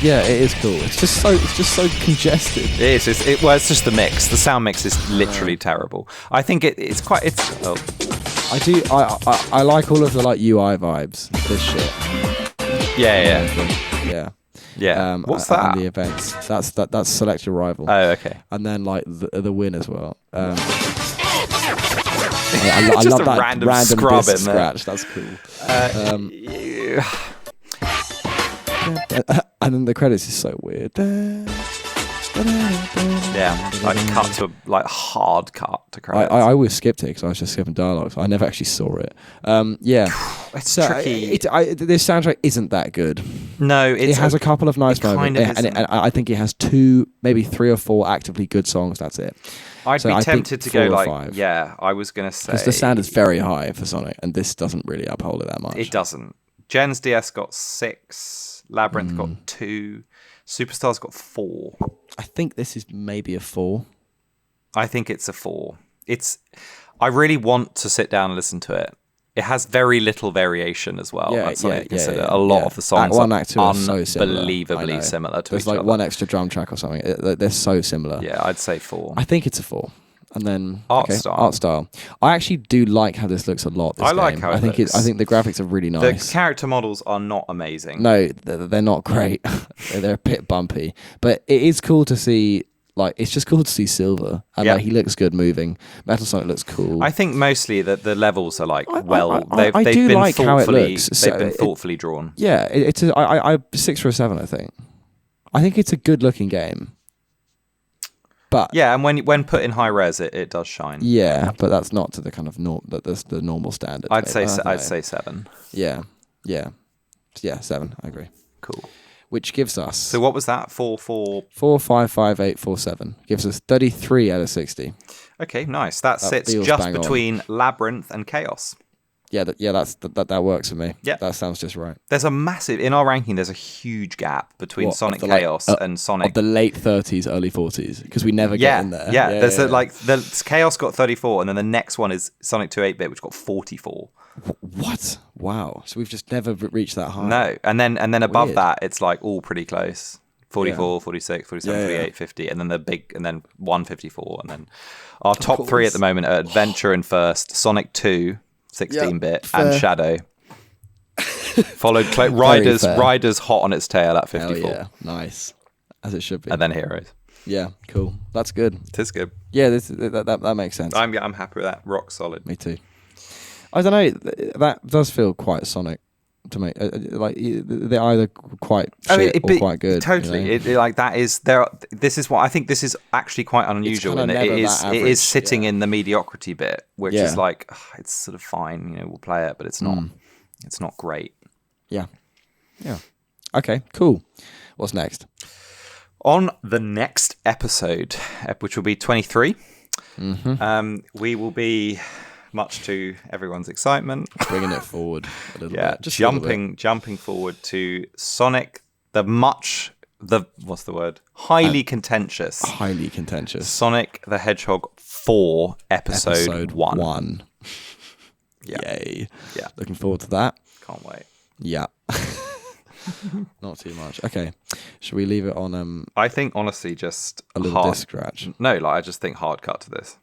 Yeah, it is cool. It's just so congested. It is. It's just the mix. The sound mix is literally terrible. I think it's quite. Oh. I like all of the like UI vibes. This shit. Yeah. What's that? And the events. That's select your rival. Oh, okay. And then like the win as well. I just love a that random scrub in scratch. That's cool. And then the credits is so weird. Yeah, like hard cut to credits. I always skipped it because I was just skipping dialogue. So I never actually saw it. It's tricky. This soundtrack isn't that good. No, it has a couple of nice moments, and I think it has 2, maybe 3 or 4 actively good songs. That's it. I'd be tempted to go like 5. Yeah, I was gonna say because the standard's very high for Sonic, and this doesn't really uphold it that much. It doesn't. Gens DS got 6. Labyrinth got 2. Superstars got 4. I think this is maybe a 4. I think it's a 4. I really want to sit down and listen to it. It has very little variation as well. Yeah. A lot of the songs Act 1, are Act 2 are so unbelievably similar to There's each like other. one extra drum track or something. They're so similar. Yeah, I'd say 4. I think it's a 4. And then art style. I actually do like how this looks a lot. I like how it looks. I think the graphics are really nice. The character models are not amazing. No, they're not great. They're a bit bumpy, but it is cool to see. Like, it's just cool to see Silver, and like he looks good moving. Metal Sonic looks cool. I think mostly that the levels are like they've been thoughtfully drawn. Yeah, it's I 6 for a 7. I think. I think it's a good looking game. But yeah, and when put in high res, it does shine. Yeah, but that's not to the kind of that's the normal standard. I'd say 7. Yeah, 7. I agree. Cool. Which gives us. So what was that? 4, 5, 5, 8, 4, 7. Gives us 33 out of 60. Okay, nice. That sits just between Labyrinth and Chaos. Yeah, that works for me. Yeah, that sounds just right. There's a massive in our ranking. There's a huge gap between Sonic Chaos and Sonic of the late 30s, early 40s, because we never get in there. Yeah, there's the Chaos got 34, and then the next one is Sonic 2 8-bit, which got 44. What? Wow! So we've just never reached that high. No, and then above that, it's like all pretty close. 44, 46, 47, 48, 50, and then the big, and then 154, and then our top 3 at the moment are Adventure in first, Sonic 2. 16-bit and Shadow. Followed Riders hot on its tail at 54. Hell yeah, nice. As it should be. And then Heroes. Yeah, cool. That's good. It is good. Yeah, that makes sense. I'm happy with that. Rock solid. Me too. I don't know. That does feel quite Sonic to me. Like they're either quite shit or quite good. Totally. You know? Like that is there. This is what I think. This is actually quite unusual, and it is sitting in the mediocrity bit, which is like it's sort of fine. You know, we'll play it, but it's not. It's not great. Yeah. Okay. Cool. What's next? On the next episode, which will be 23, we will be, much to everyone's excitement, bringing it forward a little bit. Just jumping forward to Sonic, highly contentious Sonic the Hedgehog 4 episode 1. Yeah. Yay. Yeah. Looking forward to that. Can't wait. Yeah. Not too much. Okay. Should we leave it on I think honestly just a little disc scratch. No, I just think hard cut to this.